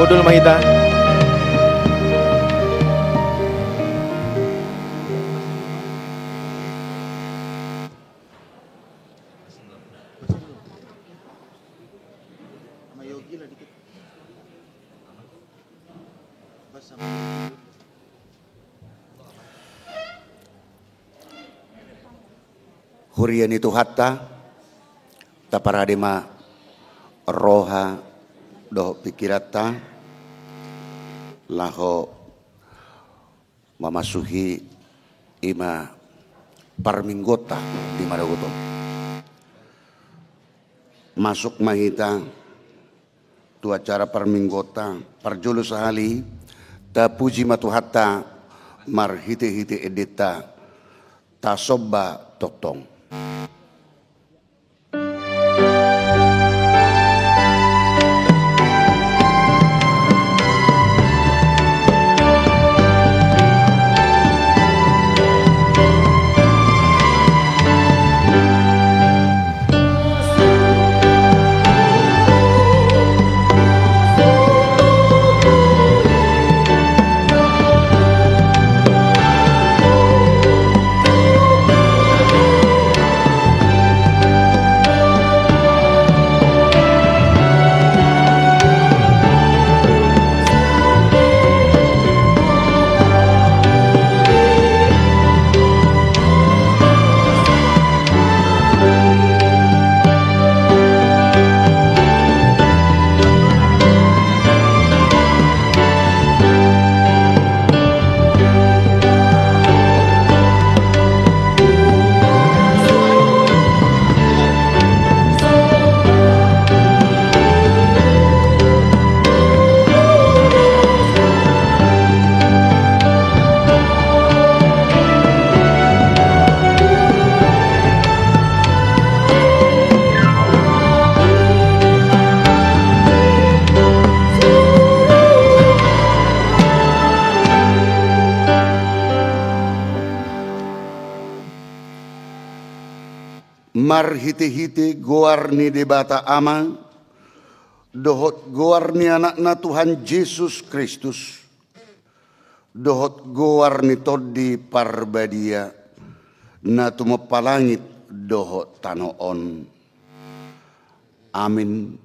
Budul Mahita. Hurian itu hatta taparadema roha doh pikirata laho memasuki ima parminggota di Madagoto masuk mahita tu acara parminggota parjulu sahali ta puji matu hatta marhite-hite edita ta sobba totong. Marhite-hite goarni debata ama dohot goarni anakna Tuhan Yesus Kristus dohot goarni toddi parbadia na tumapalangit dohot tanoon. Amin.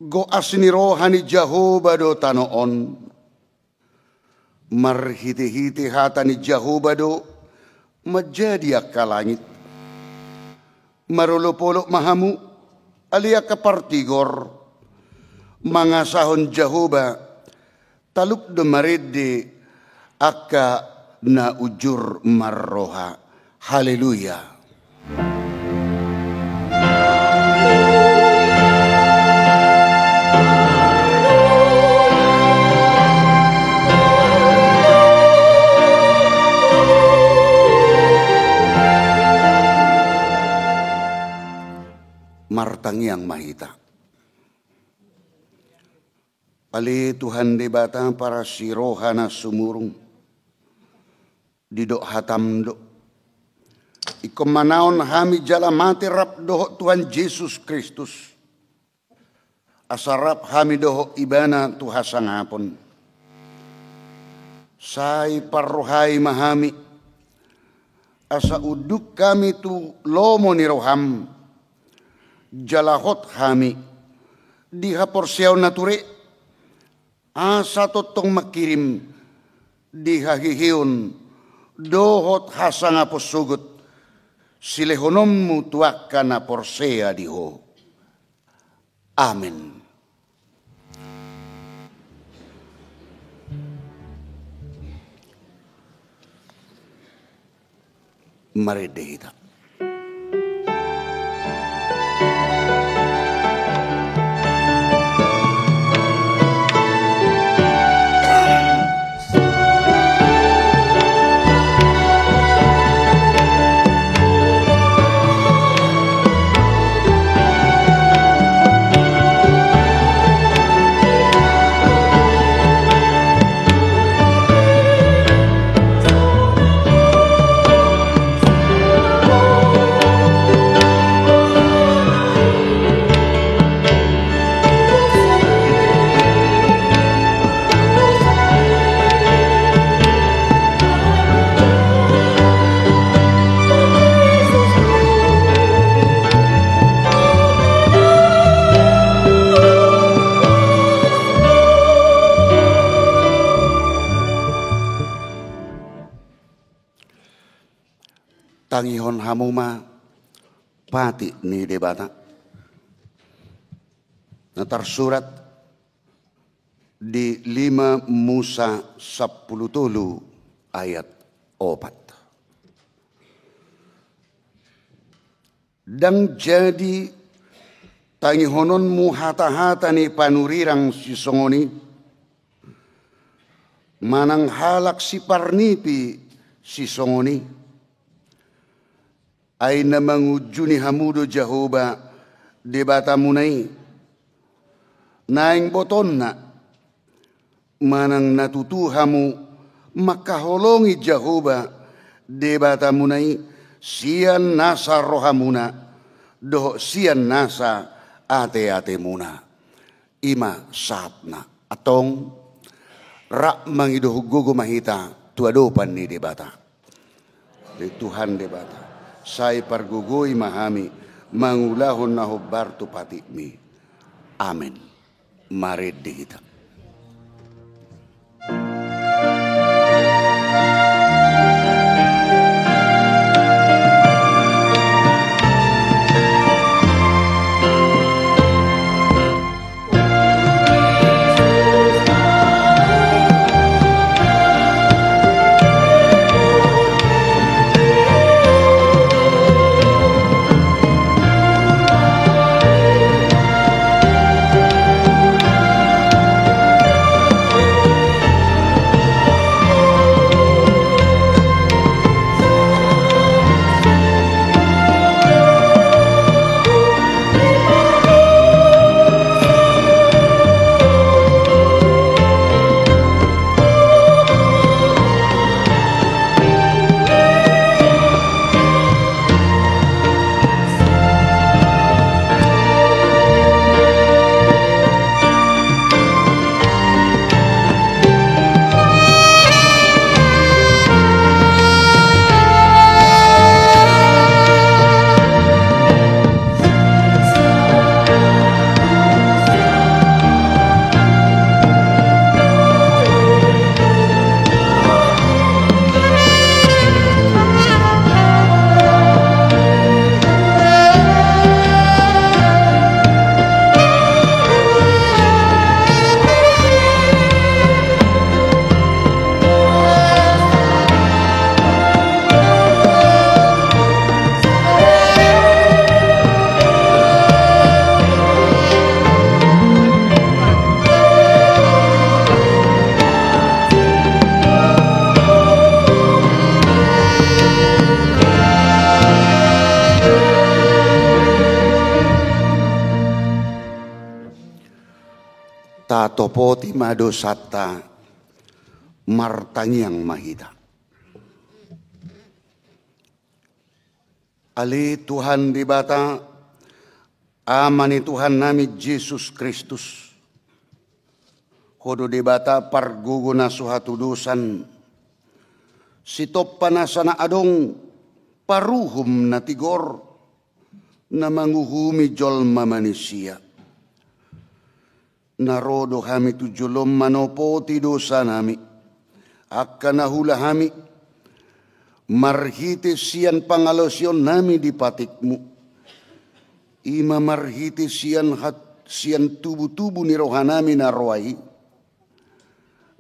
Go asni rohani Jehovah do tanoon. Marhite-hite hatani Jehovah do menjadi akalangit. Marulupulok mahamu alia kapartigor mangasahon Jehovah talup de marede akka na ujur marroha. Haleluya. Martangiang mahita. Ali Tuhan debata para sirohana sumurung. Didok hatam do. Ikomanaon hami jala mati rap doho Tuhan Yesus Kristus. Asarap hami doho ibana tuhasangapon. Sai parrohai mahami. Asa uduk kami tu lomo ni roham. Jalahot hami diha porsiaw nature asa totong makirim diha hihiun dohot hasanga posugut silehonom mutuak kana porsea diho. Amin. Mari dehita. Oh pangihon hamuma pati ni debata. Na tersurat di 5 Musa 10 ayat 4. Dan jadi tangihononmu hata-hata ni panurirang si songoni, manang halak si parnipi si songoni, ay na mangujuni hamudo Jehovah debata munay, naing boton na, manang natutuhamu makaholongi Jehovah debata munay, sian nasa rohamuna, doh sian nasa ate-ate muna. Ima saatna atong rak mangidoh gugu mahita tuadopan ni debata. Di Tuhan debata. Saya pargugui mahami mangulahon na hubbar tu patimi. Amin. Mari di kita. Tatopoti madosata martangiang mahita. Ali Tuhan di bata, amani Tuhan nami Yesus Kristus. Hodo di bata parguguna suhatu dosan. Sitop panasana adong paruhum na tigor na manguhumi jolma manusia. Narodo kami tu jolom manopoti dosa nami. Akan nahula kami marhite sian pangalosyon nami di patikmu. Ima marhite sian tubu-tubu ni rohanami na roai.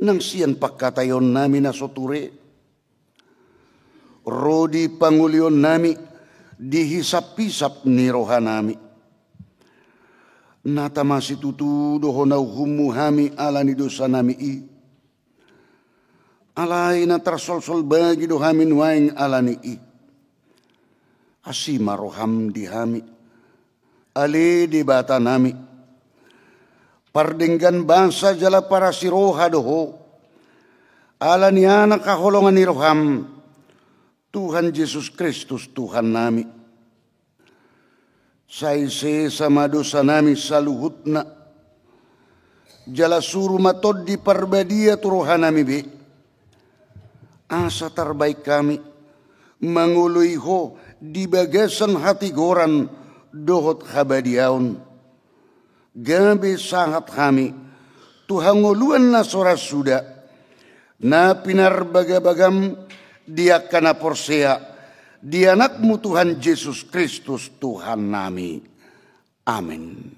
Nang sian pakatayon nami na soture. Rodi pangulyon nami dihisap-hisap ni rohanami. Nata masih tutudo honau humu hami ala ni dosa nami i. Alai na tersol-sol bagi do hami nuaing ala ni i. Asima roham di hami. Ali di bata nami. Pardenggan bangsa jala para siroha doho. Ala ni anak kaholongan ni roham. Tuhan Yesus Kristus Tuhan nami. Saise sama dosa nami saluhutna. Jala suruh matod di parbadia turuhan nami be. Asa terbaik kami. Manguluiho di bagasan hati goran dohot habadiaun. Gabe sangat kami. Tuhanguluan na soras suda. Na pinar bagabagam dia kana porsea. di anakmu Tuhan Yesus Kristus Tuhan nami. Amin.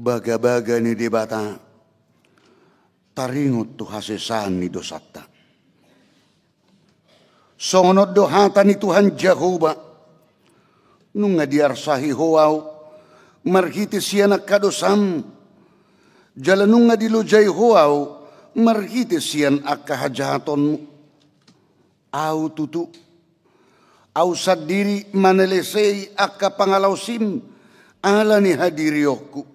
Baga-baga ni debata taringot tu hasesan ni dosata. Songonot dohata ni Tuhan Jehovah nung ngadiarsahi hoaw marhiti siya nakadosam jalanung ngadilujay hoaw marhiti siyan akahajahaton au tutu au sadiri manelesei akapangalausim ala ni hadiriyokku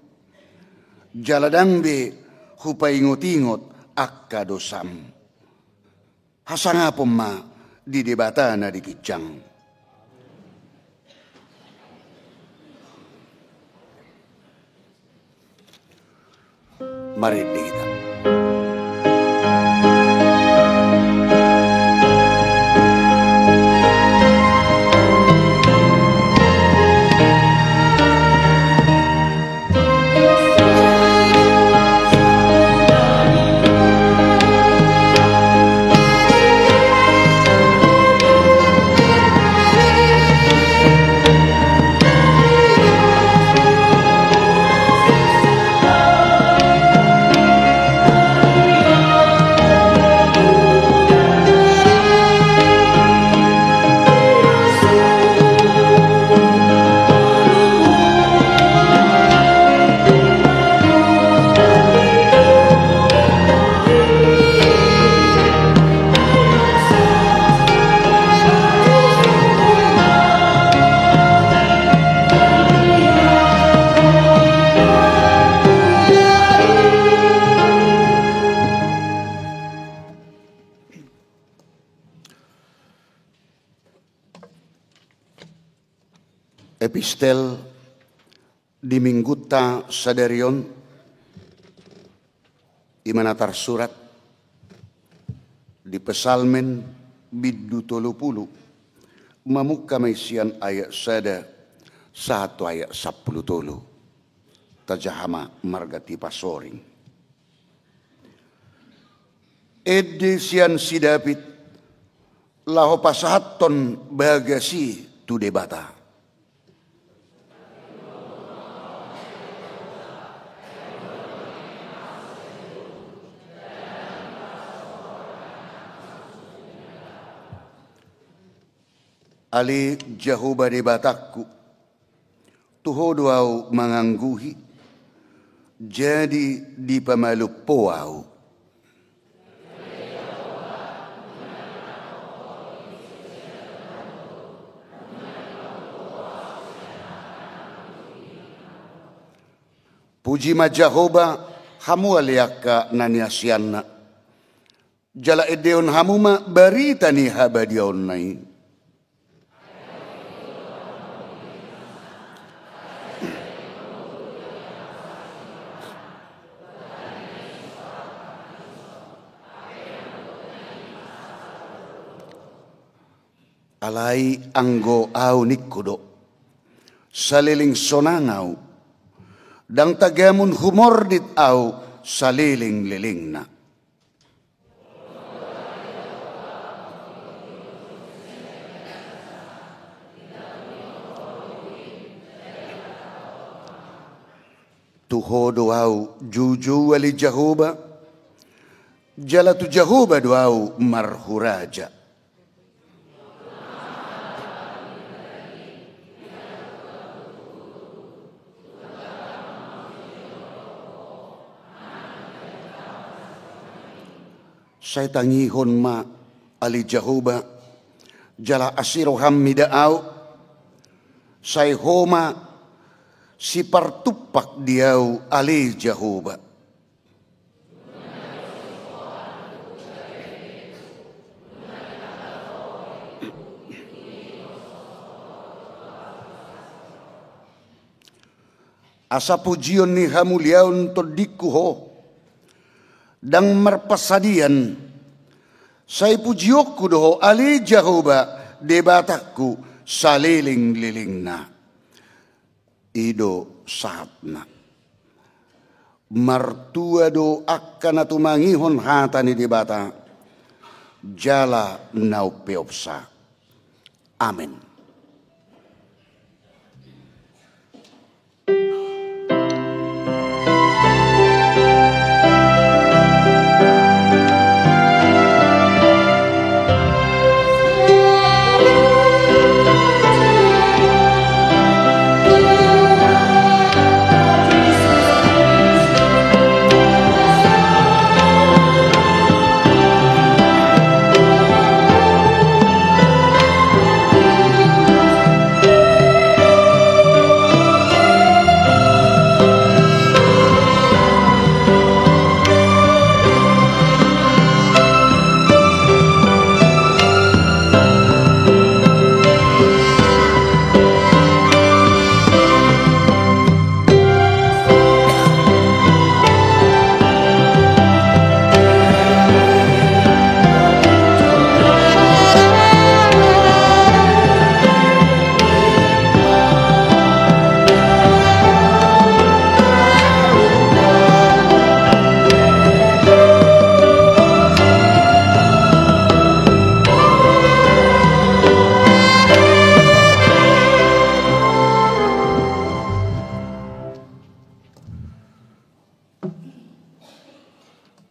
jaladangbe hupaingot-ingot akadosam. Hasangapom ma di debata na di kijang. Mari kita. Epistel di Mingguta Sadarion imanatar surat di pesalmen biddu tolupulu mamuka maisian ayat sada satu ayat 10 tajahama margati pasoring edisian si David laho pasahaton bagasi tu debata. Ali Jehovah debatakku tuhodoau mangangguhi jadi di pamalupoau puji ma Jehovah hamu aliaka naniasianna jala edeon hamuma barita ni habadion nai. Alai anggo au nikudo saliling sonangau dang tagamun humordit au saliling lilingna. Tu Tuho doau juju wali Jehovah, jala tu Jehovah doau marhuraja. Saya tangihon ma ali Jehovah, jala asiro hammi daau, saya homa si partupak diau ali Jehovah. Asa pujion ni hamuliaun todikuho, dang marpasadian, saya pujiokku doho ali Jehovah debatakku saliling-liling na. Ido saatna. Martua do akan atumangihon hata ni debata, jala nau peopsa. Amin.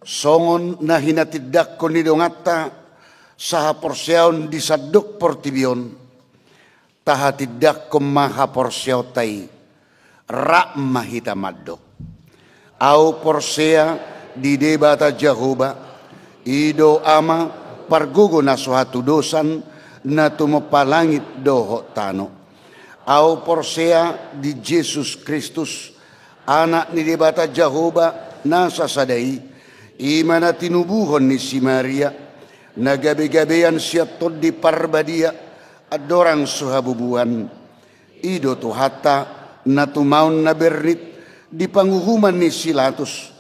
Songon na hinatidak ko ni dongata saha porsiaon di saduk portibion, tahatidak ko maha porsiaw tay rak mahita madok. Au porsea di debata Jehovah, ido ama pargugo na suatu dosan na tumapalangit doho tano. Au porsea di Jesus Kristus, anak ni debata Jehovah nasa sadai, imana tinubuhon ni si Maria, nagabi-gabian siya tod di parbadia, adorang suhabubuan, ido to hata na tumaon na bernit, di panguhuman ni Silatus,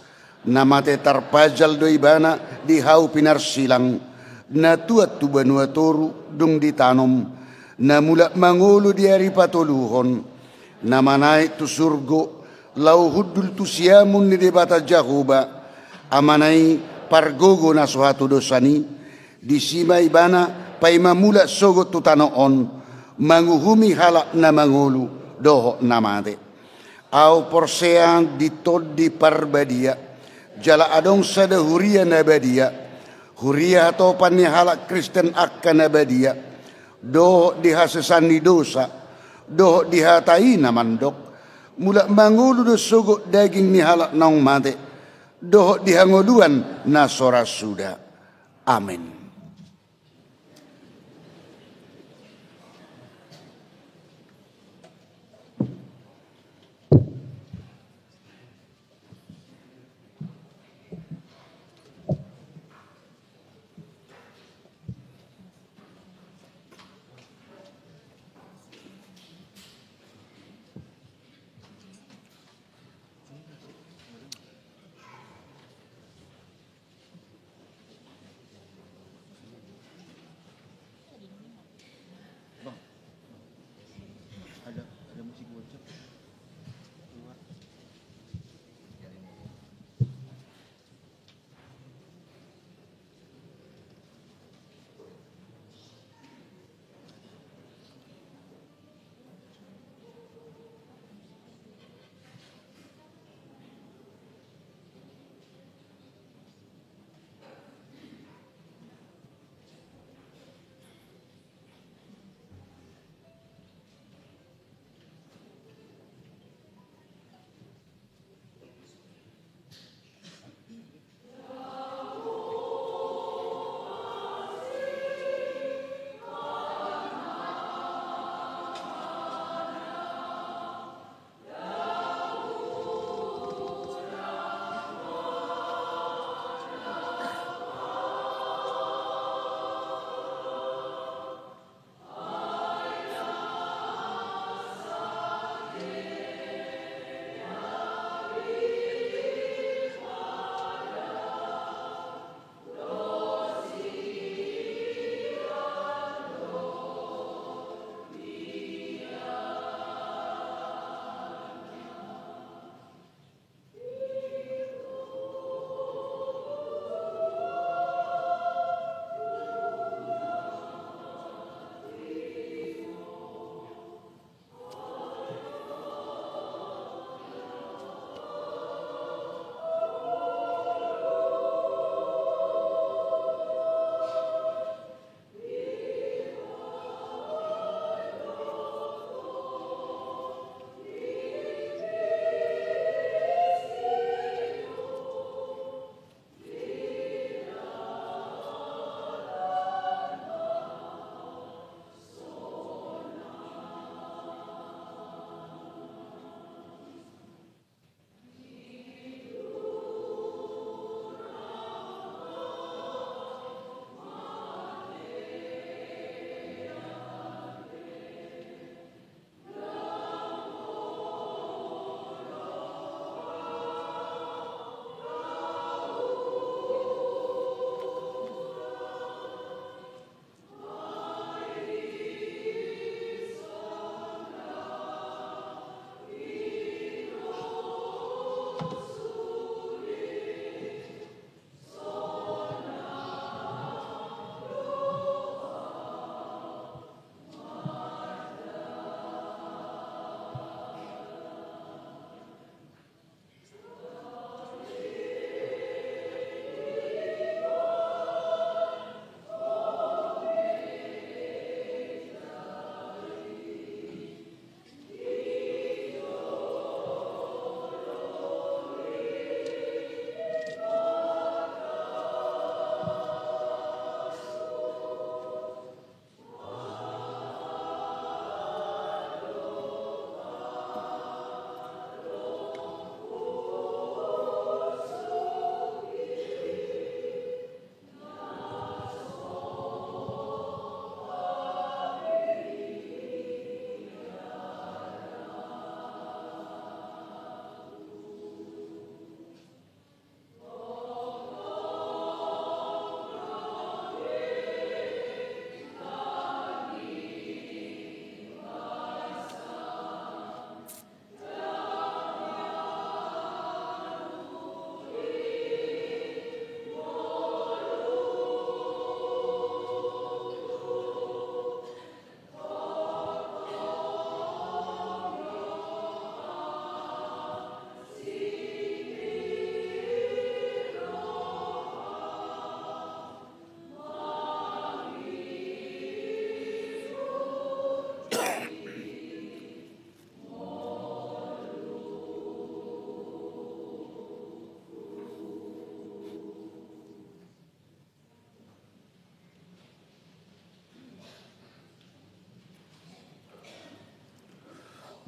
na mate tarpajal do ibana di hau pinarsilang, na tuat tu banua toru dung ditanom, na mula mangulo di ari patuluhon, na manay tu surgo, lau hudul tu siamun ni debata Jehovah, amanai pargogo na suatu dosani di sima ibana pai mamula sogot tu tanoon manguhumi halak na mangulu doho namade au porseang di todi parbadia jala adong sada huria nabadia huria topan ni halak Kristen akan nabadia doho dihasesani dosa doho dihatai namandok mula mangulu do sogot daging ni halak nong mate doh dihangoluan na sora suda. Amin.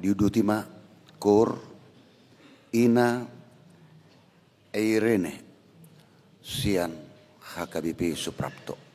diudutima Kor ina Eirene sian HKBP Suprapto.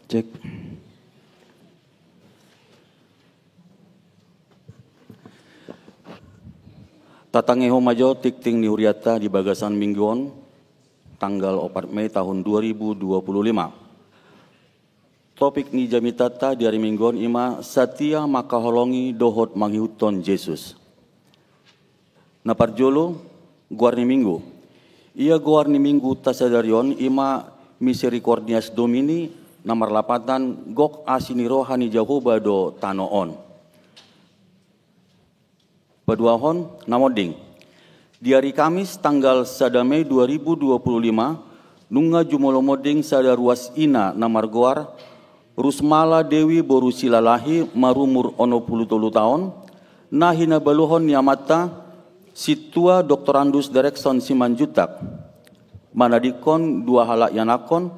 Cek. Tatangeho majo tikting ni huriata di bagasan mingguon tanggal 4 Mei tahun 2025. Topik ni jamitata di hari mingguon ima satia makaholongi dohot manghiuton Yesus. Naparjolo guarni minggu. Ia guarni minggu tasadarion ima misericordias Domini nomor 8 gok asini rohani Jehovah do tanoon. Paduahon namoding. Di hari Kamis tanggal 1 Mei 2025 nunga jumolomoding sada ruas ina namar goar Rusmala Dewi boru silalahi marumur 63 tahun nahina baluhon nyamata situa doktorandus direkson Simanjutak manadikon dua halak yanakon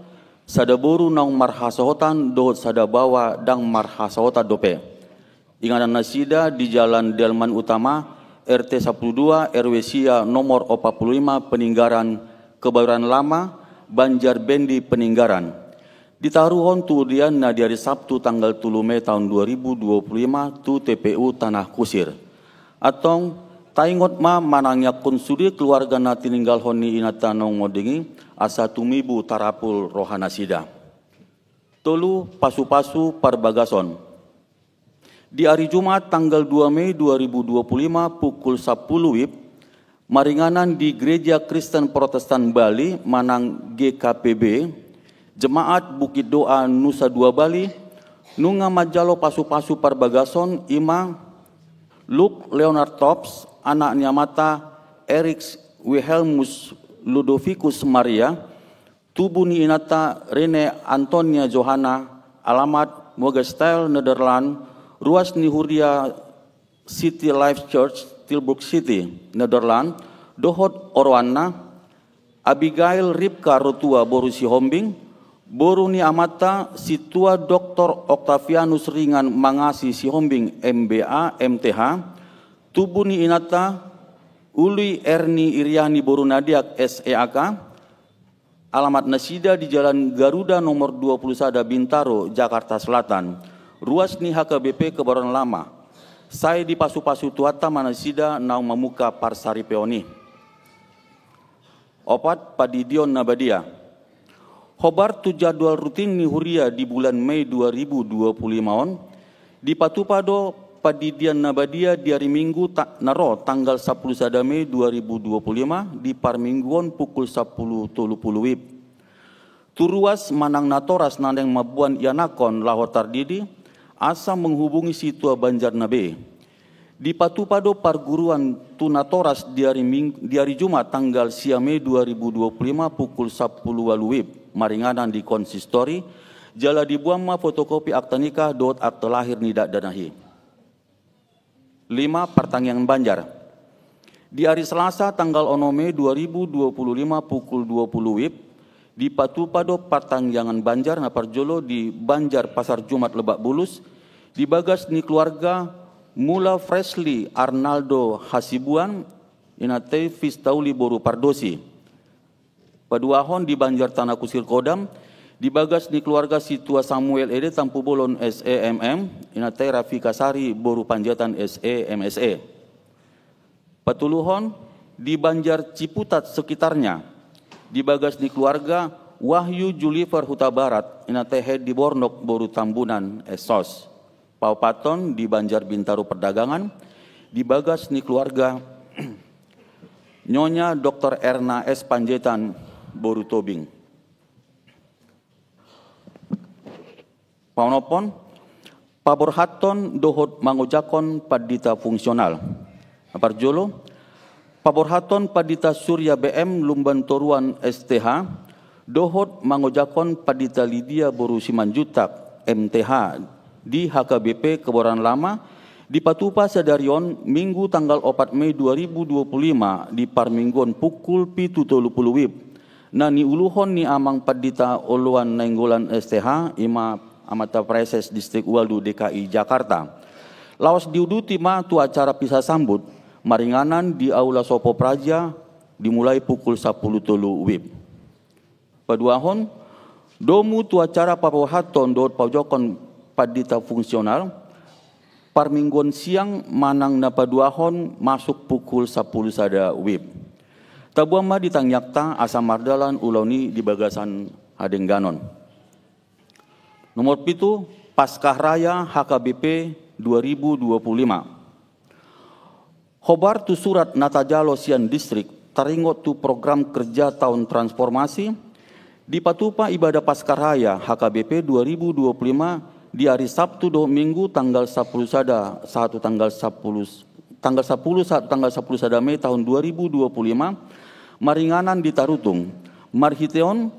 sada boru naung marhasahotan dohot sada bawa dang marhasahota dope. Ingatan nasida di Jalan Delman Utama RT 12 RW Sia nomor 45 Peninggaran Kebayoran Lama Banjar Bendi Peninggaran. Ditaruhon tudian na di hari Sabtu tanggal 3 Mei tahun 2025 tu TPU Tanah Kusir. Atong taingot ma manangnya konsudi keluarga na tininggal honi inatanong ngodingi asa tumibu tarapul rohana sida. Tolu pasu-pasu parbagason. Di hari Jumat tanggal 2 Mei 2025 pukul 10 WIB, maringanan di Gereja Kristen Protestan Bali Manang GKPB, Jemaat Bukit Doa Nusa Dua Bali, nunga majalo pasu-pasu parbagason ima Luke Leonard Tops, anak nyamata Eric Wilhelmus Ludovicus Maria, tubuh ni inata Rene Antonia Johanna, alamat Mogestel, Nederland, ruas ni Huria City Life Church, Tilburg City, Nederland, dohot Orwana, Abigail Ripka Rotua boru si Hombing, boru ni amata situa Dr. Octavianus Ringan Mangasi si Hombing MBA MTH, tubuh ni inata Uli Erni Iriani boru Nadiak SEAK, alamat nasida di Jalan Garuda nomor 21 Bintaro, Jakarta Selatan. Ruas ni HKBP Kebayoran Lama. Saya di pasu-pasu tuata manasida naung mamuka parsari peoni. Opat Padidion Nabadia. Hobar tu jadwal rutin ni Huria di bulan Mei 2025 on. Di Patupado Padidian Nabadia di hari Minggu naro tanggal 10 Mei 2025 di Parmingguon pukul 10.30 WIB. Turuas manang natoras nandeng mabuan yanakon lahotar didi asa menghubungi situa Banjar Nabe. Di Patupado Parguruan Tunatoras di hari Jumat tanggal 10 Mei 2025 pukul 10 WIB. Maringanan di konsistori, jala dibuama fotokopi akta nikah dot akta lahir nidak danahi. 5. Pertanian Banjar. Di hari Selasa tanggal 1 Mei 2025 pukul 20 WIB, di Patupado Pertanian Banjar Naparjolo di Banjar Pasar Jumat Lebak Bulus, di bagas ni keluarga Mula Fresley Arnaldo Hasibuan inate Fistauli boru Pardosi. Paduahon di Banjar Tanah Kusir Kodam, di bagas ni keluarga situa Samuel Ede Tampu Bolon SEMM inate Rafika Sari boru Panjatan SEMSE. Patuluhon di Banjar Ciputat sekitarnya, di bagas di keluarga Wahyu Julifer Huta Barat inate head di Bornok boru Tambunan Esos. Paupaton di Banjar Bintaro Perdagangan, di bagas ni keluarga Nyonya Dr. Erna S. Panjaitan boru Tobing. Paunopon paborhaton dohot mangojakon padita fungsional. Aparjolo paborhaton padita Surya BM Lumban Toruan STH dohot mangojakon padita Lydia boru Simanjutak MTH di HKBP Kebayoran Lama di Patupa Sadarion Minggu tanggal 4 Mei 2025 di Parminggon pukul 7.30 WIB. Na ni uluhon ni amang padita oluan nenggolan STH ima amata preses distrik Waldu DKI Jakarta. Lawas diuduti ma tu acara pisah sambut maringanan di Aula Sopo Praja dimulai pukul 10.30 WIB. Paduahon Domu tu acara papawahaton dot paujokon padita fungsional, parmingguan siang manang na paduahon masuk pukul 10 sada wib. Tabuama ditangyakta asa mardalan ulauni di bagasan Hadengganon. Nomor 7, Paskah Raya HKBP 2025. Hobar tu surat natajalo sian distrik taringot tu program kerja tahun transformasi di patupa ibadah Paskah Raya HKBP 2025 di hari Sabtu do Minggu tanggal 10 sada 1 tanggal 10 sada Mei tahun 2025 maringanan di Tarutung marhiteon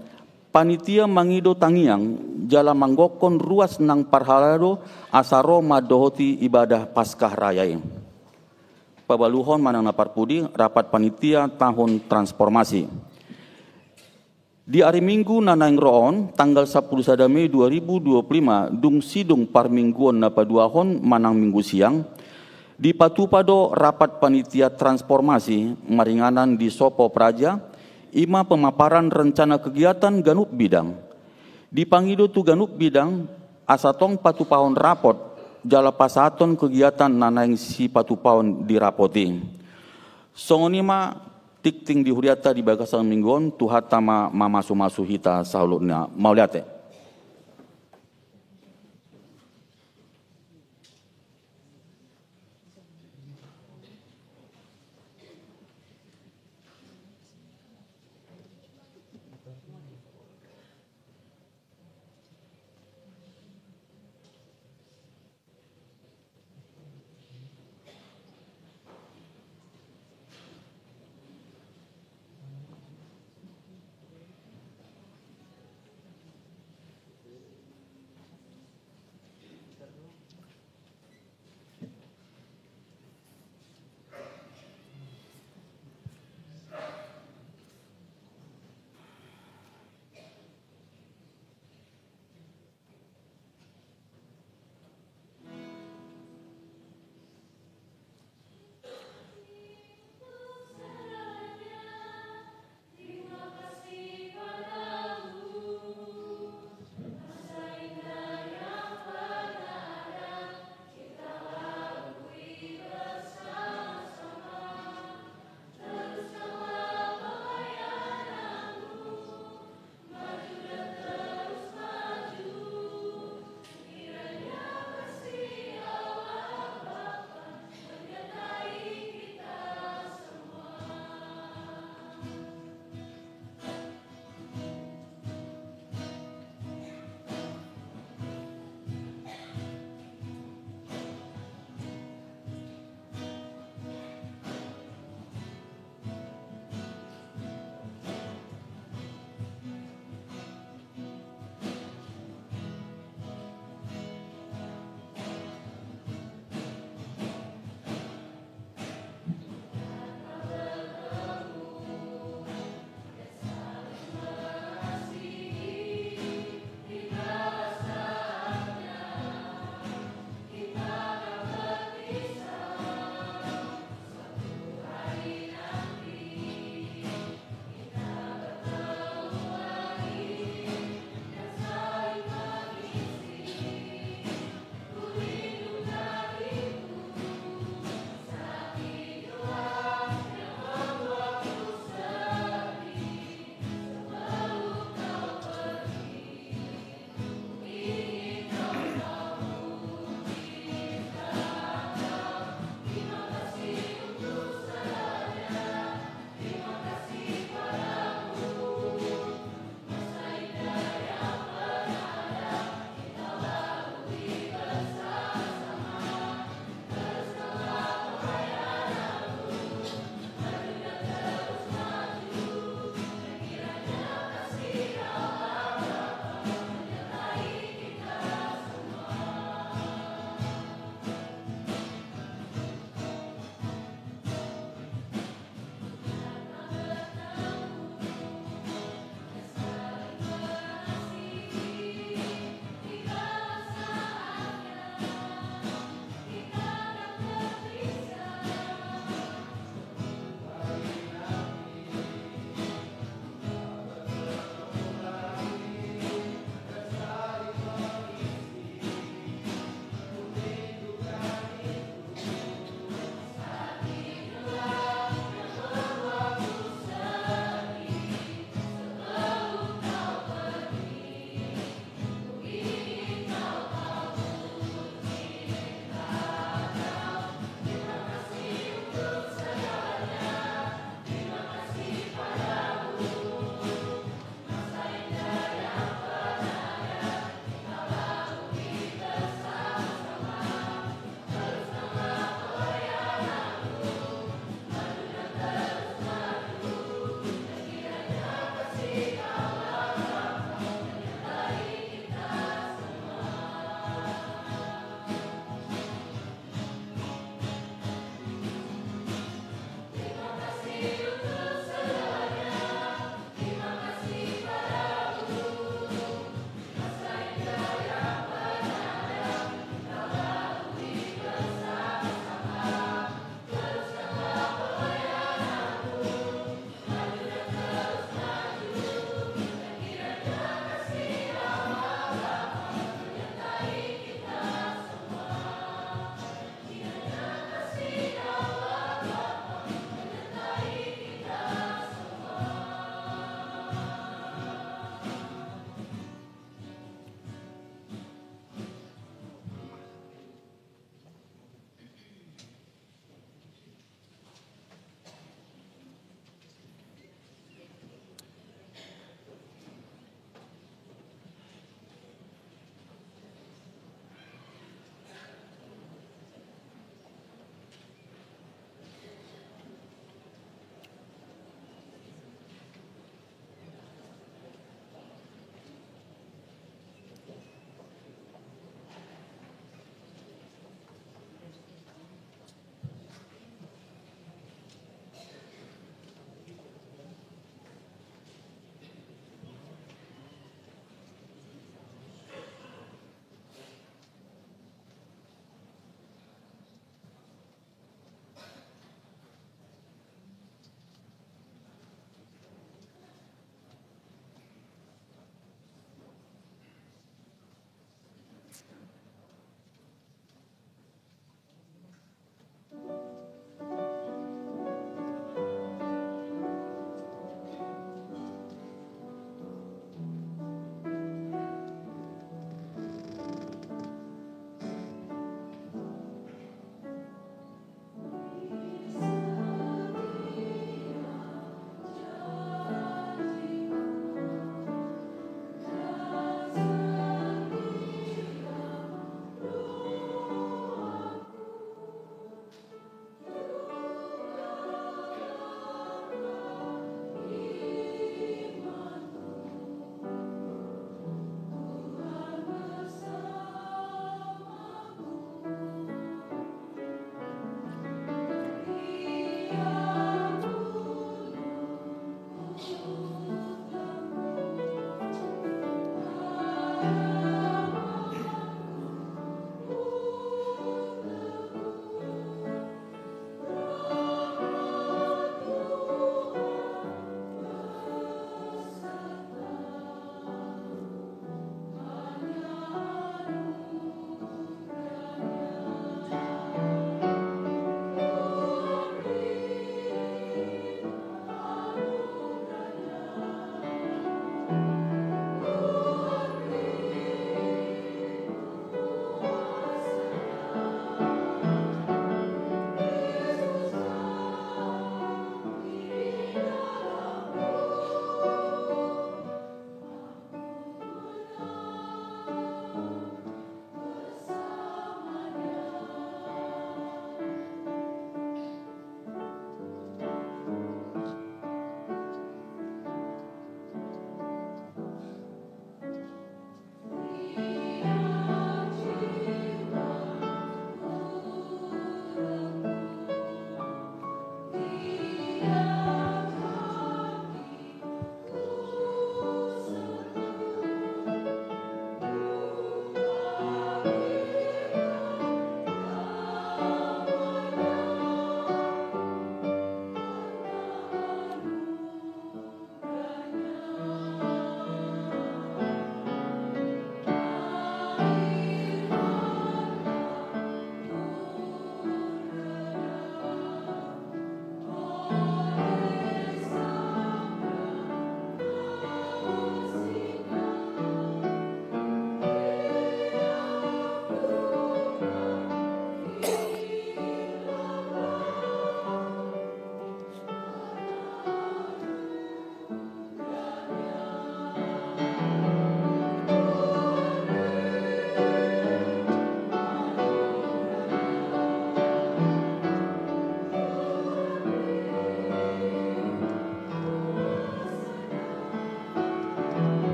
panitia mangido tangiang jala manggokon ruas nang parhalado asaro madohoti ibadah Paskah Raya. Pabaluhon manang naparpudi rapat panitia tahun transformasi. Di hari Minggu nanaing roon tanggal 10 sada Mei 2025 dung sidung parmingguan napaduahon manang minggu siang di patupado rapat panitia transformasi maringanan di Sopo Praja ima pemaparan rencana kegiatan ganup bidang. Di pangido tu ganup bidang asatong patupahon rapot jala pasaton kegiatan nanaing si patupahon dirapoti. Songonima tikting di huriata di bagasan mingguan tuhatama mamasu-masu hita saulutna mauliate.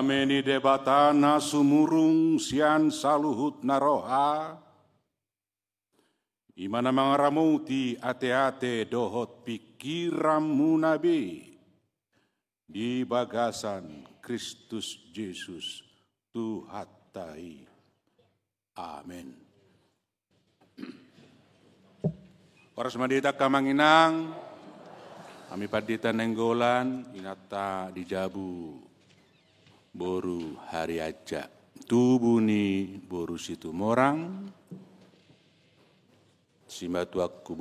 Ameni debatana sumurung sian saluhut naroha. Imana mangaramuti ate-ate dohot pikiranmu nabi. Di bagasan Kristus Yesus Tuhatai. Amin. Oras madita kamanginang, kami padita nenggolan, inata dijabu, boru hari aja, tubuni boru situ morang, simbatuakku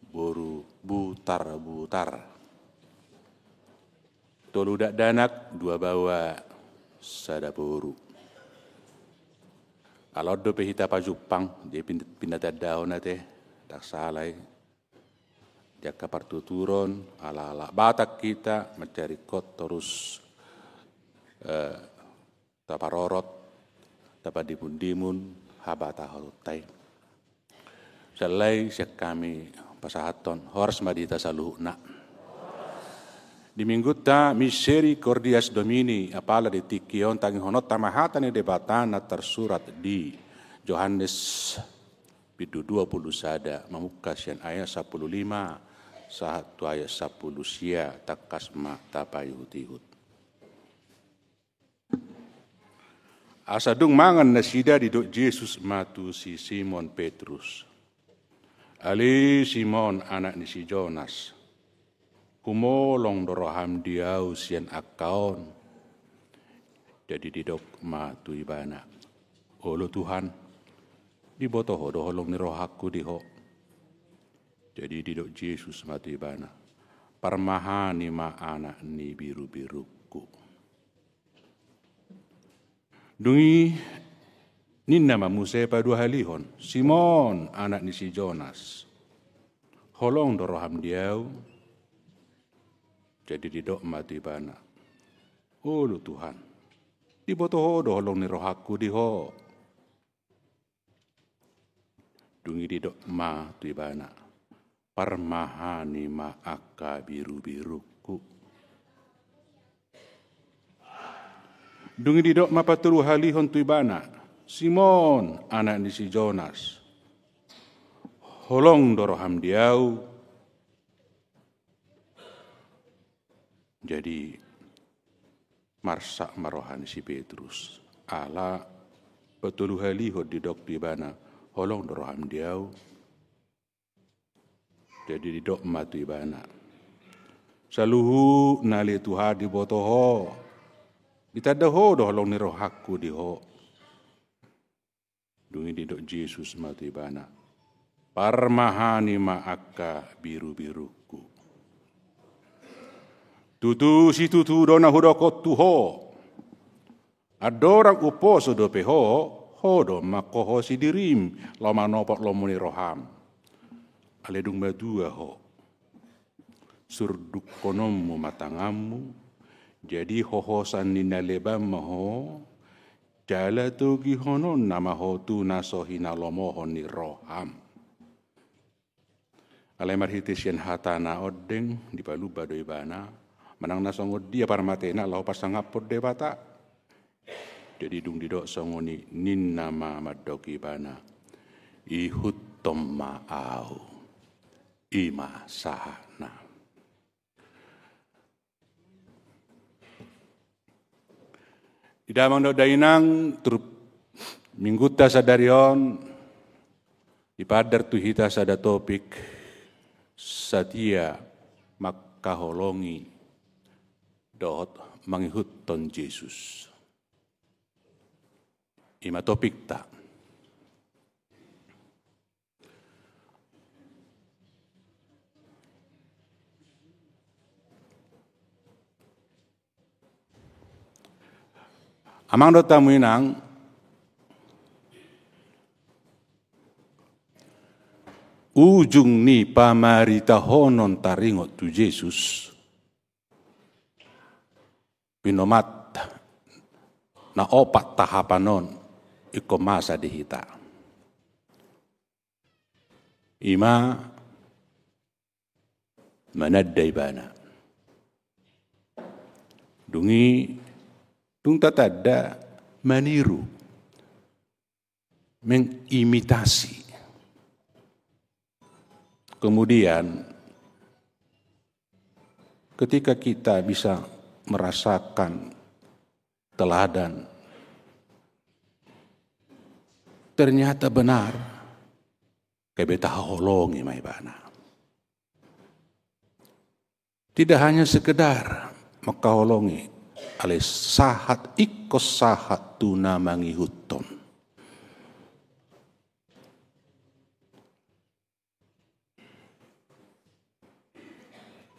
boru butar. Toludak danak dua bawa sada boru. Alodo pehita pajupang, dia pindah daun nate, tak salai. Jaka partuturon, ala batak kita mencari kot terus taparorot, dapat dimun habata halutai. Selai siak kami pasahaton, hors madita saluhna. Di minggu ta misericordias Domini apala di tikion tangi honot tamahatan debatana tersurat di Yohanes pidu 20 sada mamukasian ayat 15 satu ayat 10 sia takasma tapayutihut. Asadung mangan nasida di dok Yesus matu si Simon Petrus. Ali Simon anak ni si Jonas. Kumolong doroham diau sian akaon. Jadi di dok matu ibana. Olo Tuhan. Di botoho doholong ni rohaku diho. Jadi di dok Yesus matu ibana. Parmahani ma anak ni biru-biruku. Dungi ninna mamuse padu halihon. Simon anak ni si Jonas. Holong doroham diau. Jadi di dok matu ibana. Ulu Tuhan. Di botoho doholong ni rohaku diho. Dungi di dok matu ibana. Parmahani ma aka biru-biruku. Dungi di dok mapaturu halihon tu ibana. Simon anak ni si Jonas. Holong doroham diau. Jadi marsak marohan si Petrus. Ala paturu halihon di dok tu ibana. Holong doroham diau. Jadi di dok matu ibana. Saluhu nali Tuhan di botoho. Ditadaho doholong ni rohaku diho. Dungi di dok Yesus matu ibana. Parmahani maaka biru-biruku. Tutu si tutu dona hudokot tuho. Adorang upo sodopeho. Hodo makoho si dirim. Loma nopot lomuni roham. Aledung badua ho. Surduk konomu matangamu. Jadi hohosan nina lebam ho. Jala togi honon nama ho tu nasohina lomohon ni roham. Alemar hitisian hatana odeng di palu badoi bana. Manang nasongod dia parmatena lau pasangapod debata. Jadi dung didok songoni nin nama madoki bana. Ihut toma'au. Ima sahana. Idamang do dainang trup mingguta sadarion ipadar tu hita sada topik satia makaholongi dot mangihut ton Yesus. Ima topik ta. Amang do tamuinang ujung ni pamarita honon taringot tu Yesus pinomat na opat tahapanon iko masa dihita. Ima manadday bana. Dungi Dung tatada meniru, mengimitasi. Kemudian ketika kita bisa merasakan teladan, ternyata benar, kebeta holongi mai bana. Tidak hanya sekedar makaholongi, ale sahat ikos sahat tuna mangihuton.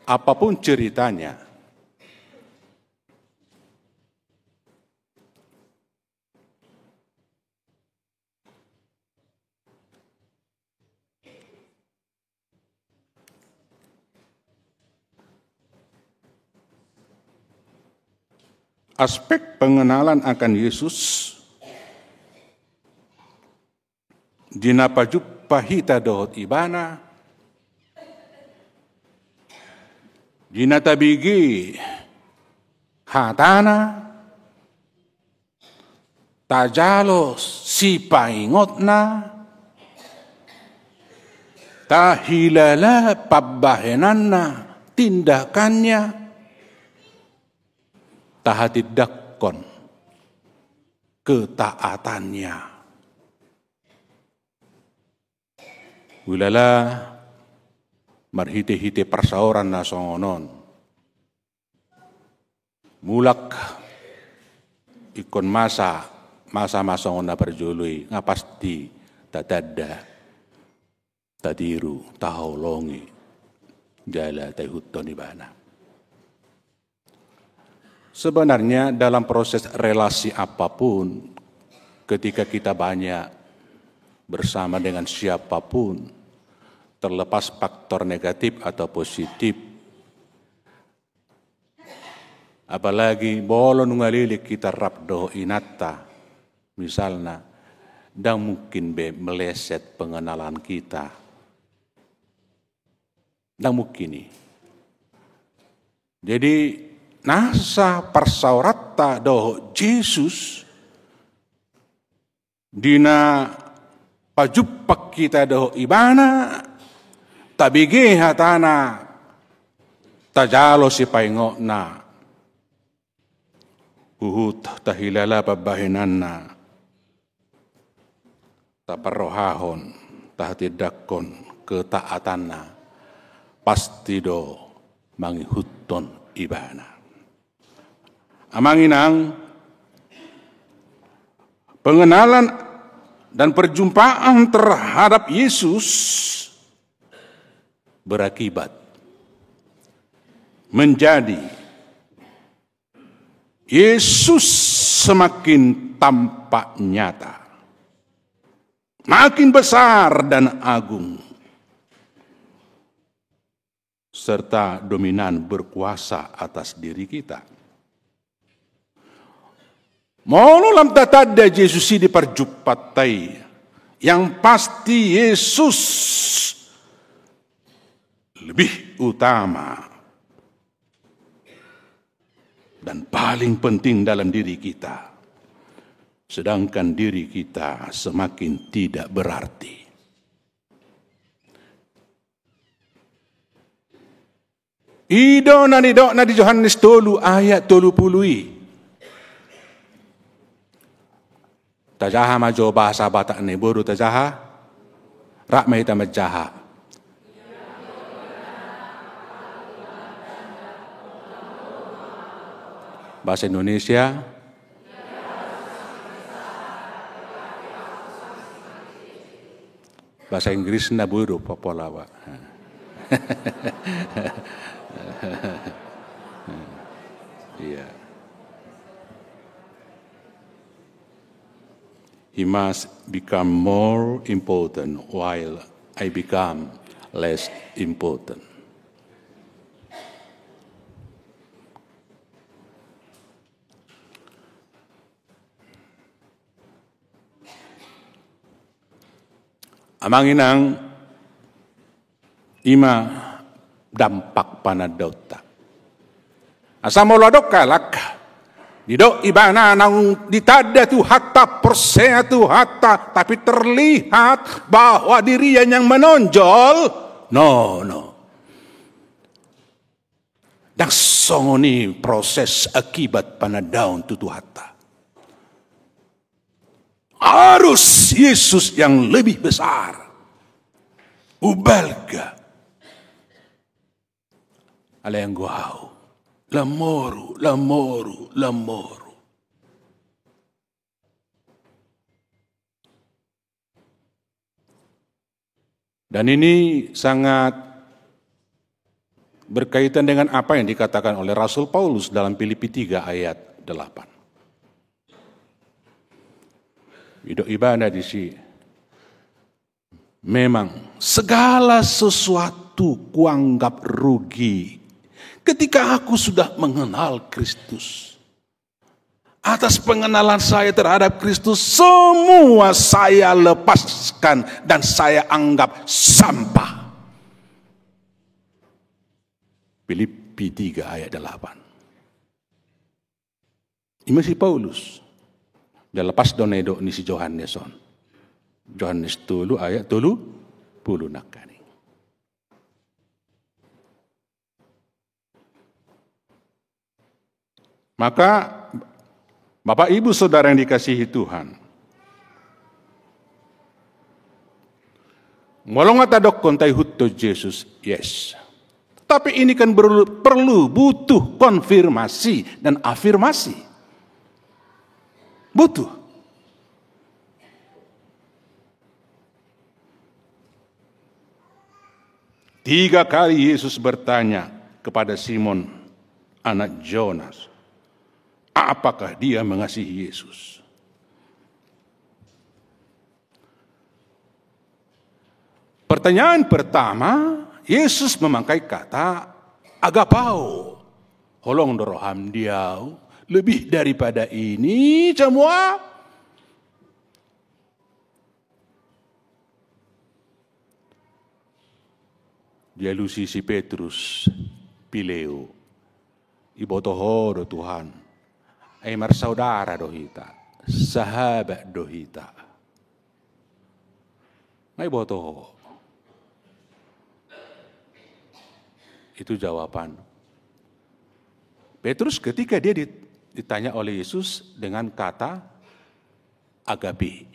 Apapun ceritanya, aspek pengenalan akan Yesus dina pajuppa hita dohot ibana, dina tabigi hatana, tajalo si paingotna, tahilala pabbahenanna tindakannya, tahatidakkon ketaatannya. Wilala marhite-hite persauran na songonon. Mulak ikon masa songon na perjului ngapasti tatada tadiru taholongi jala tahuton ibana. Sebenarnya dalam proses relasi apapun, ketika kita banyak bersama dengan siapapun, terlepas faktor negatif atau positif, apalagi bolon ngalilik kita rabdo inata, misalnya, dan mungkin meleset pengenalan kita, dan mungkin ini. Jadi nasa persaurata doh Yesus dina pajupak kita doh ibana tabigi hatana tajalo si paingokna uhut tahilala pabahinanna taparrohahon tahtidakon ketaatanna pasti do mangihuton ibana. Amanginang pengenalan dan perjumpaan terhadap Yesus berakibat menjadi Yesus semakin tampak nyata, makin besar dan agung, serta dominan berkuasa atas diri kita. Molo lam tatada Yesus di perjumpatai, yang pasti Yesus lebih utama dan paling penting dalam diri kita, sedangkan diri kita semakin tidak berarti. Idona di Yohanes 3 ayat 30. Tajaha majo bahasa Batak ni boru tajaha rak mahita majaha. Bahasa Indonesia bahasa Inggris na boru popolawa. Iya. He must become more important while I become less important. Amanginang ima dampak panadota. Asa molodok kalak Didok ibana nang ditada tu hatta persea tu hatta, tapi terlihat bahwa dirinya yang menonjol. No. Dan songoni proses akibat panadaun tu hatta. Harus Yesus yang lebih besar. Ubalga. Ala yang guau. Lamoru. Dan ini sangat berkaitan dengan apa yang dikatakan oleh Rasul Paulus dalam Filipi 3 ayat 8. Hidup ibadah di sini. Memang segala sesuatu kuanggap rugi ketika aku sudah mengenal Kristus. Atas pengenalan saya terhadap Kristus, semua saya lepaskan dan saya anggap sampah. Filipi 3 ayat 8. Ini masih Paulus. Dia lepas donedo ni si Johanneson. Johannes 3 ayat 30 nakani. Maka Bapak Ibu Saudara yang dikasihi Tuhan, molong atadok kontai hutto Yesus, yes. Tapi ini kan perlu butuh konfirmasi dan afirmasi. Butuh. Tiga kali Yesus bertanya kepada Simon, anak Jonas, apakah dia mengasihi Yesus? Pertanyaan pertama, Yesus memakai kata agapao, holong doroham diau, lebih daripada ini semua. Dia lusi si Petrus, Pileo, ibotoho do Tuhan, ay marsaudara dohita, sahabat dohita. Ngay botoho. Itu jawaban. Petrus ketika dia ditanya oleh Yesus dengan kata agape.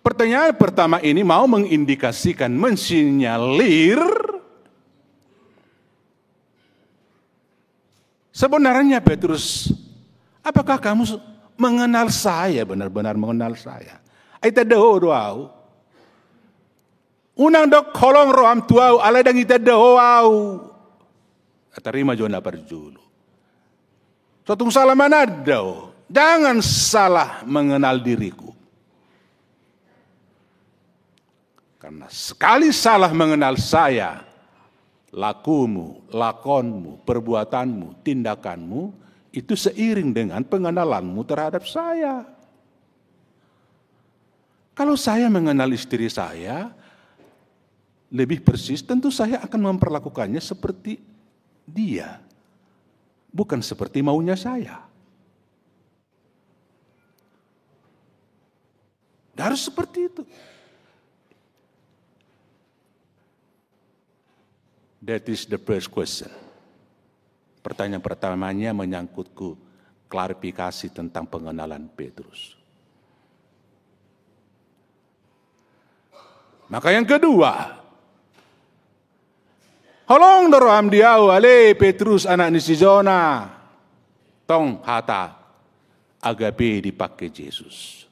Pertanyaan pertama ini mau mengindikasikan, mensinyalir sebenarnya Petrus, apakah kamu mengenal saya, benar-benar mengenal saya? Aita doau. Unang dok kolong roam tuau, ala dang ita doau. Terima jona perjulu. Suatu salah manado, jangan salah mengenal diriku. Karena sekali salah mengenal saya, lakumu, lakonmu, perbuatanmu, tindakanmu, itu seiring dengan pengenalanmu terhadap saya. Kalau saya mengenal istri saya, lebih persis tentu saya akan memperlakukannya seperti dia, bukan seperti maunya saya. Harus seperti itu. That is the first question. Pertanyaan pertamanya menyangkutku klarifikasi tentang pengenalan Petrus. Maka yang kedua, holong doram diau ale Petrus anak ni si Jona, tong hata agape dipakai Yesus.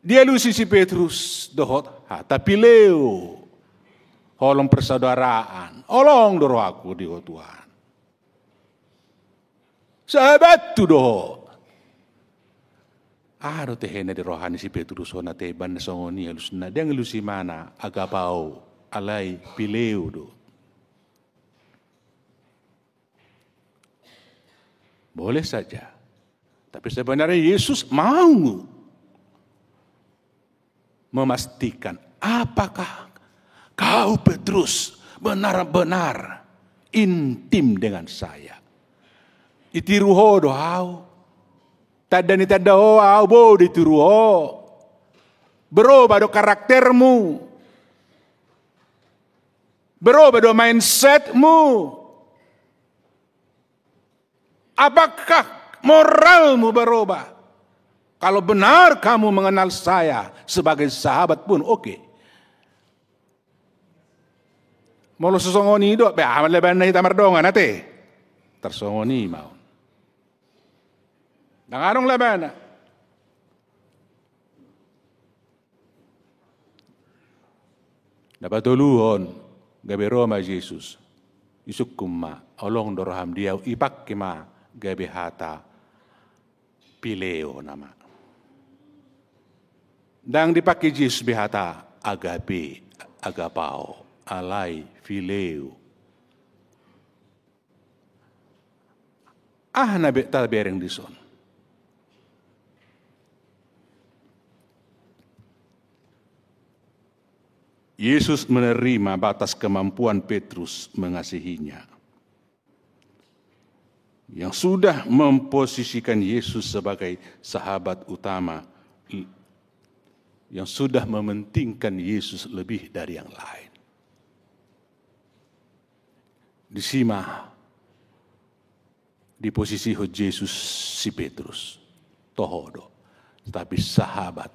Dia lusi si Petrus dohot hata pileu. Holong persaudaraan, holong doro aku di Tuhan. Sahabat tu doh. Ado tehena di rohani si Petrus ona teban songoni halusna dia ngelusi mana agapau alai pileu do. Boleh saja. Tapi sebenarnya Yesus mau memastikan apakah Kau Petrus benar-benar intim dengan saya. Itiruho doau. Tada ni tada ho au bo ditiruho. Berubah do karaktermu. Berubah do mindsetmu. Apakah moralmu berubah? Kalau benar kamu mengenal saya sebagai sahabat pun oke. Mau sesongoni do, be amal leban na hitamar dongan ate. Tersongoni mau. Nanganong leban na. Dapat tuluhon gabi Roma Yesus. Isuk kuma olong doraham dia ipak kema gabi hata pileo nama. Dang dipakai Yesus bihata agape agapao alai fileo. Nabe tal bereng dison. Yesus menerima batas kemampuan Petrus mengasihinya. Yang sudah memposisikan Yesus sebagai sahabat utama. Yang sudah mementingkan Yesus lebih dari yang lain. Disimak di posisi Yesus si Petrus. Tohodo. Tapi sahabat.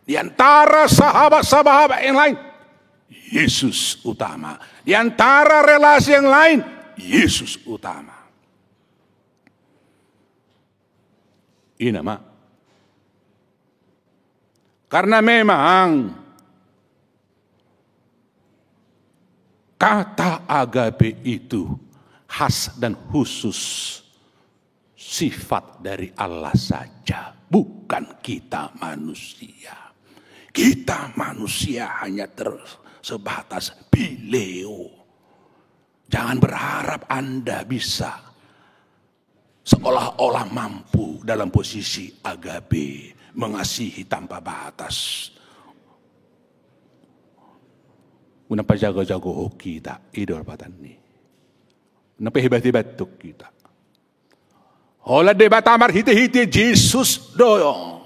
Di antara sahabat-sahabat yang lain. Yesus utama. Di antara relasi yang lain, Yesus utama. Ini nama. Karena memang kata agape itu khas dan khusus sifat dari Allah saja, bukan kita manusia. Kita manusia hanya sebatas pileo. Jangan berharap Anda bisa seolah-olah mampu dalam posisi agape, mengasihi tanpa batas. Unapa jago-jago kita, idol patan ni. Unapa hebat-hebat tuk kita. Hola debat amar hiti-hiti Yesus doyong.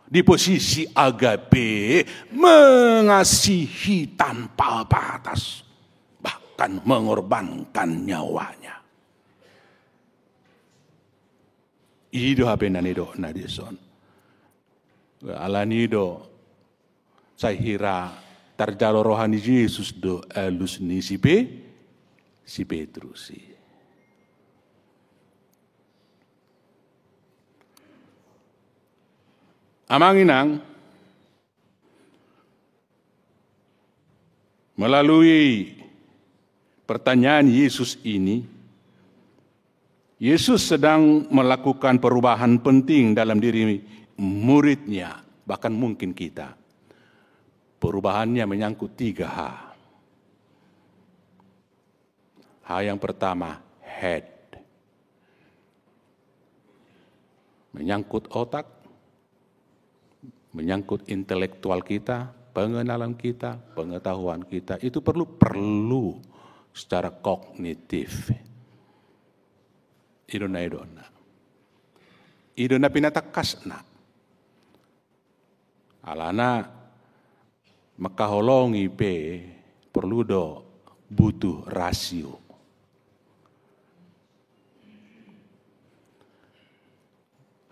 Di posisi agape, mengasihi tanpa batas, bahkan mengorbankan nyawanya. Ido habenan ido nadison. Alanido saya hira terjalo rohani Yesus do alus ni si Petrus. Amanginang melalui pertanyaan Yesus ini, Yesus sedang melakukan perubahan penting dalam diri muridnya, bahkan mungkin kita. Perubahannya menyangkut 3 hal. Hal yang pertama, head. Menyangkut otak, menyangkut intelektual kita, pengenalan kita, pengetahuan kita. Itu perlu secara kognitif. Idona pinatakasna. Alana makaholongi perlu do butuh rasio.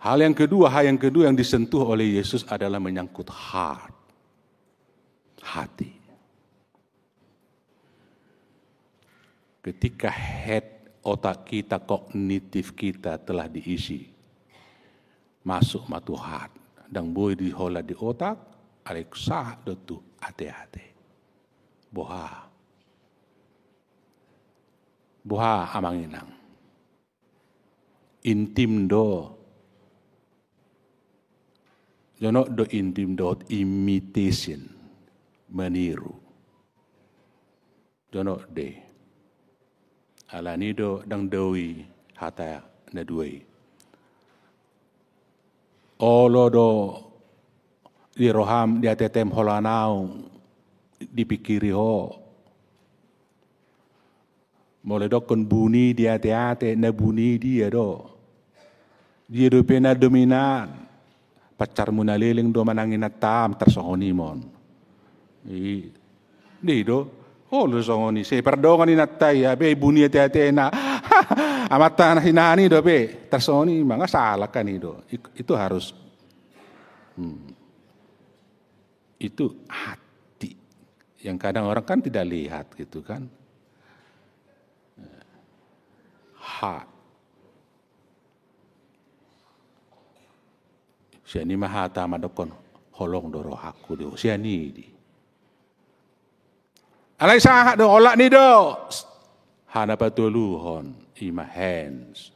Hal yang kedua yang disentuh oleh Yesus adalah menyangkut hati. Ketika otak kita, kognitif kita telah diisi, masuk matu hati, dan boleh dihola di otak, aleksa dotu ate-ate. Boha amanginang. Intim do. Jono do intim do imitation, meniru. Jono de. Alanido dang doi hata na duai. Olo do di roham di atetem holanau dipikiri ho Mulai dokon bunyi dia hati-hati na bunyi dia do. Dia do pena dominan. Pacarmu naliling do manangin atam tersongoni mon. Di do. Oh lo songoni. Saya perdongan ini natai ya. Be bunyi hati-hati na. Amatan hinani do be. Tersongoni manga salah kan itu. Itu harus. Itu hati. Yang kadang orang kan tidak lihat gitu kan. Siani mahata madokon holong doro aku do siani di. Alai sahat do olak ni do. Hana patuluhon ima hands.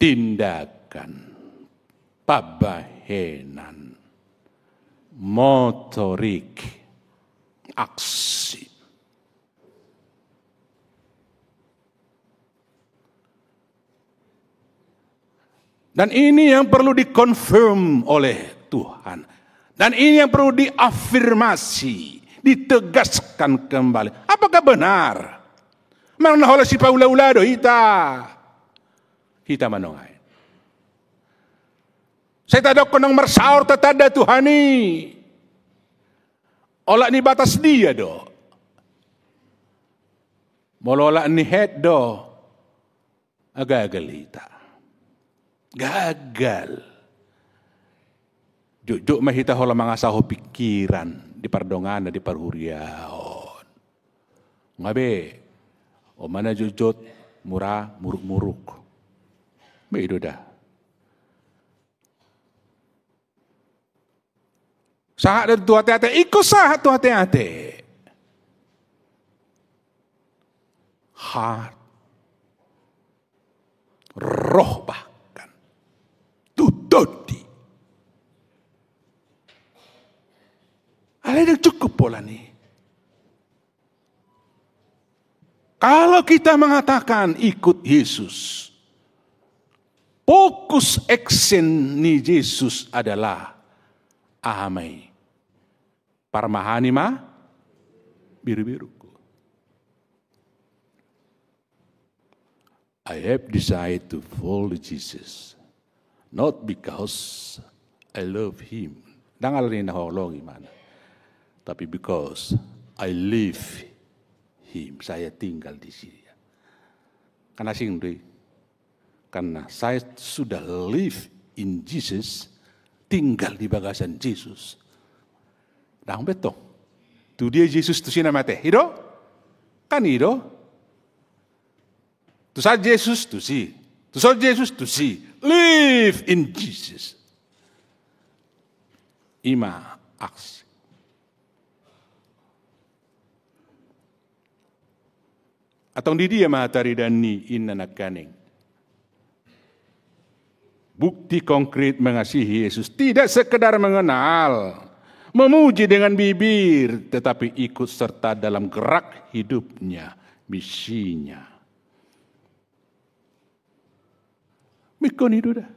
Tindakan pabahenan motorik aksi. Dan ini yang perlu dikonfirm oleh Tuhan. Dan ini yang perlu diafirmasi, ditegaskan kembali. Apakah benar? Mana oleh si paula-ula do kita manongai. Saya tak konong mersaur tetada Tuhani. Olah ni batas dia do. Mololak ni head do. Agak-agak lita. Gagal. Juk mahita hola mangasaho pikiran di pardongan di parhuriaon. Ngabe o mana jujut murah muruk-muruk. Meido dah. Sahat dan tua hati-hati, ikut sahat tua hati-hati. Heart. Roh bahkan. Tutodi. Ada cukup pola nih. Kalau kita mengatakan ikut Yesus, fokus action ni Yesus adalah amai. Parmahani ma biru-biruku. I have decided to follow Jesus. Not because I love Him. Dangal rin naholong iman. Tapi because I live Him. Saya tinggal di sini. Karena singri. Karena saya sudah live in Jesus. Tinggal di bagasan Yesus. Dang betong. Tu dia Yesus tu sina mate. Hido? Kan hido? Tu sa Yesus tu si. Tu sa Yesus tu si. Live in Jesus. Ima aksi. Atau di dia mahatari dan ni inanak kaning. Bukti konkret mengasihi Yesus tidak sekedar mengenal, memuji dengan bibir, tetapi ikut serta dalam gerak hidupnya, misinya. Mikon itu dah.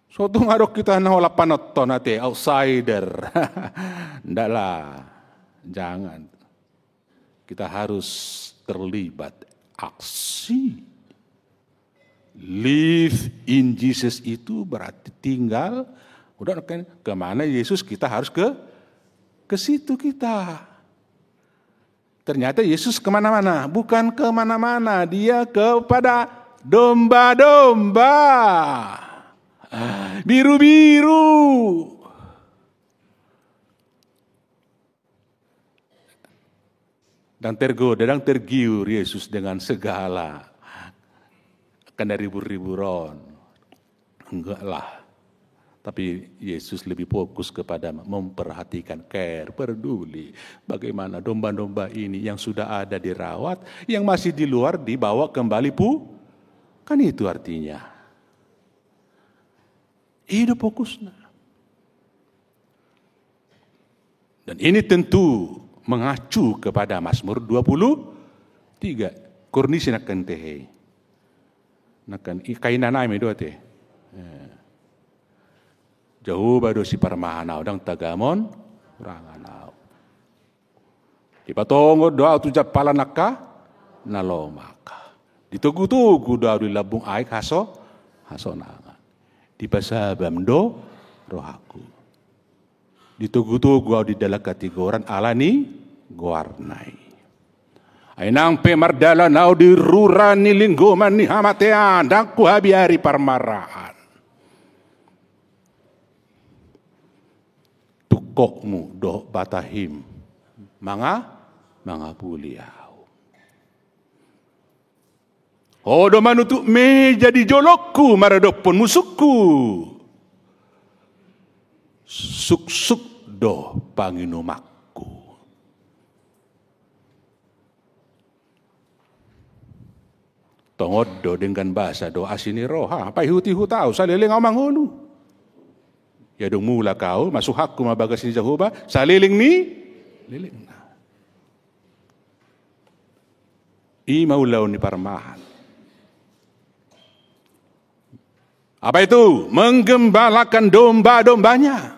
Suatu ngarok kita nahola panoton nate outsider. Ndak lah. Jangan. Kita harus terlibat aksi. Live in Jesus itu berarti tinggal. Udah kan kemana Yesus kita harus ke situ kita. Ternyata Yesus kemana-mana. Bukan kemana-mana. Dia kepada domba-domba biru-biru. Dan tergoda dan tergiur Yesus dengan segala kena ribu-ribu ron. Enggak lah. Tapi Yesus lebih fokus kepada memperhatikan, care, peduli. Bagaimana domba-domba ini yang sudah ada dirawat, yang masih di luar dibawa kembali kan itu artinya. Hidup fokusnya. Dan ini tentu mengacu kepada Mazmur 23. Kurnisi nakan tehe. Nakan kainanai me dote. Jauh bado si parmahanau dang tagamon ranganau. Di patongo doa tu japalan nakka nalomaka. Ditugu-tugu dari labung aik hasonangan. Di pasabam do rohaku. Ditugu-tugu di dalam kategoran alani guarnai. Ainang pemardala nau di rurani linggoman ni hamatean dan ku habiari parmarahan. Tukokmu doh batahim manga puliau. Odo manutuk meja di jolokku maradopon musukku. Suk-suk doh panginumakku. Tongodo dengan bahasa do asini roha. Apa huti hutau saliling au manghulu. Ya dong mula kau masuk hakku mabagas ni Jehovah saliling ni liling na. I maulau ni parmahan. Apa itu? Menggembalakan domba-dombanya.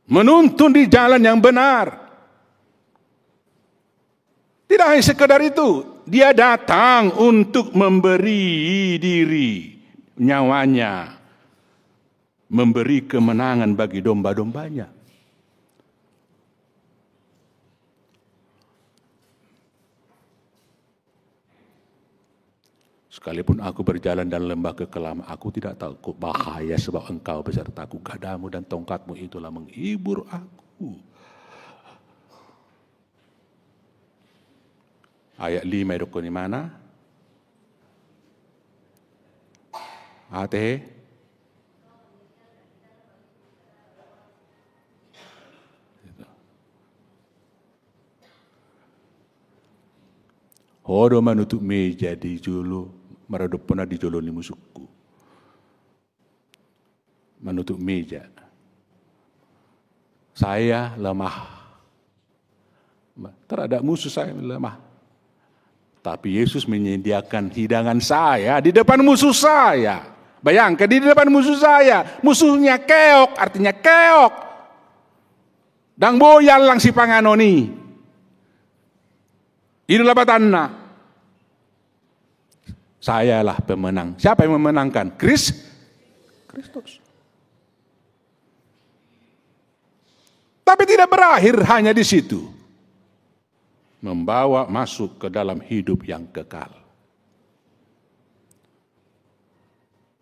Menuntun di jalan yang benar. Tidak hanya sekedar itu, dia datang untuk memberi diri, nyawanya, memberi kemenangan bagi domba-dombanya. Sekalipun aku berjalan dalam lembah kekelam, aku tidak takut bahaya sebab engkau besertaku, gadamu dan tongkatmu itulah menghibur aku. Ayat 5 itu di mana? Ate. Hodo manutuk meja di julu, maradop pernah di julu ni musuhku. Menutup meja. Saya lemah. Terhadap musuh saya lemah. Tapi Yesus menyediakan hidangan saya di depan musuh saya. Bayangkan di depan musuh saya. Musuhnya keok, artinya keok. Dan boyal lang si panganoni. Inilah batanna. Sayalah pemenang. Siapa yang memenangkan? Kristus. Tapi tidak berakhir hanya di situ. Membawa masuk ke dalam hidup yang kekal.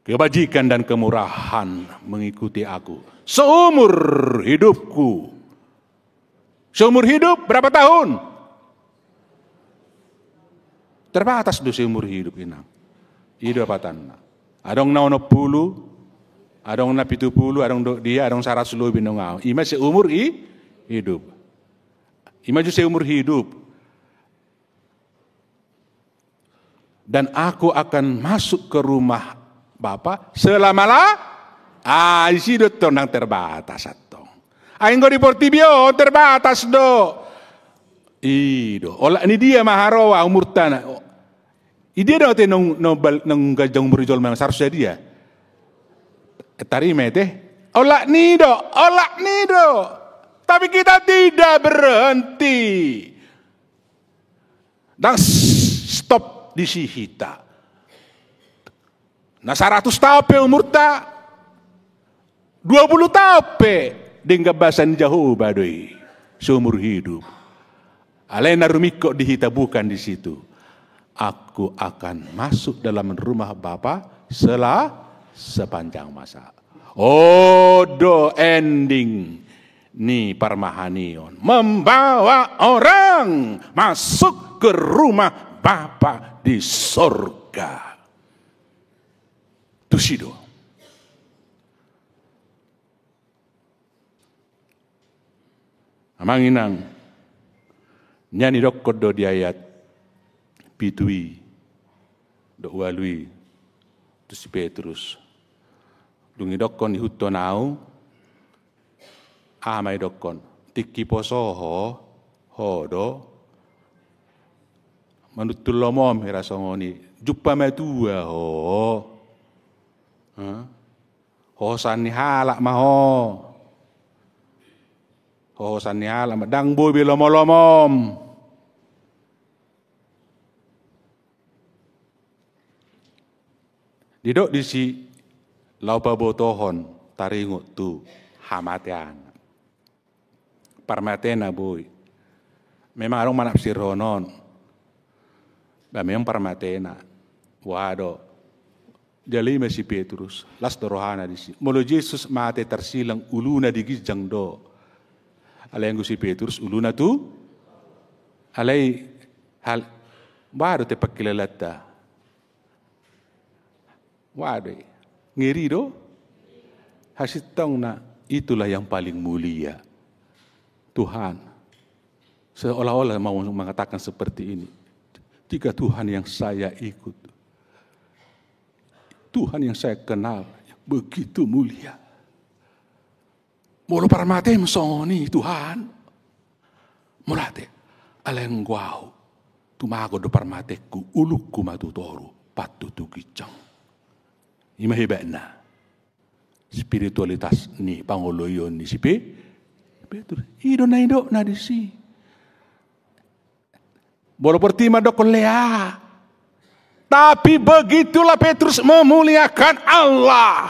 Kebajikan dan kemurahan mengikuti aku seumur hidupku. Seumur hidup berapa tahun? Terbatas do seumur hidup inang. Hidup apa tanah? Adong na 10, adong na 70, adong dia, adong 100 lebih nongau. Ima seumur hidup. Ima ju seumur hidup. Dan aku akan masuk ke rumah Bapa selama-lamanya. Isi do tonang terbatas atong. Aing go di Portibio terbatas do. Ido, olah ni dia maharowa umur tanah. Ide do te nong gajang berjol memang seharusnya dia. Tarime teh. Olah ni do. Tapi kita tidak berhenti. Dan stop di sihita. Nah 100 tape umur ta 20 tape dengan bahasan jauh badoi seumur hidup. Alena rumiko dihita bukan di situ. Aku akan masuk dalam rumah Bapa sepanjang masa. Odo ending ni parmahanion membawa orang masuk ke rumah Bapa di sorga. Tusido. Amanginang nyani dokod do di ayat pitui do walui tu si Petrus dungi dokon di hutonau amai dokon tiki posoho hodo manutul lomom hirasongoni juppa metua ho sanni halak maho ho sanni halak dang boy bilomolomom Didok di si laupa botohon taringut tu hamatian. Parmatena boy. Memang arong manapsir honon. Memang parmatena. Wado. Jali masih Petrus. Las dorohana di si. Molo Yesus mate tersilang uluna di gijang do. Alay ang si Petrus uluna tu. Alay hal baru te pakilalata. Waduh, ngiri do. Hasitong na itulah yang paling mulia. Tuhan, seolah-olah mau mengatakan seperti ini. Jika Tuhan yang saya ikut, Tuhan yang saya kenal, begitu mulia. Molo parmate mesoni Tuhan. Mulate, aleng guau. Tumago do parmateku, ulukku matutoru, patutu gijang. Ima hebatna. Spiritualitas ni pangoloyon ni si Petrus. Ido na di si. Bolo pertima do kolea. Tapi begitulah Petrus memuliakan Allah.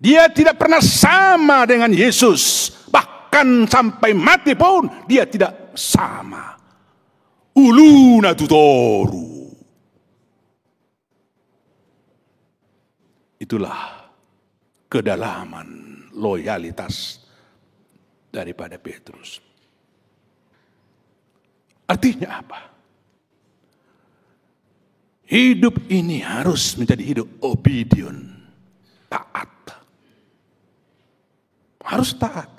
Dia tidak pernah sama dengan Yesus. Bahkan sampai mati pun dia tidak sama. Uluna tutoru. Itulah kedalaman loyalitas daripada Petrus. Artinya apa? Hidup ini harus menjadi hidup obedient, taat. Harus taat.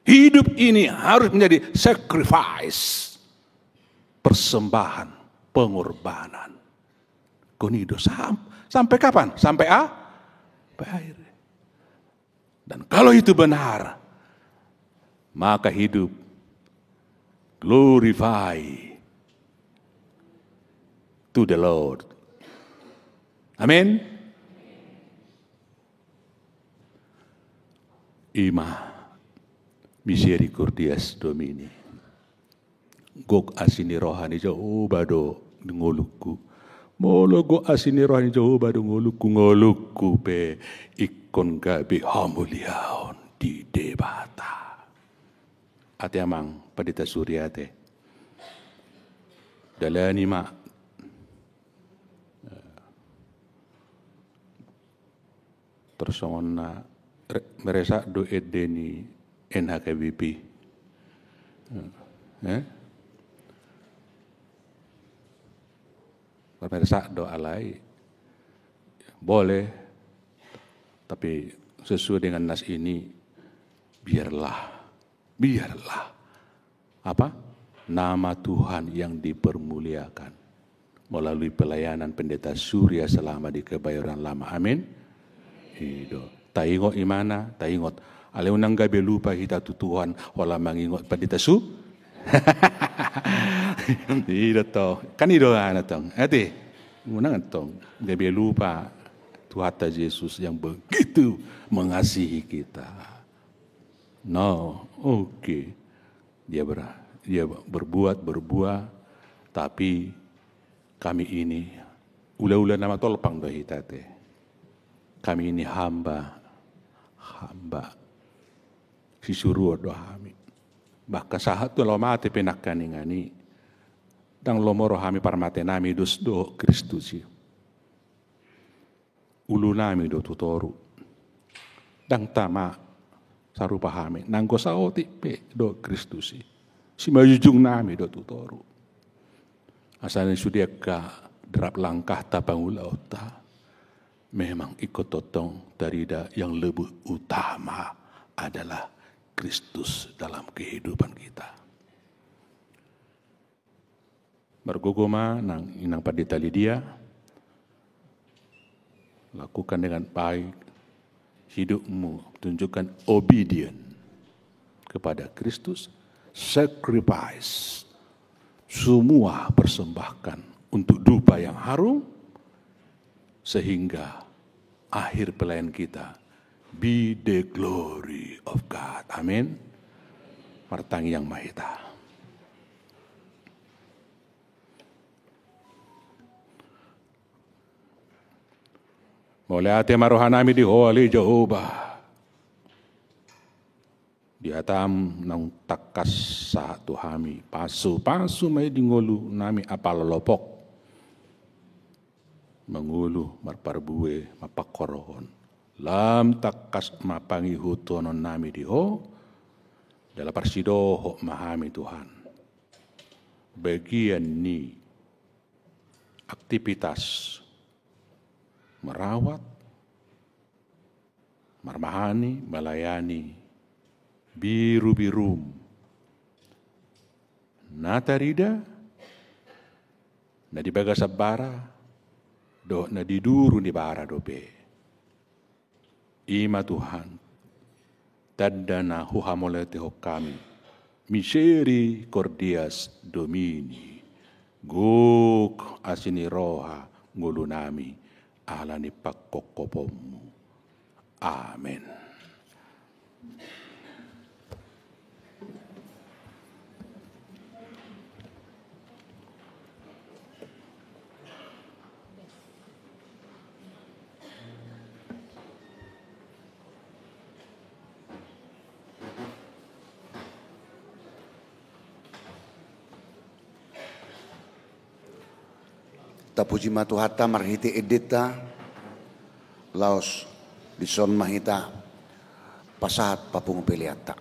Hidup ini harus menjadi sacrifice, persembahan, pengorbanan. Konido sampai kapan? Sampai akhir. Dan kalau itu benar, maka hidup glorify to the Lord. Amin. Ima misericordias Domini. Gok asini rohani jauh bado ngolukku. Molo go asini rohani jauh bado ngolukku pe ikon gabi hamuliaon di debata. Ate amang padita suryate. Dalani ma tersongon na meresa do edeni NHKBP. Meresa do alai boleh, tapi sesuai dengan nas ini biarlah apa nama Tuhan yang dipermuliakan melalui pelayanan pendeta Surya selama di Kebayoran Lama. Amin. Hido. Taingot imana, taingot. Ale unang gabi lupa kita tutuhan wala mangingot pendeta Su. Hido to. Kan hido ana tong. Ati, unang tong gabi lupa Tuhan Yesus yang begitu mengasihi kita. No, okay. Dia berbuat, tapi kami ini ula-ula nama tolpang do hitate. Kami ini hamba sisuruh do kami. Bahkan sahat tu lo mati penakkaningani dang lomoro kami parmate nami dos do Kristusi. Ulu nami do tutoru. Dang tama sarupa kami nanggo saoti pe do Kristusi. Si mayujung nami do tutoru. Asalnya sudah ka derap langkah tapangula ota. Memang ikut totong dari yang lebih utama adalah Kristus dalam kehidupan kita. Bergogoma nang inang padita Lydia, lakukan dengan baik hidupmu, tunjukkan obedient kepada Kristus, sacrifice, semua persembahkan untuk dupa yang harum, sehingga akhir pelayan kita be the glory of God. Amin. Martangi yang mahita. Mulai ate marohanami di holi Jehovah. Di atam nang takas sa tuhami. Pasu may dingolu nami apal lopok. Mangulu marparbue mapakorohon. Lam takas mapangihutonon nami di ho. Dalam parsidoho mahami Tuhan. Bagian ni aktivitas merawat, marmahani, melayani, biru-birum, natarida, na di baga sa bara, do na diduru di bara dobe. Ima Tuhan, tanda na huhamolete ho kami, misericordias Domini, guk asini roha ngulu nami, ala ni pagkokopomu. Amen. Tapuji matuhata marhiti edita laos bison mahita pasahat papung peliata.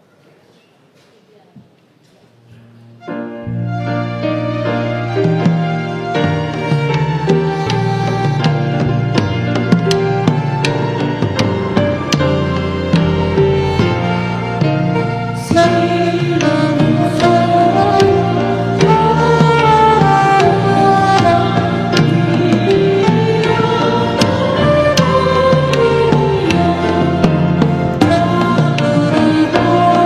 Oh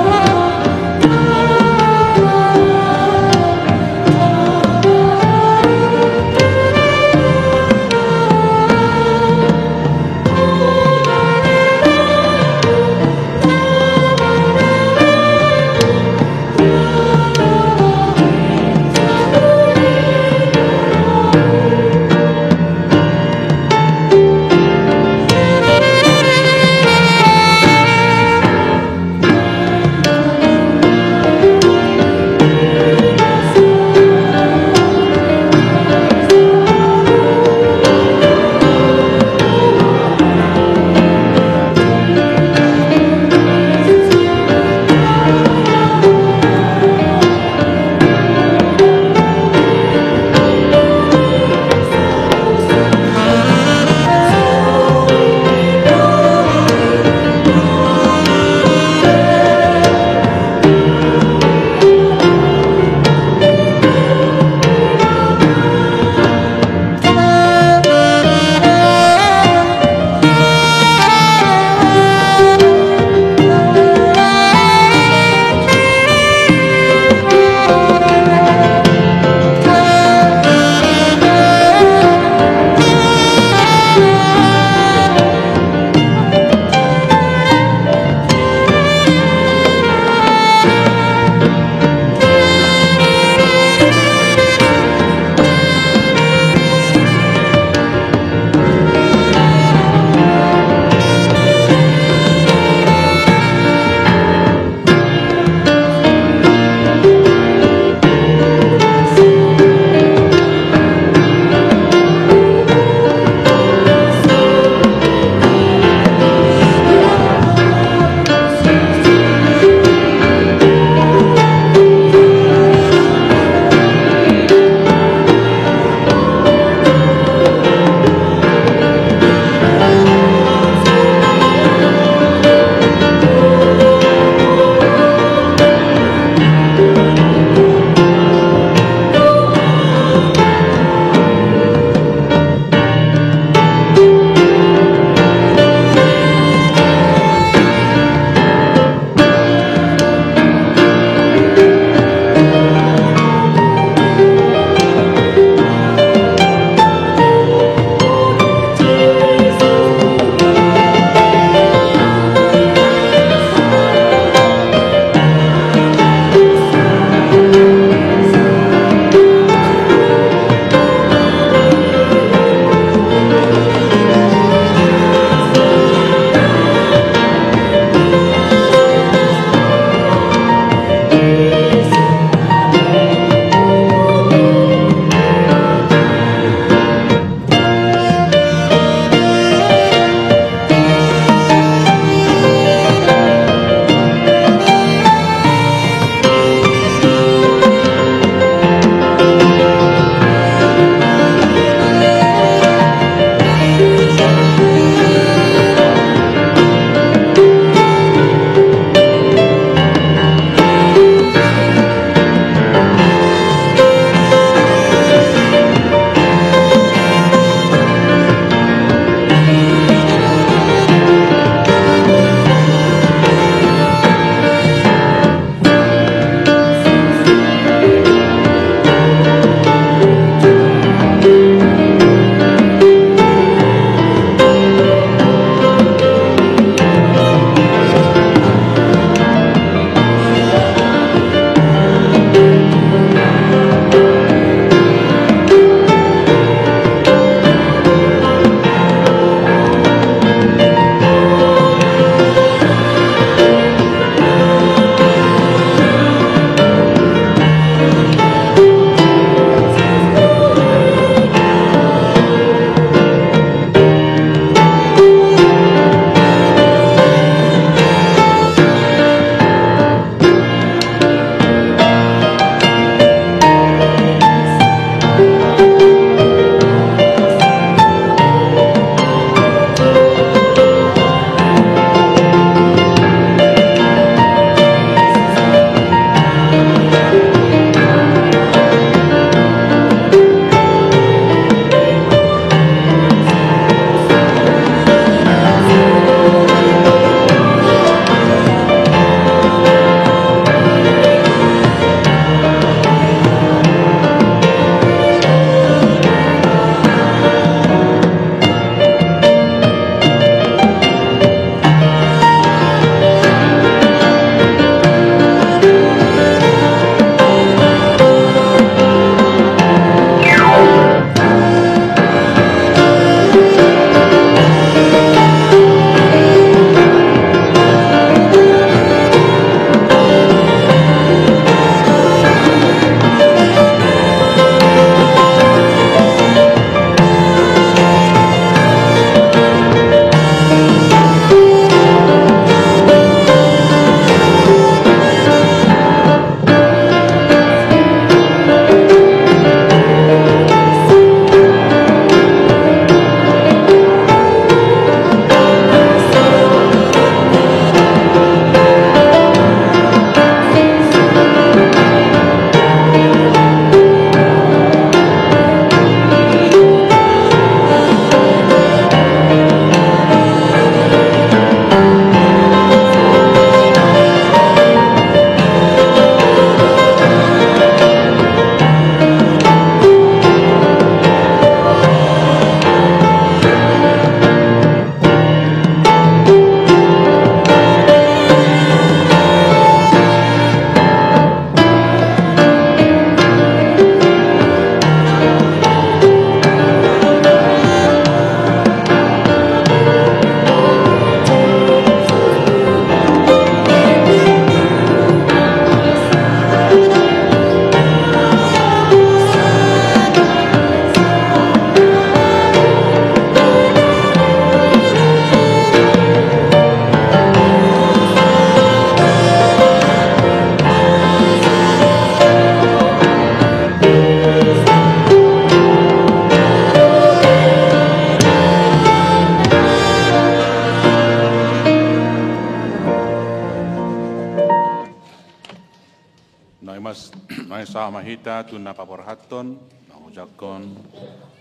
mahita tuna paporhaton, mengucapkan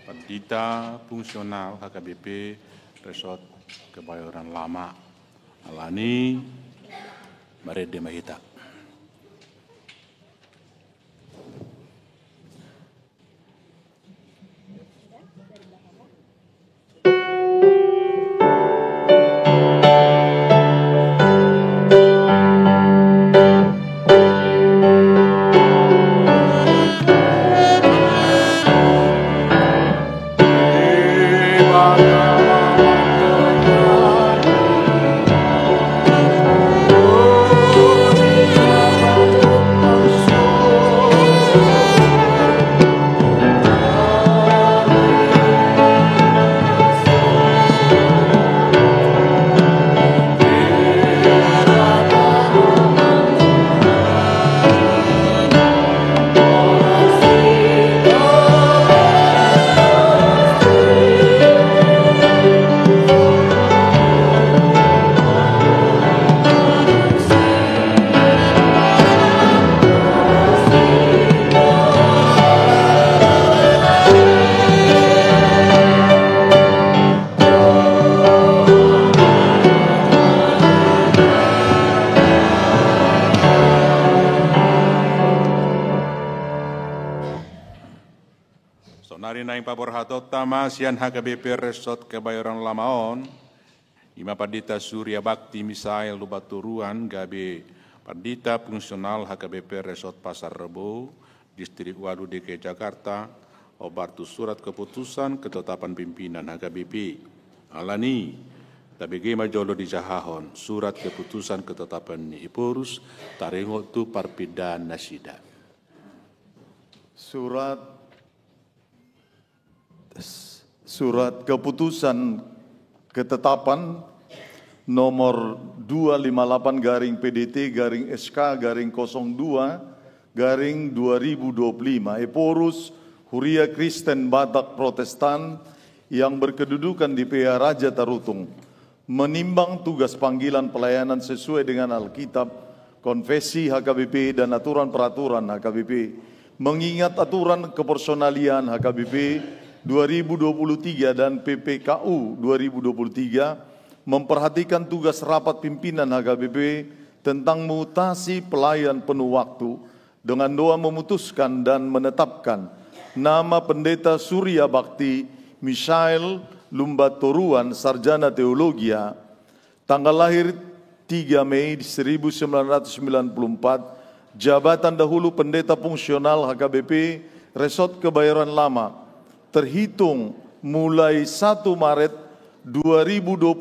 pendita fungsional HKBP Resort Kebayoran Lama. Alani Marede Mahita. Tama sian HKBP Resort Kebayoran Lamaon, Ima Pandita Surya Bakti Misael Lubaturuan, Gabe Pandita Fungsional HKBP Resort Pasar Rebo, Distrik Walu DKI Jakarta, obartu surat keputusan ketetapan pimpinan HKBP. Alani, tabege majolo di Jahahon, surat keputusan ketetapan ni Ipurus, taringotu parpidan nasida. Surat keputusan ketetapan nomor 258-PDT-SK-02-2025 Eporus Huria Kristen Batak Protestan yang berkedudukan di PA Raja Tarutung menimbang tugas panggilan pelayanan sesuai dengan Alkitab, konfesi HKBP dan aturan peraturan HKBP, mengingat aturan kepersonalian HKBP 2023 dan PPKU 2023 memperhatikan tugas rapat pimpinan HKBP tentang mutasi pelayan penuh waktu dengan doa memutuskan dan menetapkan nama Pendeta Surya Bakti Misael Lumbatoruan Sarjana Teologia, tanggal lahir 3 Mei 1994, jabatan dahulu Pendeta Fungsional HKBP Resort Kebayoran Lama, terhitung mulai 1 Maret 2025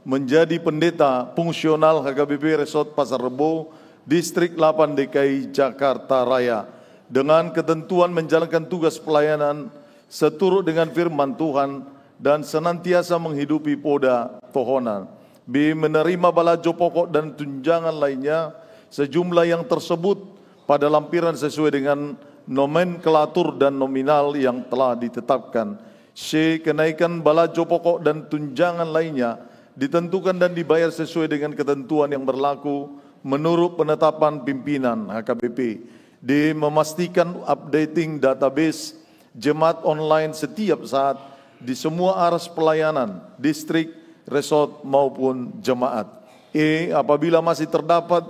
menjadi pendeta fungsional HKBP Resort Pasar Rebo, Distrik 8 DKI Jakarta Raya, dengan ketentuan menjalankan tugas pelayanan seturut dengan firman Tuhan dan senantiasa menghidupi poda tohonan. B. Menerima balajo pokok dan tunjangan lainnya sejumlah yang tersebut pada lampiran sesuai dengan nomenklatur dan nominal yang telah ditetapkan. C. Kenaikan balajo pokok dan tunjangan lainnya ditentukan dan dibayar sesuai dengan ketentuan yang berlaku menurut penetapan pimpinan HKBP. D. Memastikan updating database jemaat online setiap saat di semua aras pelayanan, distrik, resort maupun jemaat. E. Apabila masih terdapat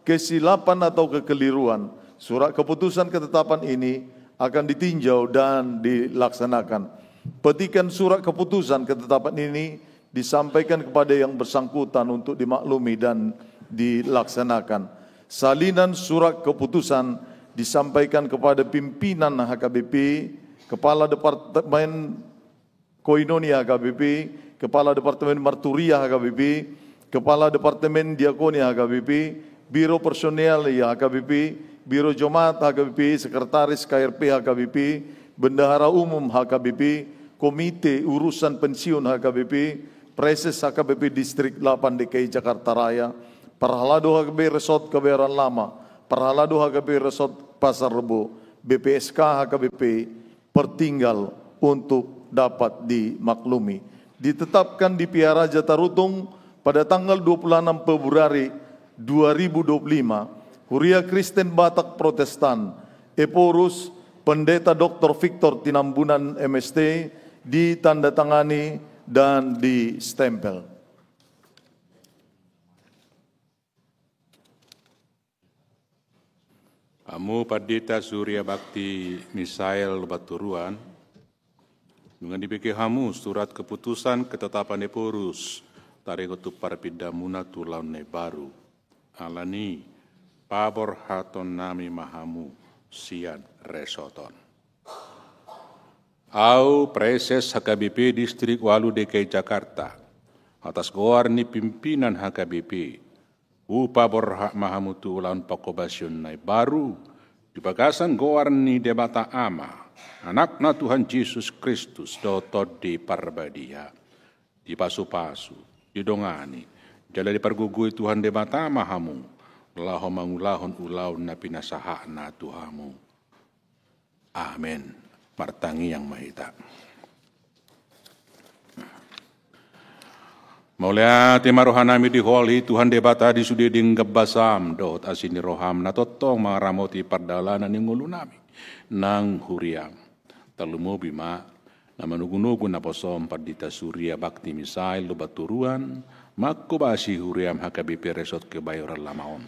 kesilapan atau kekeliruan, surat keputusan ketetapan ini akan ditinjau dan dilaksanakan. Petikan surat keputusan ketetapan ini disampaikan kepada yang bersangkutan untuk dimaklumi dan dilaksanakan. Salinan surat keputusan disampaikan kepada pimpinan HKBP, Kepala Departemen Koinonia HKBP, Kepala Departemen Marturia HKBP, Kepala Departemen Diakonia HKBP, Biro Personel HKBP, Biro Jemaat HKBP, Sekretaris KRP HKBP, Bendahara Umum HKBP, Komite Urusan Pensiun HKBP, Preses HKBP Distrik 8 DKI Jakarta Raya, Parhalado HKBP Resort Kebayoran Lama, Parhalado HKBP Resort Pasar Rebo, BPSK HKBP, pertinggal untuk dapat dimaklumi. Ditetapkan di PA Raja Tarutung pada tanggal 26 Februari 2025, Huria Kristen Batak Protestan Eporus Pendeta Dr. Victor Tinambunan MST ditandatangani dan distempel. Amu Pendeta Surya Bakti Misael Baturuan, dengan dibeki hamu surat keputusan ketetapan Eporus tarik untuk parpidamuna tulaun baru alani pabor haton nami mahamu sian resoton. Au preses HKBP Distrik Walu DKI Jakarta atas goarni pimpinan HKBP pabor hak mahamu tulaun pakobasion nai baru di bagasan goarni debata ama anakna Tuhan Yesus Kristus dotod di parbadia di pasu-pasu didongani jala dipergugui Tuhan debata mahamu lahon mangulahon ulaun na pinasahana Tuhamu. Amin. Martangi yang mahita. Maulia tema rohanami di holi Tuhan debata di sudi ding gebasam dot asini roham na totong mangaramoti pardalanan ning ngulunami nang huriam. Talumo bima na manugunugun na posom Pendeta Surya Bakti Misael Baturuan makobasi huriam HKBP Resort Kebayoran Lamaon.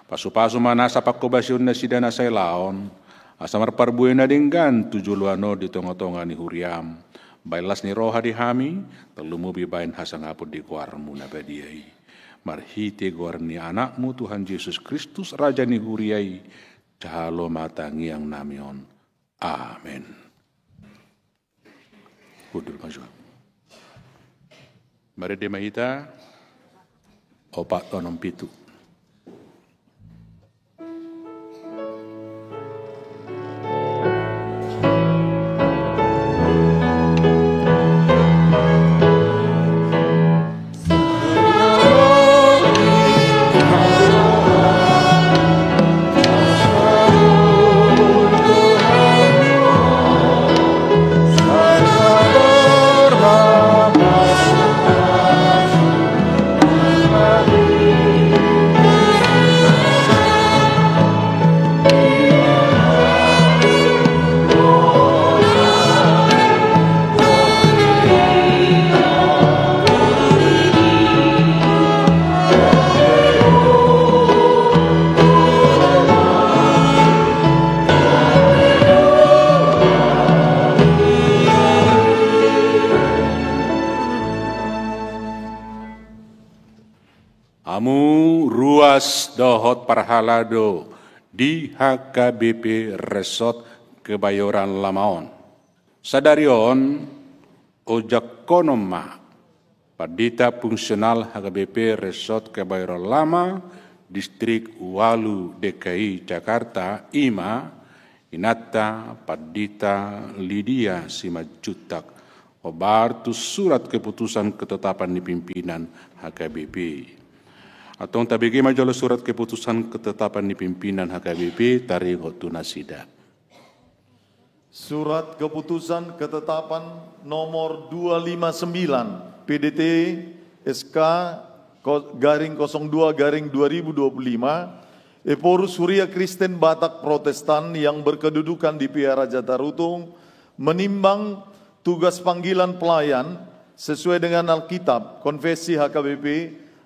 Pasu-pasu manasa pakobasyon na sidana say laon asamar parbuay na dinggan tujuluano di tonga-tonga ni huriam. Bailas ni roha di hami talumo bibain hasangapod di kuarmu na badiyay. Marhiti guar ni anakmu Tuhan Yesus Kristus Raja ni huriyay cahalo matangi ang namion. Amen. Kudul maju. Mari demahita opak tonom pitu. Dohot parhalado di HKBP Resort Kebayoran Lamaon. Sadarion ojak konoma Pendeta fungsional HKBP Resort Kebayoran Lama Distrik Walu DKI Jakarta IMA Inata Pendeta Lydia Simajutak obartus surat keputusan ketetapan di pimpinan HKBP. Atau tabigi majalah surat keputusan ketetapan di pimpinan HKBP tarikh tunasida. Surat keputusan ketetapan nomor 259 PDT SK garing 02 garing 2025 Eporus Surya Kristen Batak Protestan yang berkedudukan di Piara Jatarutung menimbang tugas panggilan pelayan sesuai dengan Alkitab, Konfesi HKBP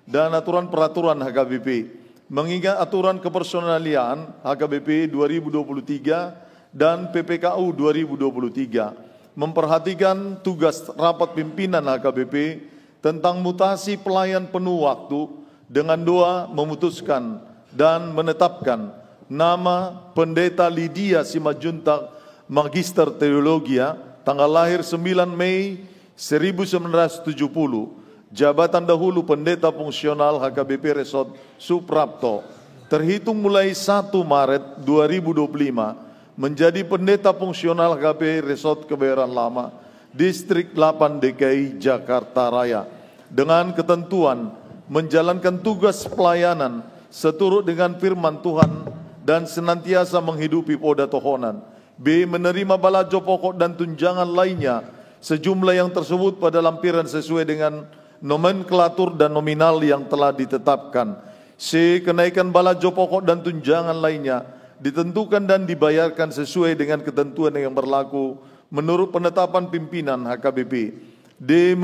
dan aturan peraturan HKBP, mengingat aturan kepersonalian HKBP 2023 dan PPKU 2023, memperhatikan tugas rapat pimpinan HKBP tentang mutasi pelayan penuh waktu dengan doa memutuskan dan menetapkan nama Pendeta Lydia Simajuntak Magister Teologia tanggal lahir 9 Mei 1970, jabatan dahulu Pendeta Fungsional HKBP Resort Suprapto, terhitung mulai 1 Maret 2025 menjadi Pendeta Fungsional HKBP Resort Kebayoran Lama Distrik 8 DKI Jakarta Raya dengan ketentuan menjalankan tugas pelayanan seturut dengan firman Tuhan dan senantiasa menghidupi poda tohonan. B. Menerima balajo pokok dan tunjangan lainnya sejumlah yang tersebut pada lampiran sesuai dengan nomenklatur dan nominal yang telah ditetapkan. C. Kenaikan balajo pokok dan tunjangan lainnya ditentukan dan dibayarkan sesuai dengan ketentuan yang berlaku menurut penetapan pimpinan HKBP. D.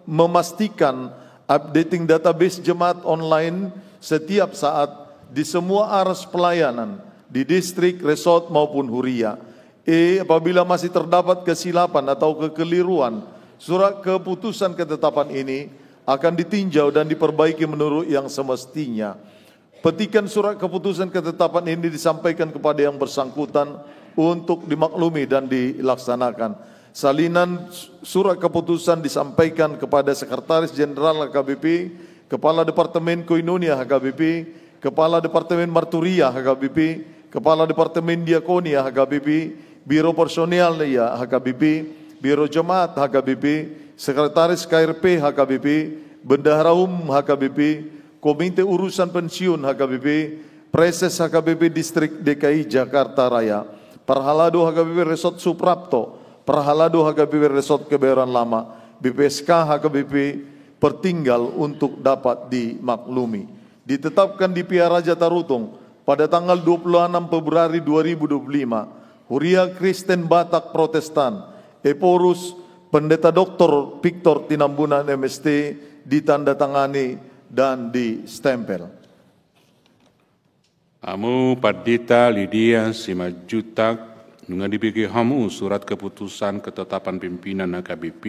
Memastikan updating database jemaat online setiap saat di semua aras pelayanan di distrik, resort maupun huria. E. Apabila masih terdapat kesilapan atau kekeliruan, surat keputusan ketetapan ini akan ditinjau dan diperbaiki menurut yang semestinya. Petikan surat keputusan ketetapan ini disampaikan kepada yang bersangkutan untuk dimaklumi dan dilaksanakan. Salinan surat keputusan disampaikan kepada Sekretaris Jenderal HKBP, Kepala Departemen Koinonia HKBP, Kepala Departemen Marturia HKBP, Kepala Departemen Diakonia HKBP, Biro Personalia HKBP, Biro Jemaat HKBP, Sekretaris KRP HKBP, Bendahara Umum HKBP, Komite Urusan Pensiun HKBP, Preses HKBP Distrik DKI Jakarta Raya, Perhalado HKBP Resort Suprapto, Perhalado HKBP Resort Kebayoran Lama, BPSK HKBP Pertinggal untuk dapat dimaklumi. Ditetapkan di Pia Raja Tarutung pada tanggal 26 Februari 2025, Huria Kristen Batak Protestan, Eporus Pendeta Dr. Victor Tinambunan MST ditandatangani dan distempel. Amu Pandita Lydia Simajutak dengan dibagi hamu surat keputusan ketetapan pimpinan HKBP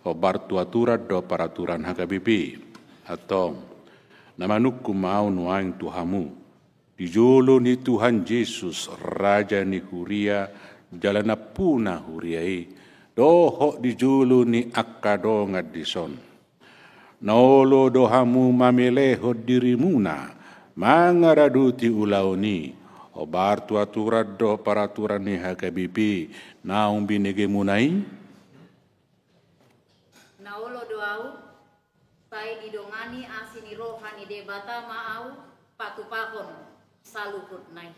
obar tuaturan do peraturan HKBP atau nama nuku mau nuang tuhamu dijolo ni Tuhan Yesus Raja ni Huria jalana puna huriai dohok dijolo ni akado ngadison. Naolo dohamu mameleho dirimuna mangaraduti ulauni obar tuaturan do peraturan ni HKBP naung binege munai naolo doau pai didongani asini rohani debata maau patupakon salukut nai.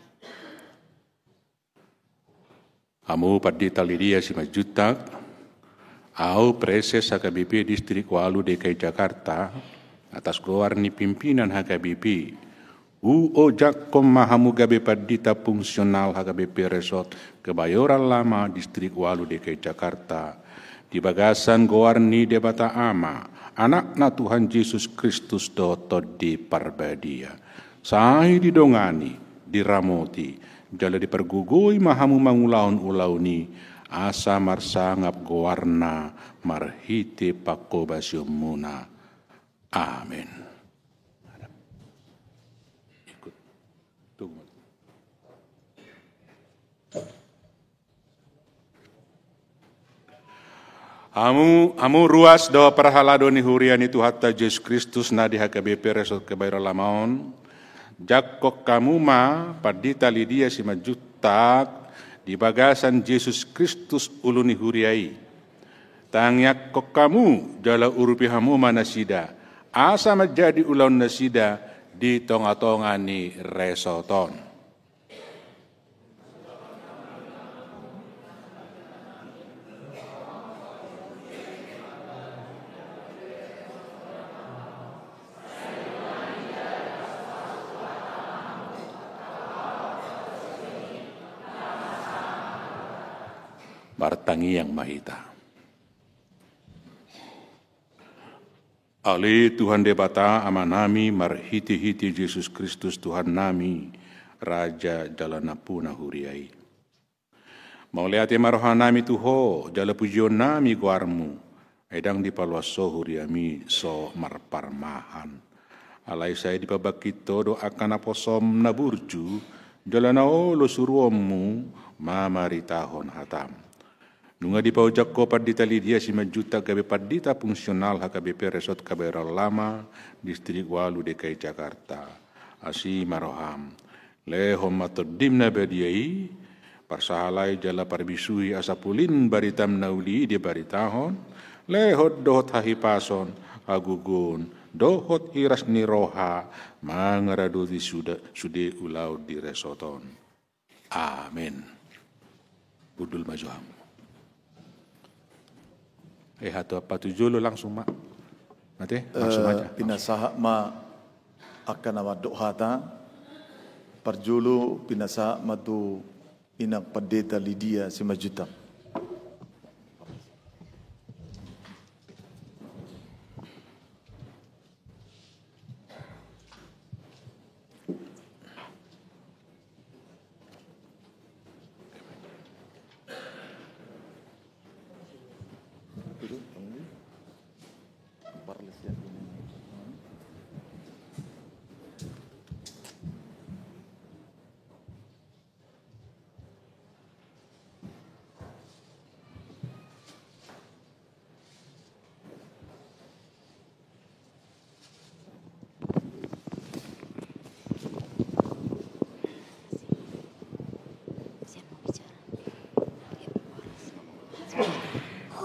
Amu Pandita Lydia Simajutak au Preses HKBP Distrik Walu DKI Jakarta atas goarni pimpinan HKBP ojak mahamu gabe Pandita fungsional HKBP Resort Kebayoran Lama Distrik Walu DKI Jakarta di bagasan goarni debata ama anakna Tuhan Yesus Kristus doto di parbadia sahi didongani diramoti jala dipergugui mahamu mangulaun ulauni asa marsangap gowarna marhite pakobasyumuna. Amin. Ikut. Tunggu. Amu ruas do perhalado ni hurian itu hatta Yesus Kristus na di HKBP Resort Kebayoran Lamaon. Jakok kamu ma Pandita Lydia Simajutak di bagasan Yesus Kristus uluni huriai. Tangyak kok kamu jala urupi hamu manasida. Asa menjadi ulaun nasida di tonga-tongani resoton. Bartangi yang mahita. Ali Tuhan debata amanami marhiti-hiti Yesus Kristus Tuhan nami Raja jalanapuna huriai. Mauliati marohanami tuho jala pujion nami guarmu edang di palwaso huriami so marparmahan. Alai saya di pabakito do akan aposom naburju jalana lo suruomu mamaritahon hatam. Nunga di paujak ko Pandita Lydia Simajutak gabe Pandita fungsional HKBP Resort Kebayoran Lama Distrik Walu DKI Jakarta. Asi maroham. Lehom matodimna bediai parsahalai jala parbisui asapulin baritam nauli di baritahon. Lehot dohot hahipason agugun dohot hiras niroha mangaraduti sude ulau di resoton. Amin. Budul majuham. Atau apa tujuh langsung mak, mati langsung aja. Pinasaha ma akan nama dohata Parjolo pinasa matu inak pendeta Lydia Simajuta.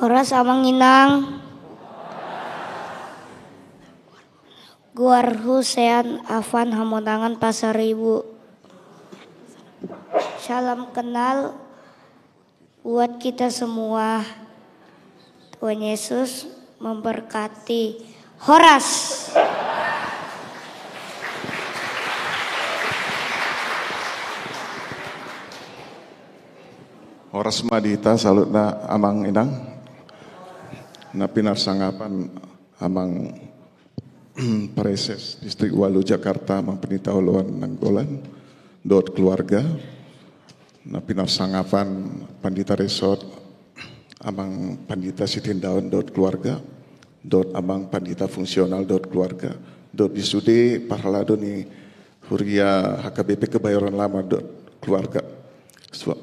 Horas Amanginang, Guar Husean Afan Hamonangan Pasaribu. Salam kenal buat kita semua. Tuhan Yesus memberkati. Horas. Horas Madita salutna Amang Inang. Na pinarsangapan amang Pareses Distrik Walu Jakarta amang penita uluan Nanggolan dot keluarga na pinarsangapan Pandita Resort amang Pandita Sitindaun dot keluarga dot amang Pandita Fungsional dot keluarga dot disude Parhalado ni Huria HKBP Kebayoran Lama dot keluarga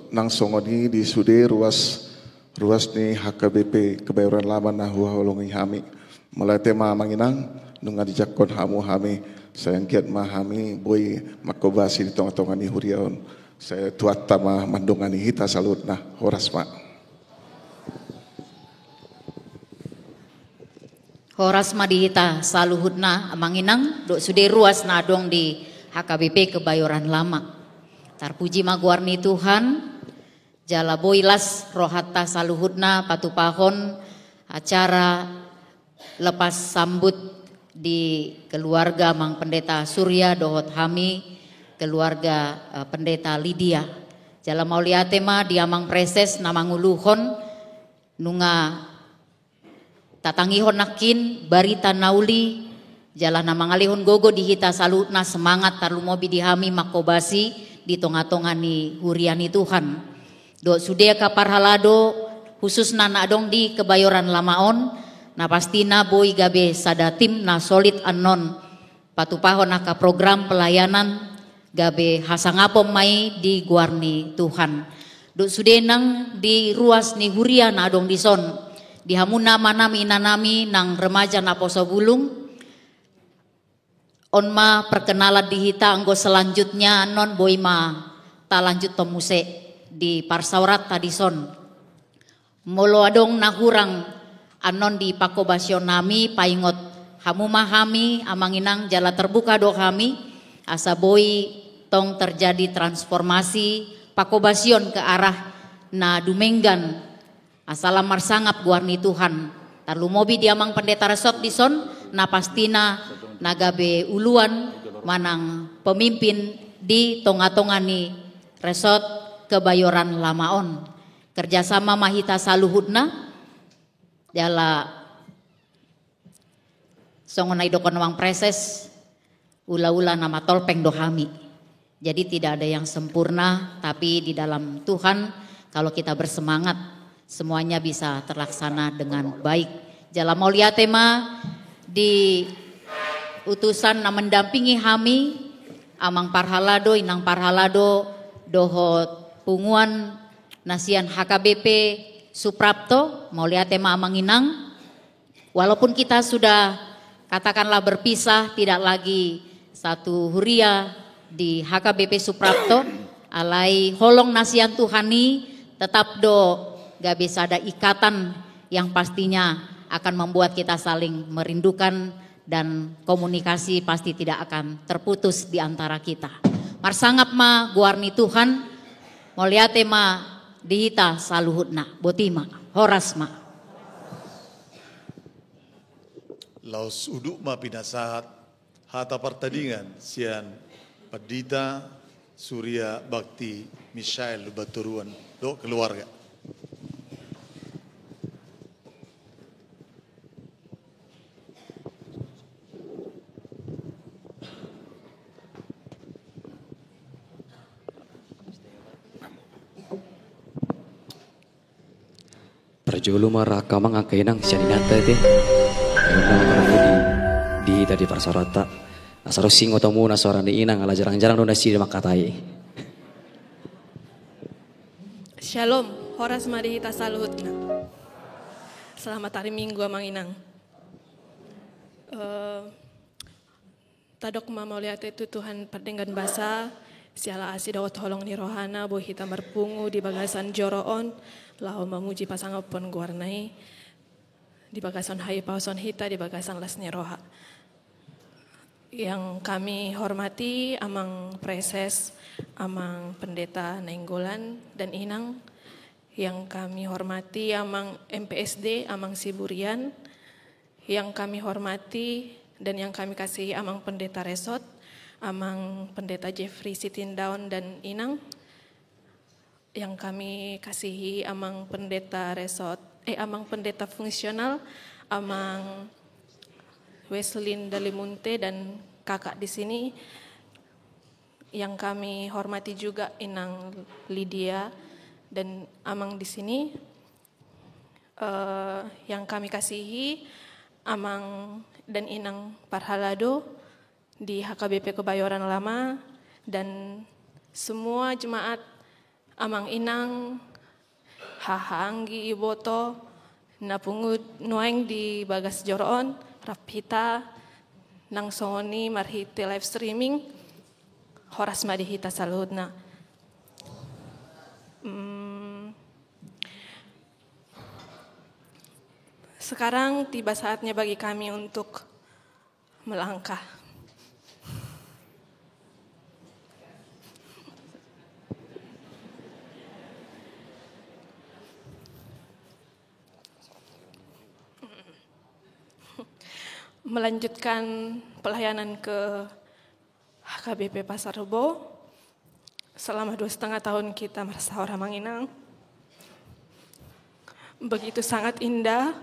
nang songoni disude ruas ni HKBP Kebayoran Lama na huaholongi hami mulai tema manginang nunga dijakon hamu hami sayang kiat mahami boy makobasi di tong-tongan ni huriaon saya tuat tama mandongani hita salut nah horas mak Horas madihita saluhutna manginang dok sude ruas nadong di HKBP Kebayoran Lama. Tarpuji maguarni Tuhan. Jala boilas rohatta saluhutna patupahon acara lepas sambut di keluarga Mang Pendeta Surya Dohot Hami, keluarga Pendeta Lydia. Jala mauliatema dia Mang Preses namanguluhon nunga tatangihon nakin barita nauli jala namangalihon gogo dihita salutna semangat talumobi dihami makobasi di tonga-tongani huriani Tuhan. Do sudia ka Parhalado khusus nana dong di Kebayoran Lamaon na pastina boy gabe sadatim na solid anon patupahon ka program pelayanan gabe hasangapom mai di guarni Tuhan. Do sudenang di ruas ni huria na dong di son di hamuna manami inanami nang remaja na poso bulung onma perkenalan dihita anggo selanjutnya non boy ma talanjut tomuse di Parsaurat Tadison molo adong nahurang anon di pakobasion nami paingot hamumahami amanginang jala terbuka do kami asa boy tong terjadi transformasi pakobasion ke arah na dumenggan asalam marsangap guarni Tuhan talumobi diamang Pendeta Resort dison na pastina nagabe uluan manang pemimpin di tonga-tongani Resort Kebayoran Lamaon kerjasama mahita saluhutna jala songonai dokon Mang Preses ula-ula nama tolpeng dohami jadi tidak ada yang sempurna tapi di dalam Tuhan kalau kita bersemangat semuanya bisa terlaksana dengan baik. Jala maulia tema di utusan na mendampingi hami amang Parhalado inang Parhalado dohot punguan nasian HKBP Suprapto maulia tema amanginang walaupun kita sudah katakanlah berpisah tidak lagi satu huria di HKBP Suprapto alai holong nasian Tuhani tetap do gak bisa ada ikatan yang pastinya akan membuat kita saling merindukan dan komunikasi pasti tidak akan terputus di antara kita. Marsangap ma guarni Tuhan moliate ma dihita saluhutna botima horas ma. Laos uduk ma pinasahat hata pertandingan sian Pendeta Surya Bakti Misael Baturuan do keluarga. Perjulu marah kamang akainang sianinata te. Di tadi parsarata. Asaro singo tamu na suara ni inang ala jarang-jarang do nasi makatai. Shalom, Horas Madihita Saluhutna. Selamat hari Minggu amang inang. Tadok mama lihat itu Tuhan perdenggan basa. Siala asi dawat holong ni rohana boh hita merpungu di bagasan joroon. Lau memuji pasangapun guarnai. Di bagasan hai pauson hita di bagasan lasnya roha. Yang kami hormati amang preses, amang pendeta Nainggolan dan Inang. Yang kami hormati amang MPSD, amang Siburian. Yang kami hormati dan yang kami kasihi amang pendeta Resot, amang pendeta Jeffrey Sitindaun dan Inang. Yang kami kasihi amang pendeta Resot, amang pendeta fungsional, amang Weslin Dalimunte dan kakak di sini. Yang kami hormati juga Inang Lydia dan amang di sini. Yang kami kasihi amang dan Inang Parhalado di HKBP Kebayoran Lama dan semua jemaat amang Inang Hahanggi Iboto Napungud Nueng di Bagas Joroon Rapita nang songoni marhiti live streaming Horas Madihita Saluhutna. Sekarang tiba saatnya bagi kami untuk melangkah. Melanjutkan pelayanan ke HKBP Pasar Rebo selama 2,5 tahun kita merasa orang Manginang. Begitu sangat indah,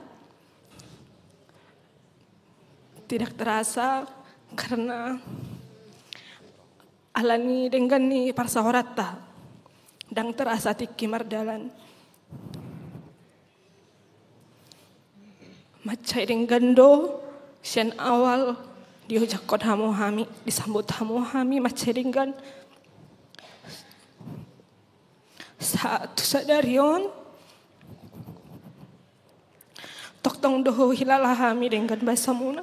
tidak terasa karena alani dengan ni parsahorata dan terasa tiki mardalan. Macai dengan do sian awal diujak kod hamu hami disambut hamu hami maceringan satu sadarion tok tong doho hilala hami dengan bahasa muna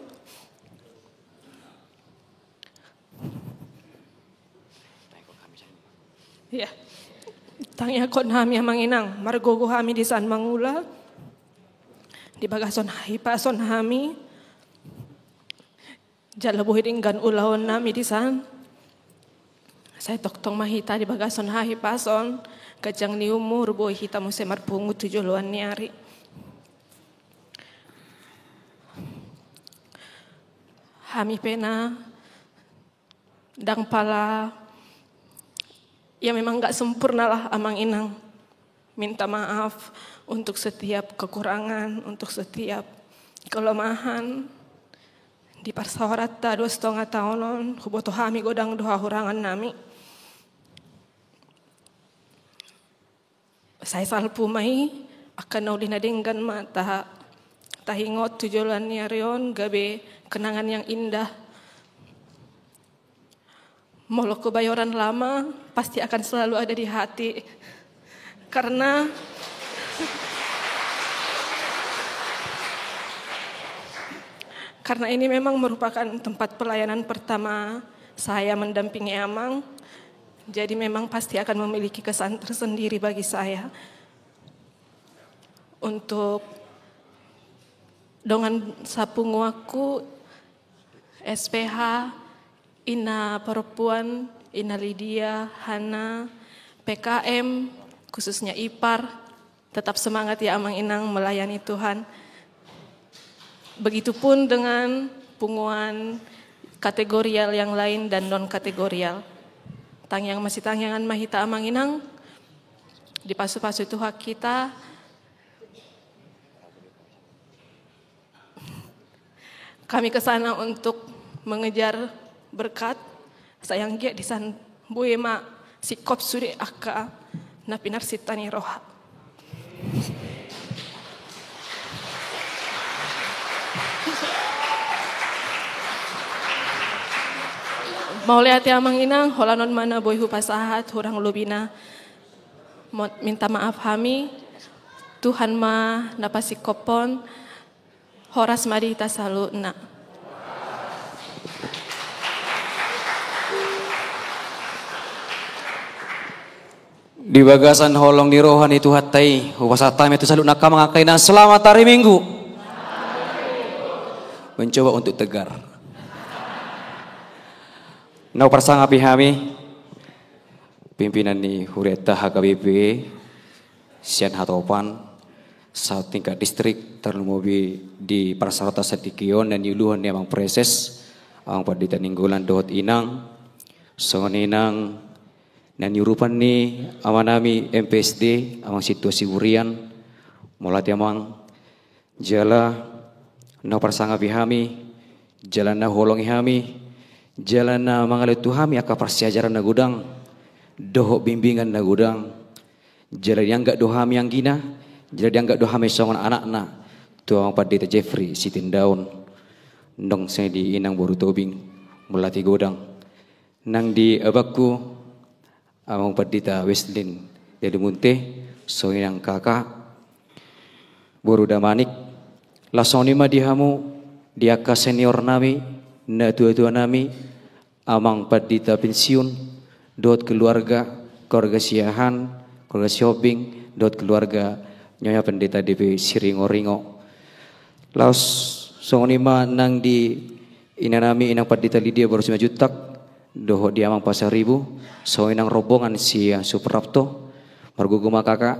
ya tangya kod hami amanginang margogo hami di san mangula di bagason hai pason hami jalabuhi dengan ulawan nami di san. Saya toktong mahita di bagason hahi pason. Kajang ni umur boy hita mo semar pungut 7 niari. Hami pena. Dang pala. Ya memang gak sempurna lah amang inang. Minta maaf untuk setiap kekurangan. Untuk setiap kelemahan. Di parsawarata 2,5 tahunon, huboto hami godang doha hurangan nami. Saya salpu mai akan naulina dengan mata tahingot tujuan niarion gabe kenangan yang indah. Molo Kebayoran Lama pasti akan selalu ada di hati karena ini memang merupakan tempat pelayanan pertama saya mendampingi amang. Jadi memang pasti akan memiliki kesan tersendiri bagi saya. Untuk dengan sapunguaku SPH, Ina Perempuan, Ina Lydia, Hana, PKM, khususnya IPAR, tetap semangat ya amang inang melayani Tuhan. Begitupun dengan punguan kategorial yang lain dan non kategorial. tangyang masih tangyangan mahita amang inang, di pasu-pasu Tuhan kita, kami kesana untuk mengejar berkat, sayang dia di san buema sikop suri aka na pinarsitani roha. Maulay ati amang inang, holanon mana boy hupasahat, hurang lubina. Minta maaf kami, Tuhan ma napasikopon, horas madita salu na. Di bagasan holong di rohani itu hatai, hupasatam itu salu nakam ngakainan selamat hari Minggu. Mencoba untuk tegar. Nau persangapi kami pimpinan ni Huriata HKBP Sian Hatopan saat tingkat distrik terlumobi di Parsarota Sadikion dan yuluhan ni amang preses ang padita ninggulan dohot inang songon inang dan yurupan ni amanami MPSD amang situasi burian mulati amang jala nau persangapi kami jalan na holongi kami jalan na mangalit tuhami aka persiajaran na gudang dohok bimbingan na gudang jalan yang gak dohami yang gina jalan yang gak dohami songon anak na tuang padita Jeffrey sitin daun ndong saya di inang boru tobing mulati godang nang di abakku amang padita Weslin jadi munte so inang kakak boru damanik lasonima dihamu diaka senior nami na tua-tua nami amang padita pensiun dot keluarga siahan keluarga shopping dot keluarga nyonya pendeta DP Siringo-ringo laos songonima nang di inanami inang padita Lydia baru 5 jutak doho di amang pasar ribu so inang rombongan si Suprapto marguguma kakak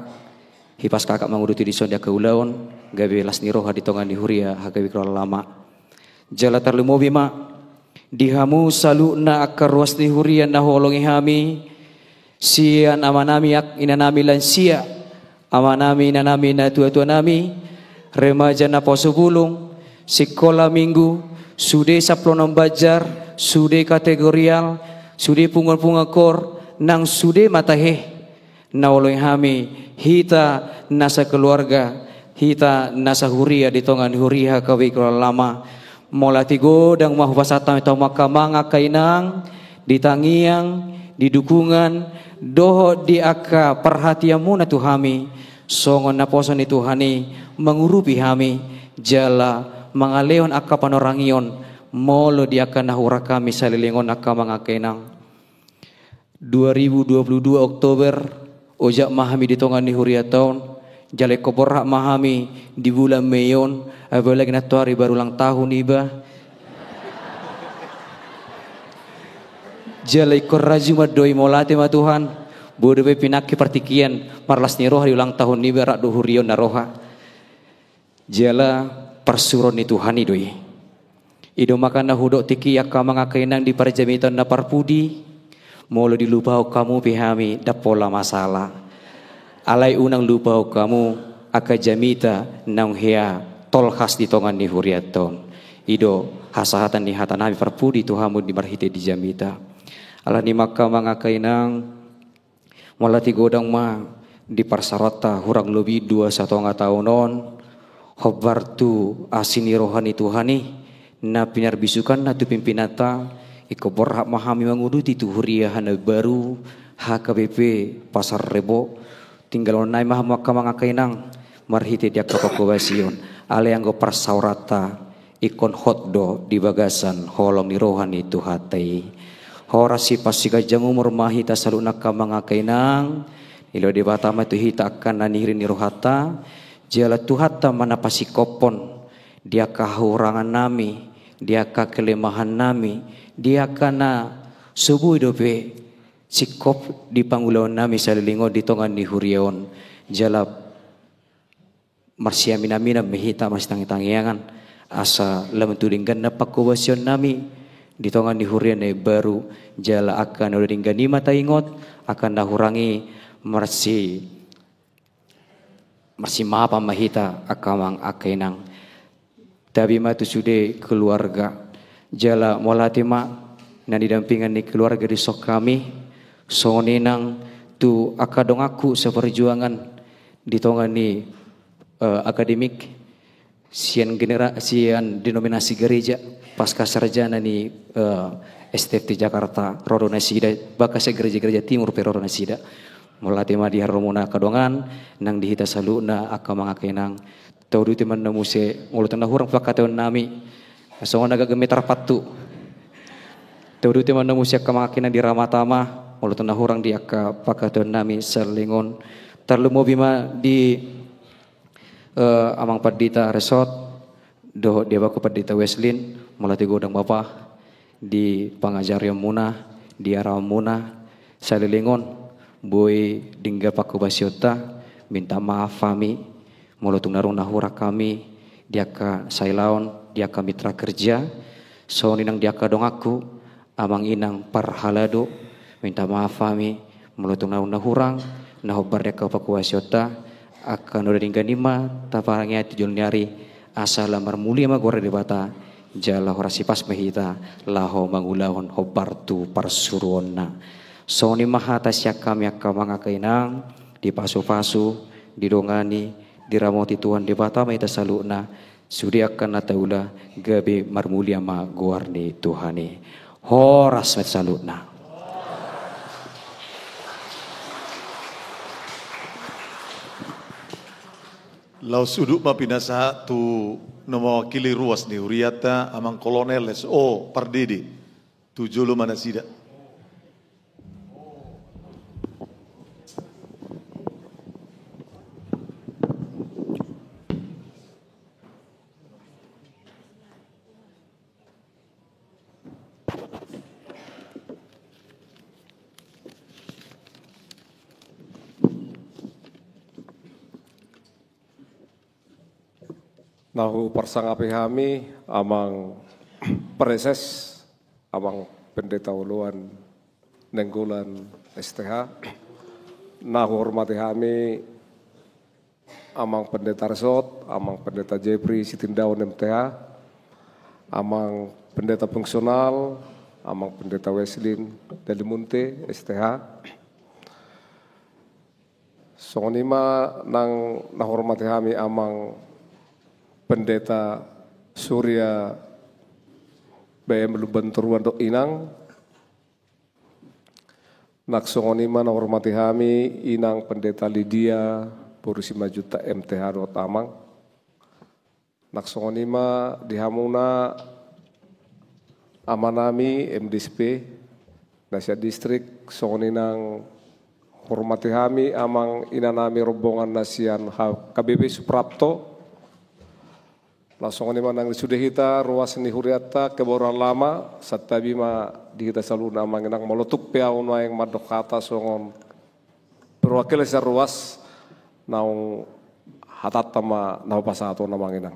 hipas kakak manguruti di sondia keulaon gabe las niroha di tongan di huria hagawi krola lama jala terlumobi ma dihamu salu na akar ruas ni hurian na holongi hami sian amanami ak inanami lansia amanami inanami na tua-tua nami remaja na poso bulung sekolah minggu sude saplonong bajar sude kategorial sude pungon-pungon kor nang sude matahe na holongi hami hita nasa keluarga hita nasa huria di tongan huria kawi krola lama molati godang mahupasatan atau makamanga kainang ditangiang didukungan doho di aka perhatianmu na tuhami songon na poson ni Tuhani mengurupi hami jala mangaleon aka panorangion molo di aka nahura kami salilingon aka mga kainang 2022 Oktober ojak mahami di tongan ni huria tahun jale koborrak mahami di bulan Meyon apalagi na hari baru ulang tahun iba jale korrajuma doi molate ma Tuhan bodo be pinaki partikian marlas ni roha di ulang tahun iba rak duhurion na roha jala persuron ni Tuhan idoi ido makan na hudok tiki aka mga kainang di parjamitan na parpudi molo dilupau kamu pihami dapola masalah alai unang lupau kamu aka jamita nang hea tol khas di tongan ni huriaton ido hasahatan ni hatanami perpudi Tuhamu di marhite di jamita ala ni maka mga kainang molati godang ma di Parsarota hurang lebih 2 tahunon hobartu asini rohani Tuhani na pinarbisukan na tu pimpinata iko borhak mahami menguruti tu huria hana baru HKBP Pasar Rebo tinggal onai mah mga kainang marhite dia kapakubasion ale yang go parsaurata ikon hotdo di bagasan holong ni rohani tu hatai horasi pasika jang umur mahita saluna ka mga kainang ilo di batama tu hita akan nanirin ni rohata jala tu hatta mana pasikopon dia kahurangan nami dia ka kelemahan nami dia kana subuh dope sikop di pangulawan nami salilingo di tongan ni huriaon jala marsia mina mehita mas tangiangan asa lamentulinggan na pakubasyon nami di tongan di hurian baru jala akan udah dinggani mata ingot akan dahurangi mersi mapa mahita akamang akainang tapi matu sude keluarga jala molatima na didampingan ni keluarga di sok kami soninang tu akadong aku seperjuangan di tongan ni akademik sian denominasi gereja pasca sarjana ni STFT Jakarta Rodona Sida bakasnya gereja-gereja timur Rodona Sida mulai ma di haromona kadongan nang dihita saluna akamang akenang tau duti man namuse ngulut na hurang plakateon nami asongon naga gemetar patu tau duti man namuse akamang akenang di Ramatama ngulut na hurang di akka plakateon nami serlingon terlumo bima di amang Padita Resort do dia baku Padita Weslin mulai godang bapa di pengajar yang muna di arah muna salilingon boy dingga paku basiota minta maaf kami molotung narung nahura kami diaka sailaon diaka mitra kerja so ninang diaka dong aku amang inang parhalado minta maaf kami molotung narung nahurang nahobar diaka paku basiota akan udah dingga nima taparangnya tijul nyari asal lamar mulia magora debata jala horasi pas mahita laho mangulahon hobartu parsuruonna soni mahata siak kami akamang akainang di pasu-pasu di dongani di ramoti Tuhan di bata mahita saluna sudi akan nataula gabe marmulia ma guarni Tuhani horas met saluna. Lau suduk mapinasa tu mewakili ruas ni Huriata amang kolonel SO Pardede tu jolo mana sida. Nahu persangapi kami amang preses amang pendeta uluan nenggulan STH nahu hormati kami amang pendeta Resort amang pendeta Jepri Sitindaun MTH amang pendeta fungsional amang pendeta Weslin Delimunte STH songonima nang nahormati kami amang pendeta Surya BM Lubanturuan Dok Inang naksongonima na hormati kami inang pendeta Lydia Purisima Juta MTH Dot Amang naksongonima dihamuna amanami MDSP Nasya Distrik songoninang hormati kami amang inanami rombongan nasian KBP Suprapto langsung ini manang sudah kita ruas ni Huriata keboran lama satabi ma di kita selalu namang nang molotuk piau na yang madok kata songon perwakil sa ruas naung hatat tama nau pasato namang inang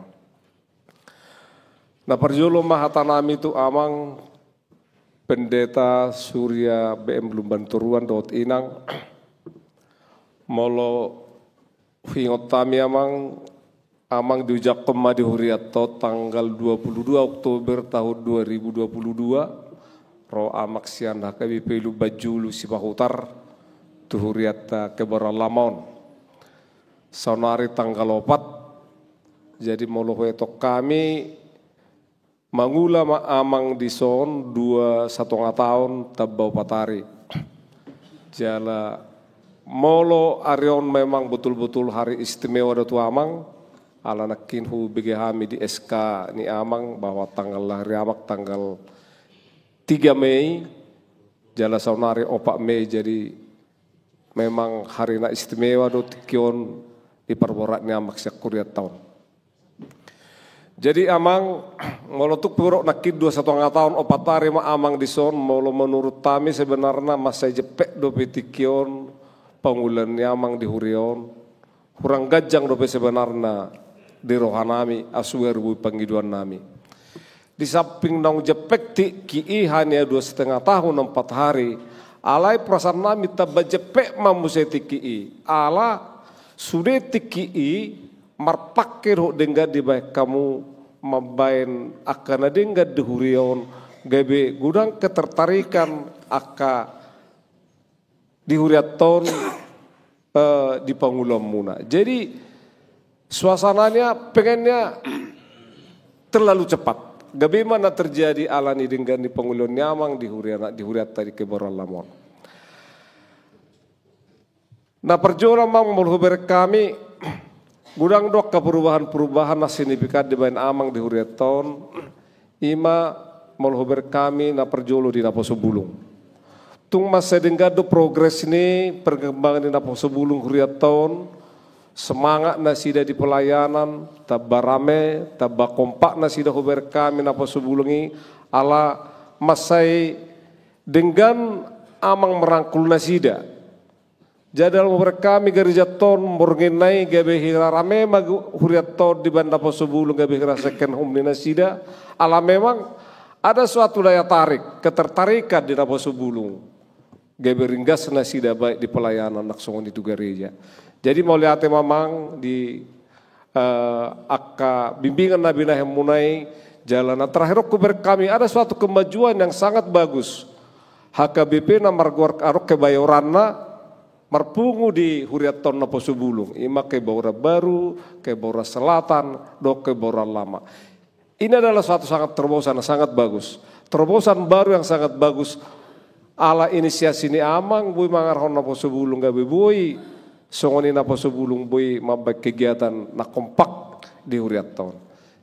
na perjolo ma hatanami tu amang pendeta Surya BM Lumbanturuan Dot Inang molo hingot tami amang diujak kema di Huriato tanggal 22 Oktober tahun 2022 ro amak sian HKBP lu bajulu si bahutar tu Huriata kebaran lamon sonari tanggal 4 jadi molohe tok kami mangula amang di son 2,5 tahun tabau patari jala molo arion memang betul-betul hari istimewa datu amang ala nakin hu bigehami di SK ni amang bahwa tanggal lahir amak tanggal 3 Mei jala saunari 4 Mei jadi memang hari na istimewa do tikion di perborak ni amak siak kuriat tahun. Jadi amang molotuk purok nakin 2,5 tahun 4 hari ma amang di son molo menurut kami sebenarnya masa jepek do petikion pangulan ni amang di Hurion kurang gajang do sebenarnya di rohanami asuer bu panggiduan nami. di samping nong jepek ti ki hanya 2,5 tahun 4 hari. Alai perasaan nami tabba jepek mamusai ti ki ala sudah ti ki marpakir ho dengga di baik kamu mabain akan dengga dihurion gabe gudang ketertarikan aka dihuriaton di Pangulam Muna. Jadi suasananya pengennya terlalu cepat. Gabe mana terjadi alani dengan di Pangulam Nyamang dihuriat tadi ke Boralamon. Nah perjuangan mang mulhuber kami gudang dok ke perubahan signifikan di bain amang dihuriaton ima mulhuber kami na perjolo di Naposo Bulung. Tung masa denggado progres ini perkembangan di Naposo Bulung huriaton semangat nasida di pelayanan tabba rame tabba kompak nasida huber kami Naposo Bulung ini ala masai dengan amang merangkul nasida jadal huber kami gereja ton morgenai gabe hira rame mag huriaton di banda Naposo Bulung gabe hira second home di nasida ala memang ada suatu daya tarik ketertarikan di Naposo Bulung gabe ringgas nasida baik di pelayanan naksongon itu gereja. Jadi mau lihat mamang di akka bimbingan Nabi Nahem Munai jalan terakhir kuber kami ada suatu kemajuan yang sangat bagus. HKBP na marguar arok kebayoranna marpungu di huriaton Naposo Bulung. Ima ke Baura Baru, ke Baura Selatan, do ke Baura Lama. Ini adalah suatu sangat terobosan sangat bagus. Terobosan baru yang sangat bagus. Ala inisiasi ni amang bui mangarhon Naposo Bulung gabe bui songoni Naposo Bulung bui mabak kegiatan na kompak di huriaton.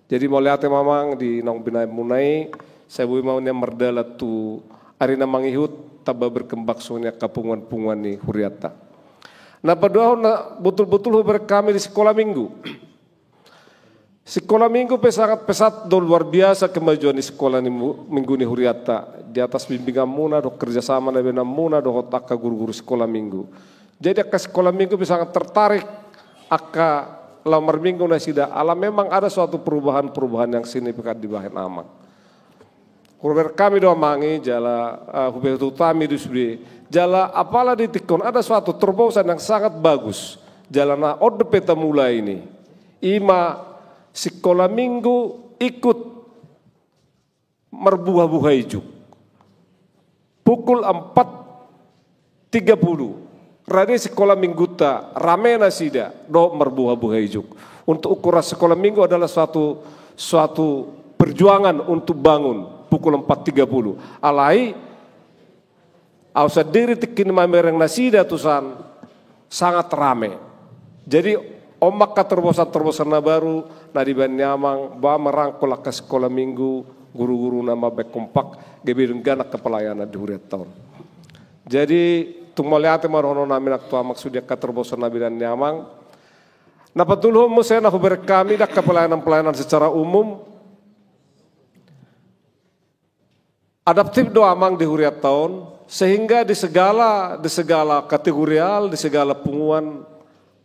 Jadi mau lihat mamang di nong binai munai saya bui mau merdala tu arina mangihut taba berkembang sonya kapungan-pungan ni huriata. Nah padahal betul-betul huber kami di sekolah minggu. Sekolah minggu sangat pesat dan luar biasa kemajuan di sekolah minggu ni huriata. Di atas bimbingan muna, do kerjasama dengan muna, do hotak guru-guru sekolah minggu. Jadi ke sekolah minggu sangat tertarik aka lamar minggu nasida. Ala memang ada suatu perubahan-perubahan yang signifikan di bahan amang. Kurber kami do mangi jala hubeh utami di sudi. Jala apalah di tikon ada suatu terobosan yang sangat bagus. Jala na orde peta mulai ini. Ima sekolah minggu ikut merbuah-buah ijuk. Pukul 4.30 rani sekolah minggu ta rame nasida do merbuah-buah ijuk. Untuk ukuran sekolah minggu adalah suatu perjuangan untuk bangun pukul 4.30. Alai ausa diri tikin mamereng nasida tusan sangat rame. Jadi omak terobosan na baru na di Banyamang ba merangkul ke sekolah minggu guru-guru nama baik kompak gebirung ganak kepelayanan di huriat tahun. Jadi tung melihat marono nami nak tua maksudnya keterobosan Nabi dan Nyamang. Nah betul saya nak berkami dak kepelayanan secara umum adaptif doa amang di huriat tahun sehingga di segala kategorial di segala punguan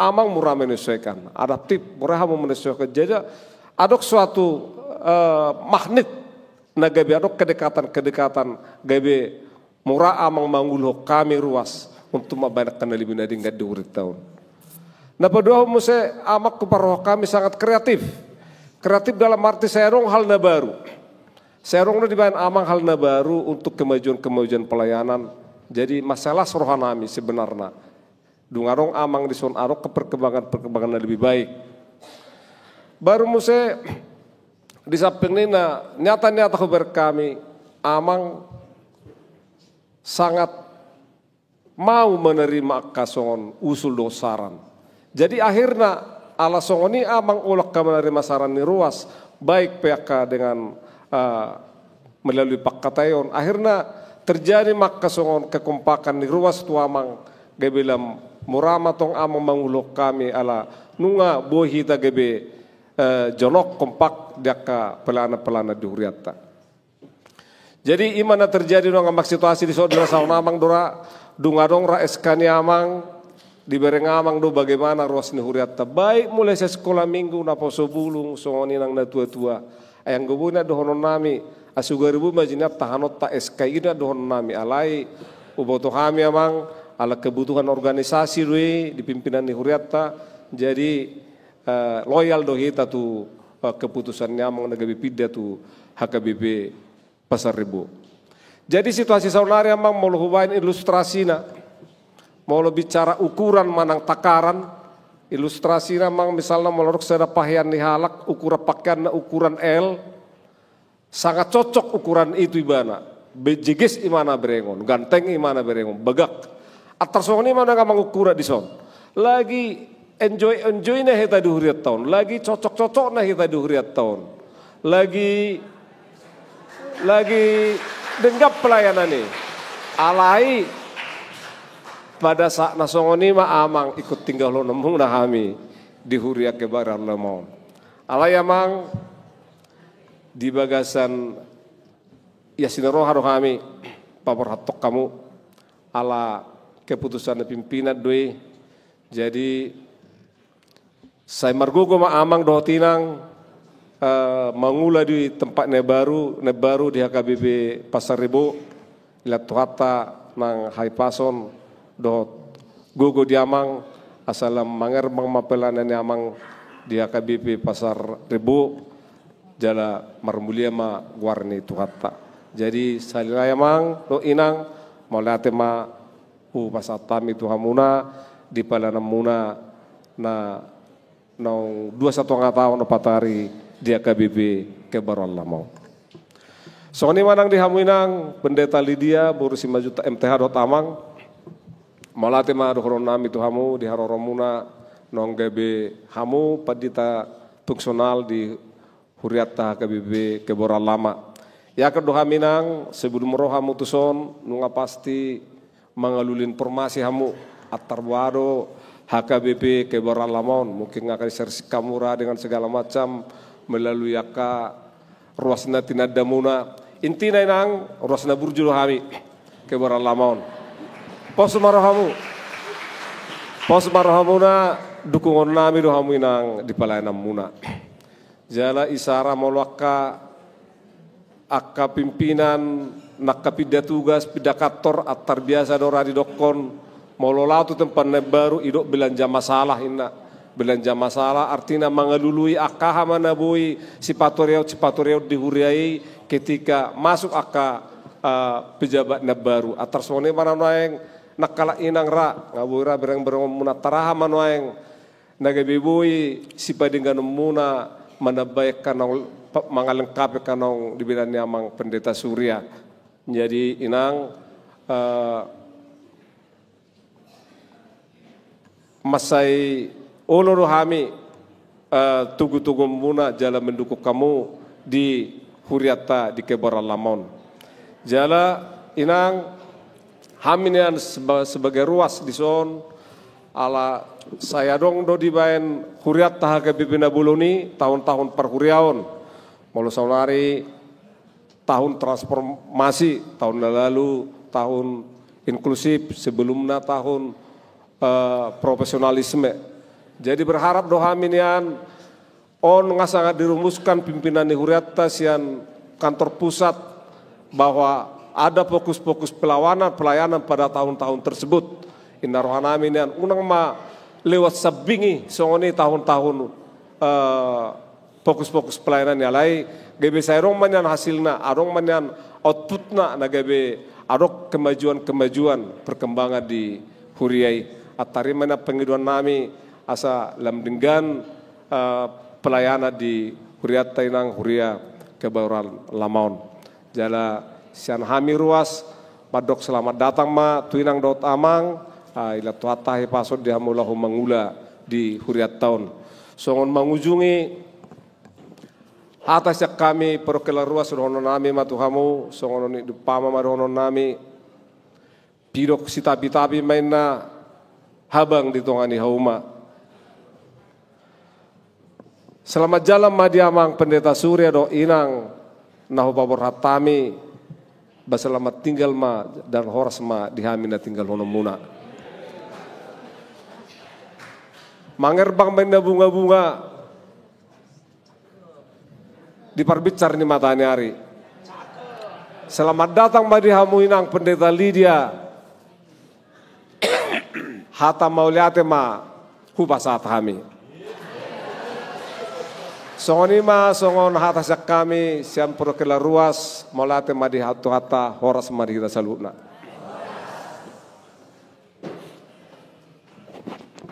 amang murah menyesuaikan, adaptif murah menyesuaikan. Jadi adok suatu magnet na gabe adok kedekatan gabe murah amang manguluh kami ruas untuk mabanak kanali binading gadi urit tahun. Nah pada muse amak kuparoh kami sangat kreatif dalam arti serong hal na baru. Serong na dibayan amang hal na baru untuk kemajuan pelayanan. Jadi masalah rohanami sebenarnya. Dungarong amang di son arok ke perkembangan lebih baik. Baru muse di samping ini nyata huber kami amang sangat mau menerima kasongon usul do saran. Jadi akhirnya ala songoni amang ulak ka menerima saran ni ruas baik PK dengan melalui Pakatayon. Akhirnya terjadi mak kasongon kekompakan ni ruas tu amang gebelam murama tong amang mangulok kami ala nunga bohi ta gebe jonok kompak diaka pelana di huriata. Jadi imana terjadi nang amak situasi di saudara saung amang dora dungadong ra eskani amang diberi amang do bagaimana ruas ni huriata baik mulai sekolah minggu Naposo Bulung songoni nang na tua-tua ayang gubuna dohonon nami asugaribu majinat tahanot ta SK ina dohonon nami alai uboto kami amang ala kebutuhan organisasi doi di pimpinan ni Huriatta jadi loyal dohita tu keputusannya amang nagabi pidda tu HKBP Pasar Rebo. Jadi situasi saunari amang mau hubain ilustrasina mau bicara ukuran manang takaran ilustrasi namang misalnya melorok sada pahian ni halak ukuran pakaian ukuran L sangat cocok ukuran itu ibana bejigis imana berengon ganteng imana berengon begak atas ini mana ngamang ukuran di son lagi enjoy na hita di huriat tahun lagi cocok na hita di huriat tahun lagi denggap pelayanan nih alai pada saat nasongoni ma amang ikut tinggal lo nembung dah kami di Huria Kebaran Lemon. Alai amang di bagasan ya sinero haro kami papor hatok kamu ala keputusan pimpinan doi. Jadi saya margogo ma amang dohotinang mangula di tempat nebaru di HKBP Pasar Rebo ila tuhata nang Haipason dot gogo diamang asalam manger bang mapelanan amang di HKBP Pasar Rebo jala marmulia ma warni tuhata. Jadi salila amang do inang maulate ma pasatami tuhamuna di palanam muna na nong 21 tahun patari di HKBP Kebaran Lamau. Soni manang dihamuinang pendeta Lydia berusi majuta MTH dot amang malate ma dohoron nami tu hamu di haroromuna nong gebe hamu padita fungsional di Huriatta HKBP Kebaran Lama. Ya kedua haminang sebelum roh hamu tuson nunga pasti mengalulin informasi hamu atarbado HKBP Kebaran Lamon mungkin akan sersi kamura dengan segala macam melalui yaka ruasna tinadamuna intina inang ruasna burjulo hami Kebaran Lamon. Pos marahamuna dukungan nami dohamu inang di pelayanan muna. Jala isara molaka akka pimpinan nakapida tugas pidakator atar biasa dora di dokon mololatu tempat baru idok belanja masalah inna belanja masalah artinya mengelului akka hamana boi sipatoriau dihuriai ketika masuk akka pejabat baru atar sone mana naeng nakala inang ra ngabura bereng-bereng munataraha manuaeng nagebibui sipadinggan muna manabaik kanong mangalengkapi kanong dibilang amang pendeta Surya. Jadi inang masai oloro hami tugu-tugu muna jala mendukung kamu di Huriatta di Kebaran Lamon. Jala inang haminian sebagai ruas di son ala saya dong do dibaen Huriatta HKBP Nabuloni tahun-tahun perhuriaon molo saunari tahun transformasi tahun lalu tahun inklusif sebelumnya tahun profesionalisme. Jadi berharap do haminian on ngasangat dirumuskan pimpinan di Huriatta sian kantor pusat bahwa ada fokus-fokus pelayanan pada tahun-tahun tersebut. Inna rohanami nian unang ma lewat sabingi songoni tahun-tahun fokus-fokus pelayanan yalai gebe sairong manyan hasilna, arong manyan outputna na gebe adok kemajuan-kemajuan perkembangan di Huriai. Atari mana pengiduan nami asa lamdenggan pelayanan di Huriatta inang Huria Kebaran Lamaon. Jala sian hami ruas padok selamat datang ma tuinang daut amang ila tuatahi pasod dihamulahu mangula di Huriattaon. Songon mangujungi atas yak kami perkelar ruas rohonon nami matuhamu songon ni dupama marohonon nami pidok sitabi-tabi mainna habang ditongani hauma. Selamat jalan madiamang pendeta Surya do inang nahu babor hatami baselamat tinggal ma dan horas ma dihamina tinggal hono muna. Mangerbang mainna bunga-bunga diperbicar ni matanya hari. Selamat datang badi hamu inang Pendeta Lydia hata mauliate ma hubasat kami. Songon ima songon hata sak kami siam prokela ruas maulate madi hatu hata horas madi kita salutna.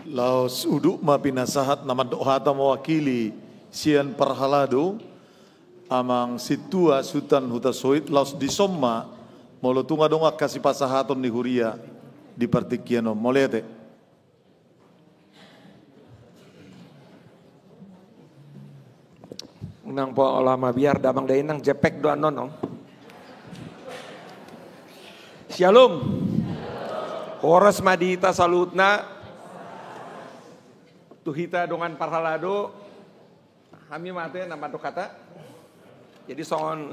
Laos uduk ma pinasahat nama dohata mewakili sian parhalado amang situa Sultan Hutasoit laos disomma molo tunga donga kasih pasahaton di huria di partikiano molete. Nang po lama biar damang dain nang jepek doan nonong. Shalom. Horas madita salutna. Tuhita dongan parhalado. Kami mate nama do kata. Jadi songon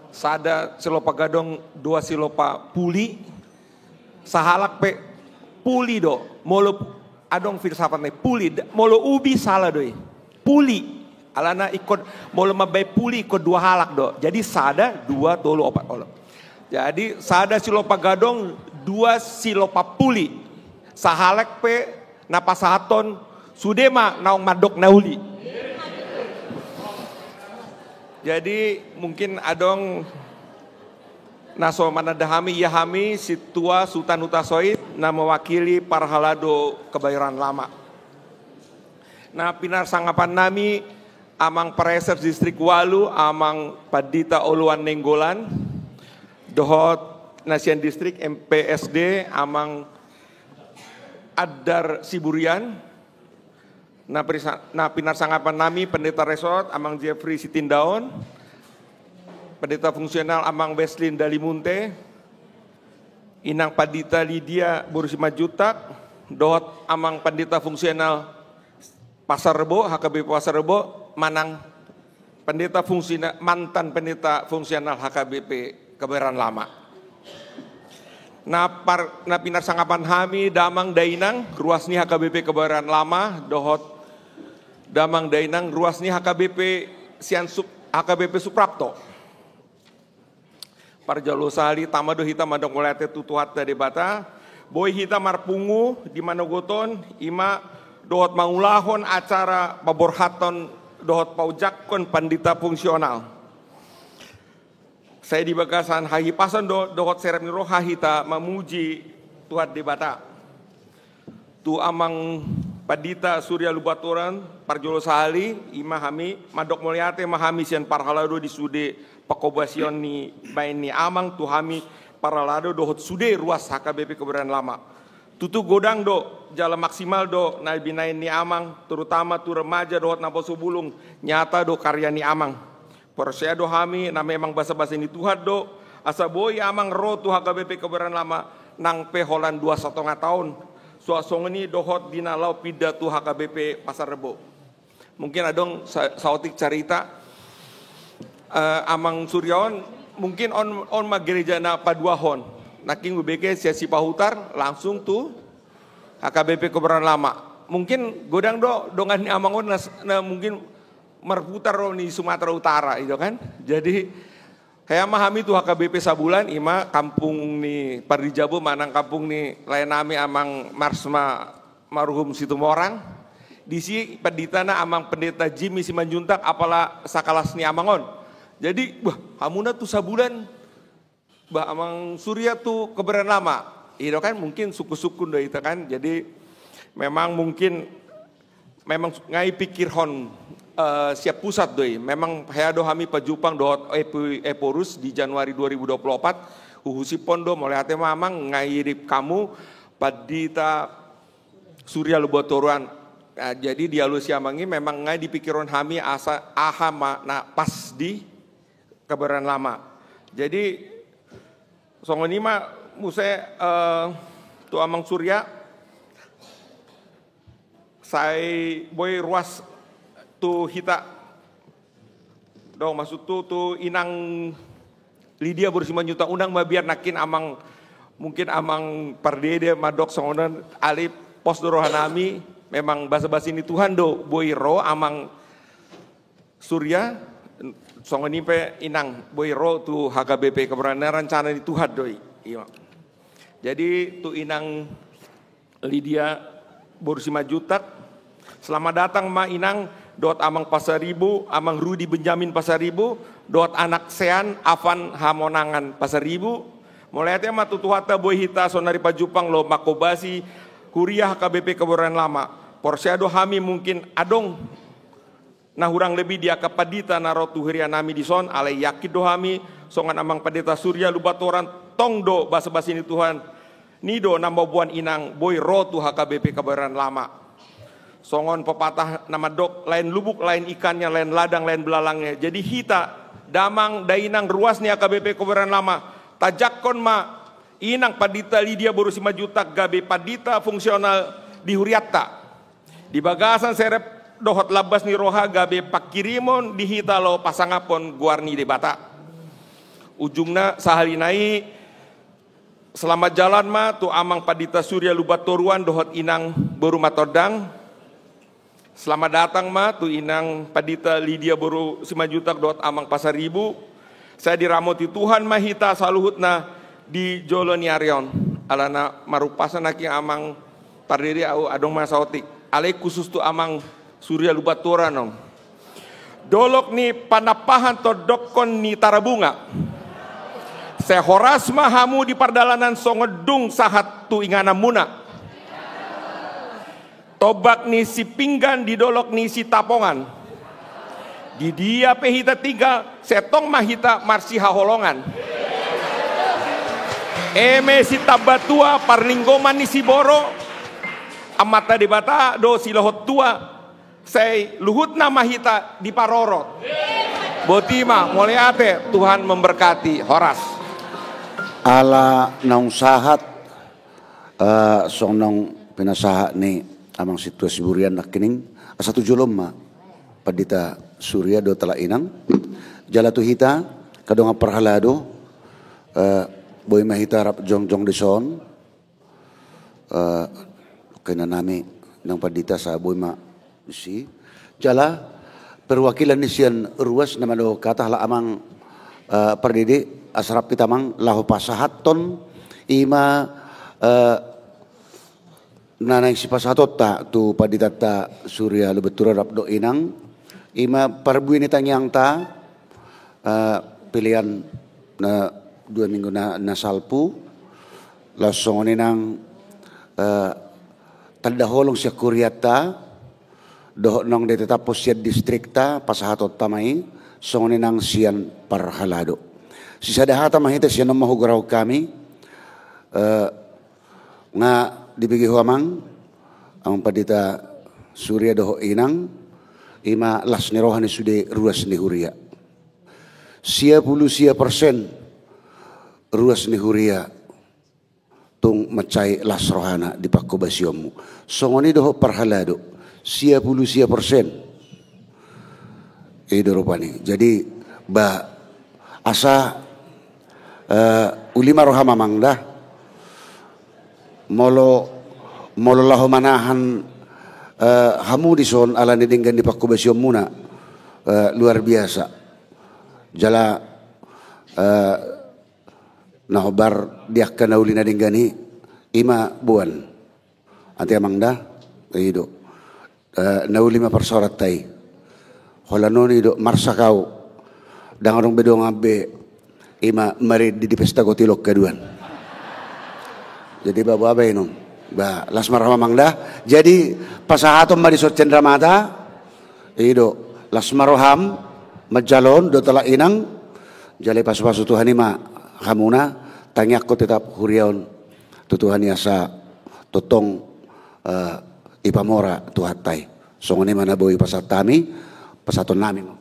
sada silopa gadong dua silopa puli. Sahalak pe puli do. Molo adong filsafat ne puli. Molo ubi salah doi. Puli. Alana ikut molo mabai puli ikut dua halak do. Jadi sada dua tolu opat olo. Jadi sada silopa gadong dua silopa puli. Sahalak pe napasahaton sudema naong madok nauli. Jadi mungkin adong naso manadahami yahami situa Sultan Hutasoit na mewakili parhalado Kebayoran Lama. Nah pinar sangapan nami amang Pareser Distrik Walu, amang Padita Oluan Nenggolan, dohot Nasian Distrik MPSD, amang Adar Siburian, na pinar sangapan nami Pendeta Resort, amang Jeffrey Sitindaon, Pendeta Fungsional amang Weslin Dalimunte, Inang Padita Lydia Burusima Jutak, dohot amang Pendeta Fungsional Pasar Rebo, HKBP Pasar Rebo, manang pendeta fungsional, mantan pendeta fungsional HKBP Kebayoran Lama. Na pinar sangapan hami damang dainang ruasni HKBP Kebayoran Lama dohot damang dainang ruasni HKBP HKBP Suprapto. Parjalo sali tamado hita madong mulate tutuhat dari bata boy hita marpungu di Manogoton ima dohot mangulahon acara paborhaton dohot paujakon pandita fungsional. Saya di bagasan hahipasan dohot serep niro hahita memuji Tuhan di bata. Tu amang Padita Surya Lubaturan Parjolo Sahali ima hami madok mulyate mahami sian parhalado di sude pakobasion ni main ni amang tu hami parhalado dohot sude ruas HKBP Kebayoran Lama. Tutu godang do jalan maksimal do na binain ni amang terutama tu remaja dohot naposo bulung nyata do karya ni amang. Persea do hami na memang basa-basa ni Tuhan do asa boy amang ro tu HKBP Kebayoran Lama nang peholan 2,5 tahun. Suasong ini dohot dina lau pida tu HKBP Pasar Rebo. Mungkin adong sautik cerita amang Suryawan mungkin on gereja na paduahon. Naking BBK siasi pahutar langsung tuh HKBP Kebayoran Lama. Mungkin godang do dongan ni amangon na mungkin merputar ni Sumatera Utara itu kan. Jadi kayak mahami tuh HKBP sabulan ima kampung ni Pardijabo manang kampung ni lain nami amang Marsma marhum Situmorang. Di si pendetana amang pendeta Jimmy Simanjuntak apalah sakalas ni amangon. Jadi wah hamuna tuh sabulan Bah amang Surya tuh Kebayoran Lama, itu kan mungkin suku-suku do itu kan, jadi memang mungkin memang ngai pikir hon siap pusat doi, memang heado hami pajupang dohot eporus di Januari 2024, uhusipon do mulai hati mamang ngairip kamu Padita Surya Lubaturan, nah, jadi dialusi amangi memang ngai dipikiron hami asa ahama na pas di Kebayoran Lama, jadi songon ima muse tu amang Surya saya boy ruas tu hita dong maksud tu inang Lydia Burusima Jutak undang biar nakin amang mungkin amang pardede madok songonan alip pos dorohanami memang basa-basi ini Tuhan do boy ro amang Surya Songo nipe inang boy ro tu HKBP kebenaran rencana di Tuhan doi. Iya. Jadi tu inang Lydia Borsima Jutak. Selamat datang ma inang dot amang Pasaribu, amang Rudi Benjamin Pasaribu, dot anak Sean Avan Hamonangan Pasaribu. Mulai tema tutuhata boy hita sonari pajupang lo makobasi kuliah HKBP kebenaran lama. Porsiado hami mungkin adong nah hurang lebih dia kepadita naro tuhiria nami di son alai yakid do hami songan amang padeta surya lubatoran tong do basa-basa ini Tuhan nido nambah buan inang boy rotu HKBP kebenaran lama songon pepatah nama dok lain lubuk lain ikannya lain ladang lain belalangnya jadi hita damang dainang ruasnya HKBP kebenaran lama tajakon ma inang padita Lydia Borsima Jutak gabe padita fungsional di Huriatta di bagasan serep dohot labas ni roha gabe pakirimon dihitalo pasangapon guarni de bata. Ujungna sahalinai selamat jalan ma tu amang padita surya lubatoruan dohot inang boru matodang. Selamat datang ma tu inang padita Lydia Borsima Jutak dohot amang Pasaribu. Saya diramoti Tuhan mahita saluhutna di Joloni Arion. Alana marupasan aki amang pardiri au adong masaotik. Alai khusus tu amang Surya Lubatoran om. Dolok ni panapahan todokon ni tarabunga. Sehoras mahamu di pardalanan songedung sahat tu ingana muna. Tobak ni si pinggan di dolok ni si tapongan. Di dia pehita tiga setong mahita marsi haholongan. Eme si tabatua parlinggoman ni si boro. Amata di bata do si lohot tua. Say luhut nama hita di parorot. Botima moleate Tuhan memberkati Horas. Ala naung sahat sonong pinasaha ni amang situasi burian nakining asatu julom ma padita surya do tala inang jalatu hita kadonga perhalado boy mahita rap jongjong deson kena nami nang padita sa boy ma si jala perwakilan ni sian ruas nama do kata hala amang perdidi asrap pitamang lahu pasahaton ima nanay si pasahatot ta tu paditata surya lubetura rap do inang ima parbuini tanyang ta pilihan na 2 minggu na salpu lasong ninang tanda holong siya kuryata doh nong de tetap posiat distrikta pasahatot tamai songoni nang sian parhalado sisa dahata mahita sian mahugaraw kami nga dibigi huamang ang padita surya doh inang ima las ni rohani sude ruas ni huria sia ruas ni huria tung macai las rohana di pakobasyomu songoni doh parhalado 10% itu rupanya. Jadi ba asa ulima rohama mangda molo lahu manahan hamu dison ala nidinggan di pakubasyon muna luar biasa. Jala nahobar diakkan ulina dinggani ima buan anti mangda itu naulima persorat tai holanoni do marsakau dangarong bedong abe ima mari di pesta gotilok keduan jadi bawa abe nom ba las marhama mangda jadi pasahatom mari sot cendramata ido las marham majalon do tala inang jale pasu-pasu Tuhan ima hamuna tangyak ko tetap hurion tutuhan yasa totong ipamora tuhatai songone mana boy pasatami pasaton nami mo.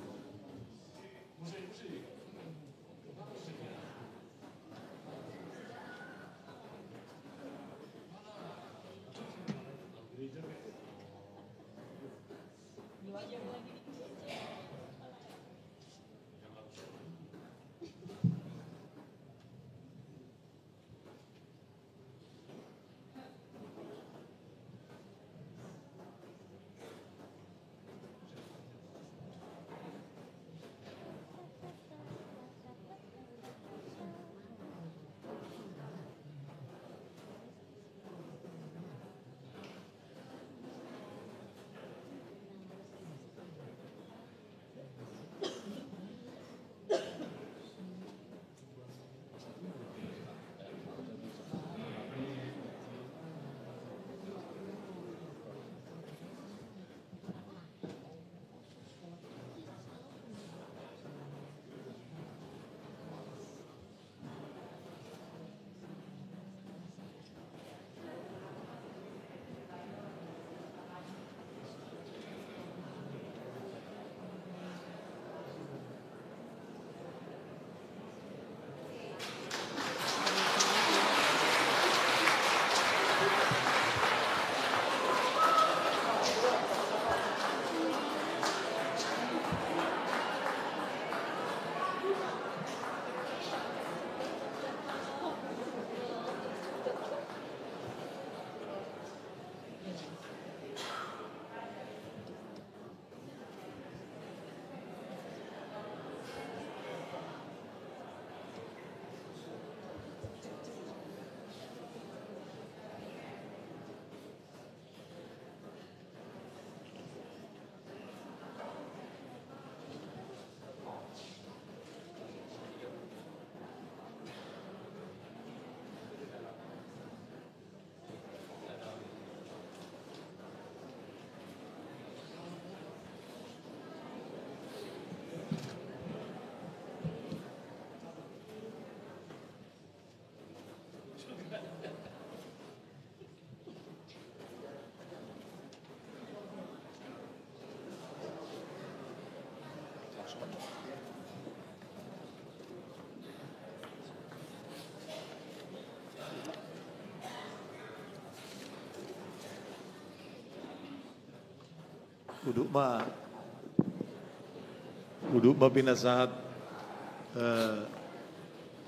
Uduk ma pinasahat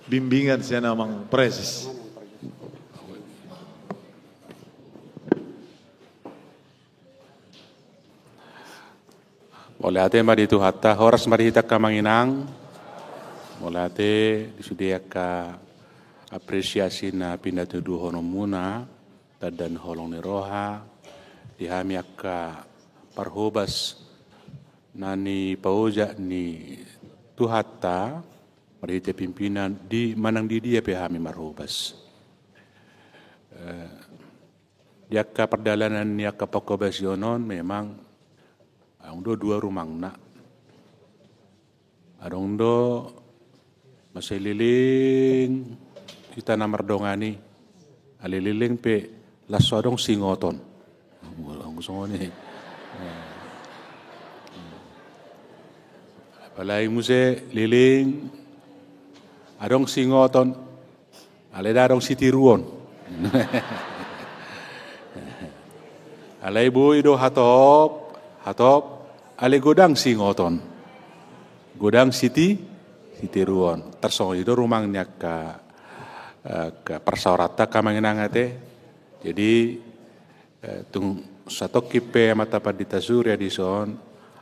bimbingan siya namang preses. Mulai ate mari itu hatta horas mari kita kamanginang. Mulai ate disudia ka apresiasi na pindah tuduh hono muna tadan holong ni roha dihami akka parhobas nani pauja ni tuhatta mari te pimpinan di manang di dia pehami marhobas. Di akka perdalanan ni akka pakobasionon memang Adong dua rumang na. Adong masih liling kita namar dongani. Alililing pe laso adong singoton. Ang gusto ko ni. Apalagi muse liling adong singoton. Aleda adong sitiruon. Alay boy do hatop ale godang singoton. Godang siti ruon. Tersong itu rumangnya ke persaurata kamanginangate. Jadi tung satu kipe mata padita surya di son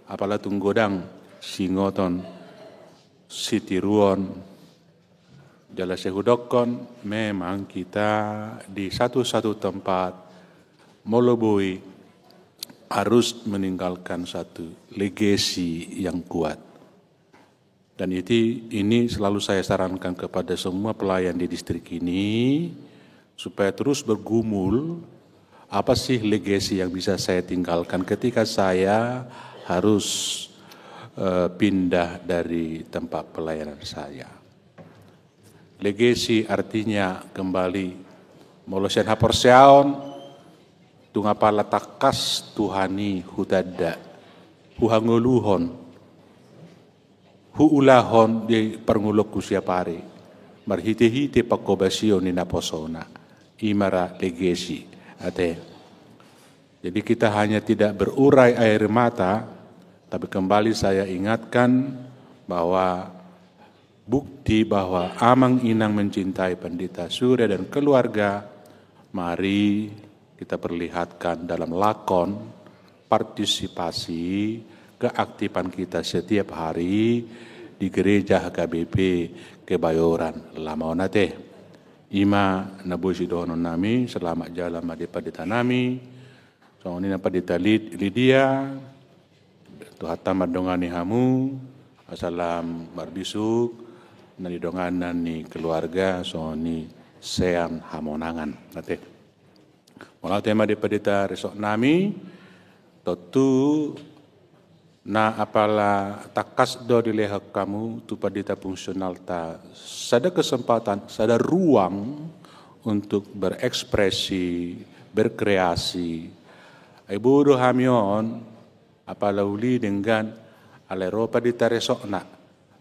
apala tung godang singoton siti ruon. Jala sehudokon memang kita di satu-satu tempat moloboi harus meninggalkan satu legasi yang kuat. Dan ini selalu saya sarankan kepada semua pelayan di distrik ini supaya terus bergumul apa sih legasi yang bisa saya tinggalkan ketika saya harus pindah dari tempat pelayanan saya. Legasi artinya kembali molosian haporseaon tungapala takas Tuhani hudada huhanguluhon huulahon di perngulok kusiapari marhite-hite pakobasio ni naposona imara legasi ate. Jadi kita hanya tidak berurai air mata, tapi kembali saya ingatkan bahwa bukti bahwa amang inang mencintai Pendeta Surya dan keluarga, mari kita perlihatkan dalam lakon partisipasi keaktifan kita setiap hari di gereja HKBP Kebayoran Lama Onate. Ima nabusi dono nami selamat jalan madepandita nami. Soalnya ini Pendeta Lydia, Tuhata madongani hamu, asalam barbisuk, nani donganan ni keluarga, soalnya sean hamonangan. Nate. Walau tema di Pendeta resok nami, totu na apala takas do dilehak kamu tu Pendeta fungsional ta sada kesempatan, sada ruang untuk berekspresi, berkreasi. Ibu do hamion apala uli dengan alero Pendeta resok na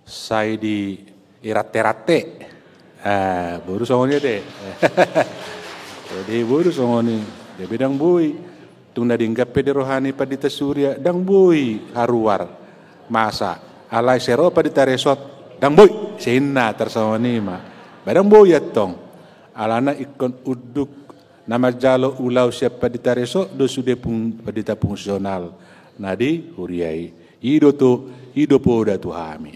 saya di irate-rate, baru soalnya deh. Jadi buru songoni, dia bidang bui, tunda dinggap pede rohani Pendeta Surya, dang bui haruar masa, alai sero Pendeta resot, dang bui sehina tersongoni ma, badang bui yatong, alana ikon uduk nama jalo ulau siap Pendeta resot, do sude Pendeta fungsional, nadi huriai, ido poda tuhami,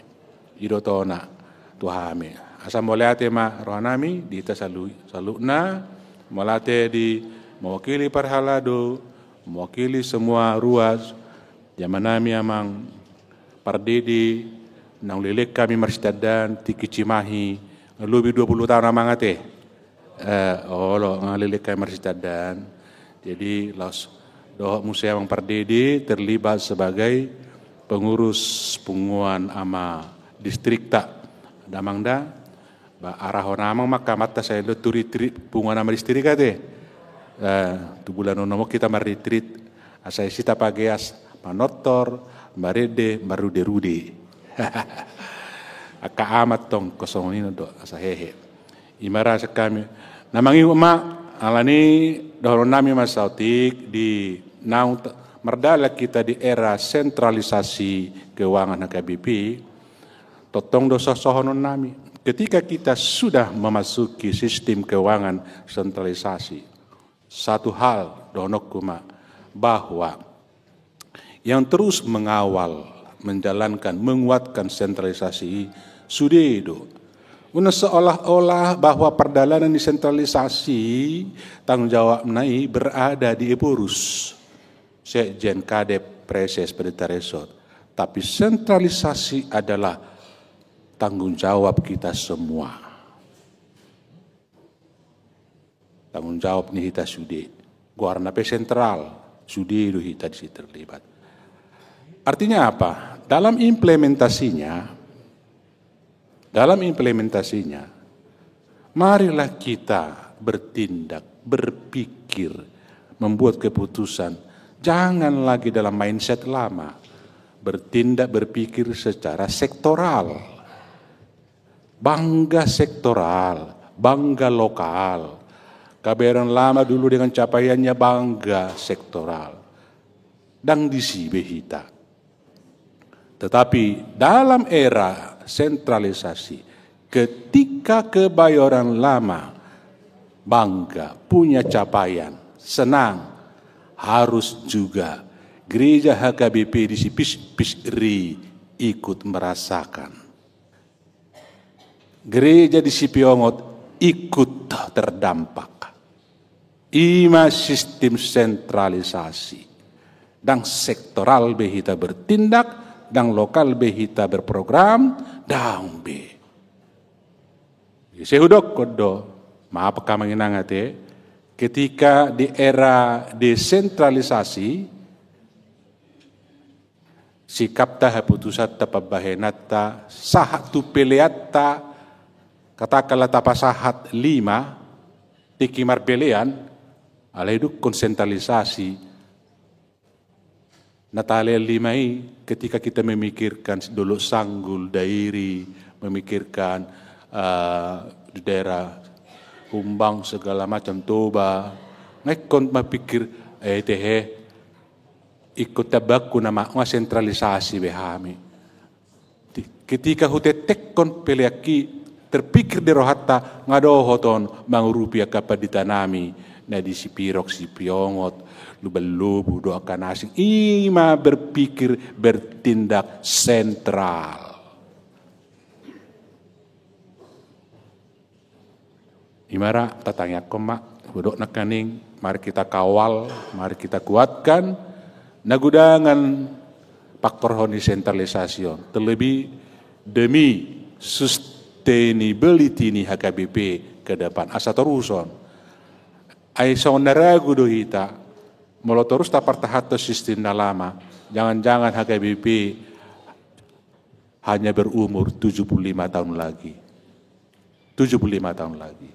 ido tona tuhami, asam boleate ma rohanami, dita saluna. Malate di mewakili Parhalado, mewakili semua ruas, zaman nami amang pardedi, nang lelek kami marsidadan, tiki cimahi, lebih 20 tahun amangate. Lo ngalilek kami marsidadan. Jadi los doh museum amang pardedi terlibat sebagai pengurus punguan ama distrik tak damangda. Arah amang maka mata saya lo retreat punguan ama distrik kate. Tu bulan nomo kita retreat asai sita pageas manotor marede marude-rude. Aka amat tong kosong ini do asa hehe. Imara sekami. Namangi uma alani dohon nami masautik di naung merdala kita di era sentralisasi keuangan HKBP. Totong dosa sohonon nami. Ketika kita sudah memasuki sistem keuangan sentralisasi, satu hal donokuma bahwa yang terus mengawal, menjalankan, menguatkan sentralisasi sudedo. Una seolah-olah bahwa perdalanan disentralisasi tanggung jawab nai berada di Eborus, Sekjen Kadep Preses Pendeta Resort. Tapi sentralisasi adalah tanggung jawab kita semua. Tanggung jawab nih kita sudah. Guarnape sentral sudah itu kita di situ terlibat. Artinya apa? Dalam implementasinya, marilah kita bertindak, berpikir, membuat keputusan. Jangan lagi dalam mindset lama. Bertindak, berpikir secara sektoral. Bangga sektoral, bangga lokal. KBRN lama dulu dengan capaiannya bangga sektoral. Dan disi behita. Tetapi dalam era sentralisasi, ketika Kebayoran Lama bangga, punya capaian, senang, harus juga gereja HKBP di Pisri ikut merasakan. Gereja di Sipiongot ikut terdampak. Ima sistem sentralisasi. Dan sektoral behita bertindak, dan lokal behita berprogram, dan be. Sehudok kodo, maaf kamanginangate, ketika di era desentralisasi, sikap ta haputusat ta pabahenata, sahat tu peleata, katakanlah tapasahat 5 tikimar pelean alaidu konsentralisasi natale 5 ketika kita memikirkan dulu Sanggul Dairi, memikirkan di daerah Humbang segala macam Toba ngekon mapikir ikut tabaku nama sentralisasi behami ketika hutetek kon peleaki terpikir di rohata ngadohoton mangurupi kapal ditanami na di Sipirok Sipiongot lubelubu doakan asing ima berpikir bertindak sentral. Imara tatanya komak hudok nakaning mari kita kawal mari kita kuatkan nagudangan faktor honi sentralisasi terlebih demi sustainability ni HKBP ke depan asa teruson ai saudaragu dohita molo terus tapartahato sistem lama jangan-jangan HKBP hanya berumur 75 tahun lagi 75 tahun lagi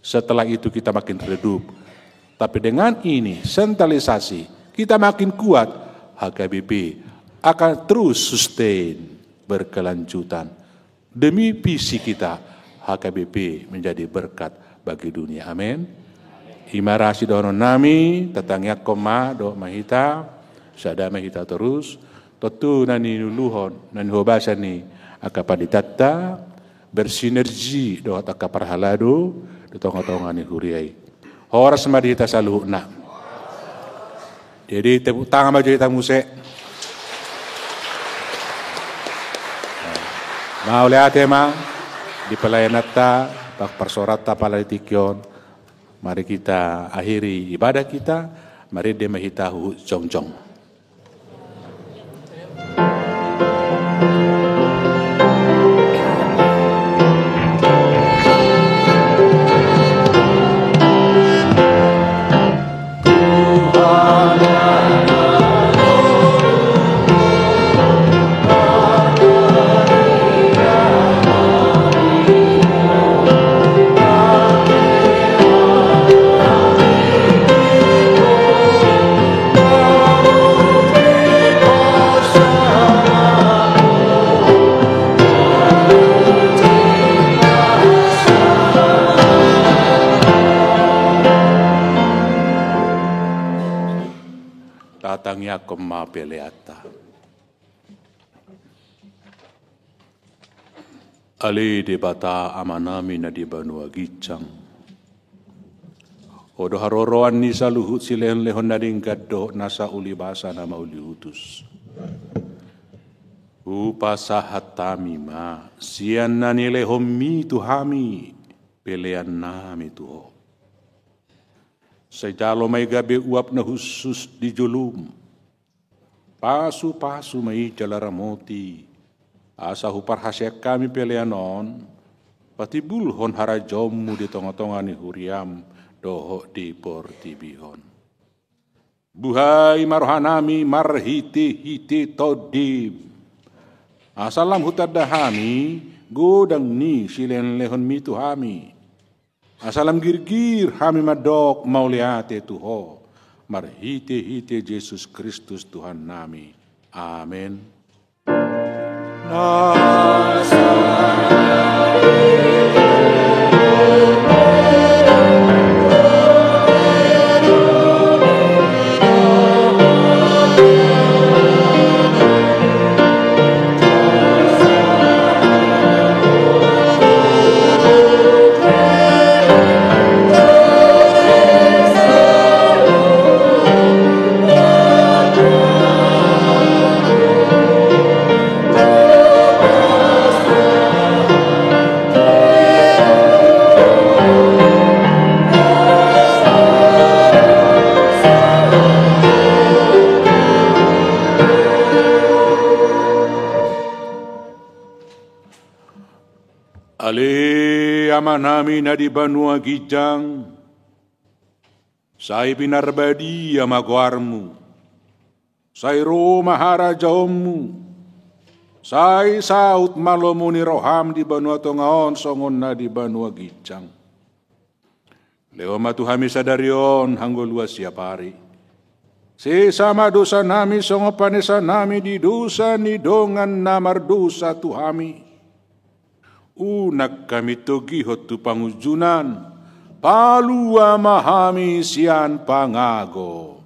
setelah itu kita makin redup tapi dengan ini sentralisasi kita makin kuat HKBP akan terus sustain berkelanjutan demi visi kita HKBP menjadi berkat bagi dunia. Amin. Himarasi dono nami tatangyak koma do mahita sada mahita terus totu nani luluhon nani hobasa ni akapaditata bersinergi do akaparhalado do tonga-tonga ni huriai. Horas madita saluhna. Jadi tepuk tangan baju kita musik. Mau lihat tema di pelayanata bak persorata palalitikyon. Mari kita akhiri ibadah kita. Mari demahitahu jong-jong. Oh koma peleata. Ali de bata amanami na di banua gicang. Odo haroroan ni saluhut silen lehon na ring gaddo nasa uli basa na mauli utus. Upasahat tami ma sian na nilehom mi tuhami pelean nami tuho. Sejalo may gabi uap na husus di julum. Pasu-pasu may jalaramoti. Asa hupar hasyak kami peleanon, pati bulhon harajommu di tonga-tonga ni huriam doho di portibihon. Buhai marhanami marhiti-hiti todim. Asalam hutadahami godang ni silen lehon mitu hami. Asalam girgir hami madok mauliate tuho. Marhiti-hiti Yesus Kristus Tuhan nami. Amin. Ale amanami na di banua gijang, say pinarbadi amagwarmu, say Roma harajaommu, say saut malomu ni roham di banua tongaon songon na di banua gijang. Leo matuhami sadarion hanggol luas siapari. Sesama dosa nami songo panesa nami di dosa ni dongan namar dosa tuhami. Unak kami togi hotu pangujunan, palua mahami sian pangago.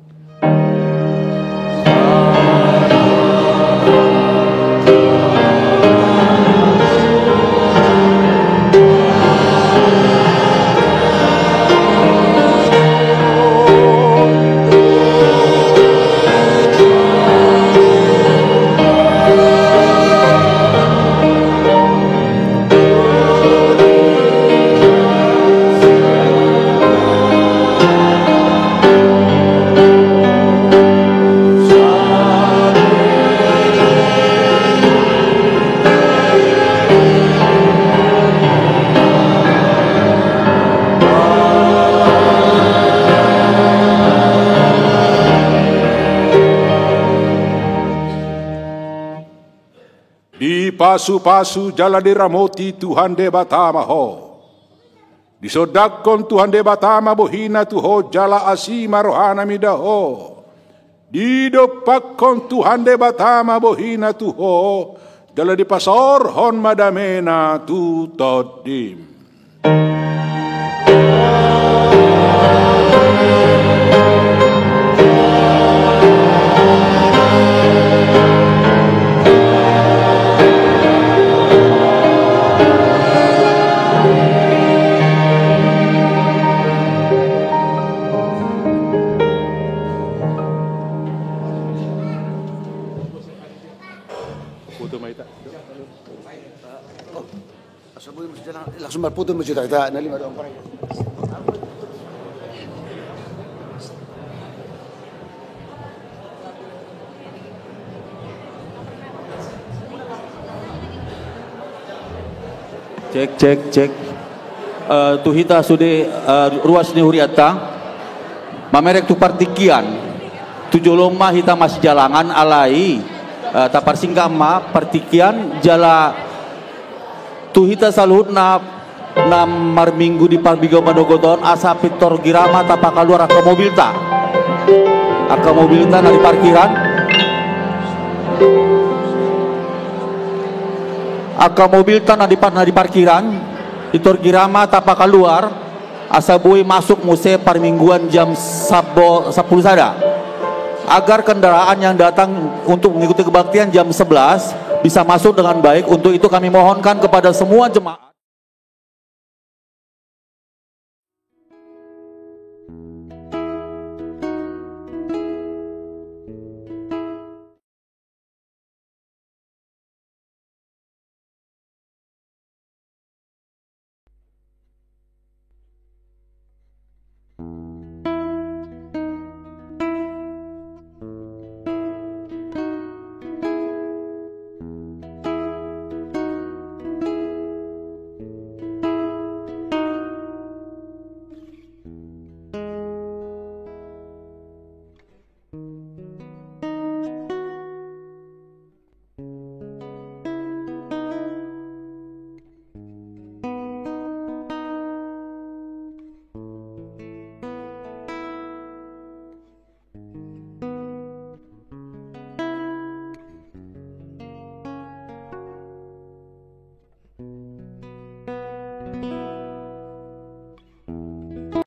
Pasu-pasu jala diramoti Tuhan de batama ho. Disodakon Tuhan de batama bohina tuho jala asima rohana midaho. Didopakon Tuhan de batama bohina tuho jala dipasor hon madamena tu todim. Langsung berputus masjid kita nali ada orang. Cek. Tuhita sude ruas ni huriata. Mamerek tu partikian. Tujoloma hita masih jalangan alai. Tapar singgama partikian jala tuhita saluhut na marminggu di parbigo manogoton asa pitor girama tapaka luar aka mobilta na di parkiran aka mobilta na di parkiran pitor girama tapaka luar asa boy masuk muse parmingguan jam 10 sada agar kendaraan yang datang untuk mengikuti kebaktian jam 11 bisa masuk dengan baik. Untuk itu kami mohonkan kepada semua jemaat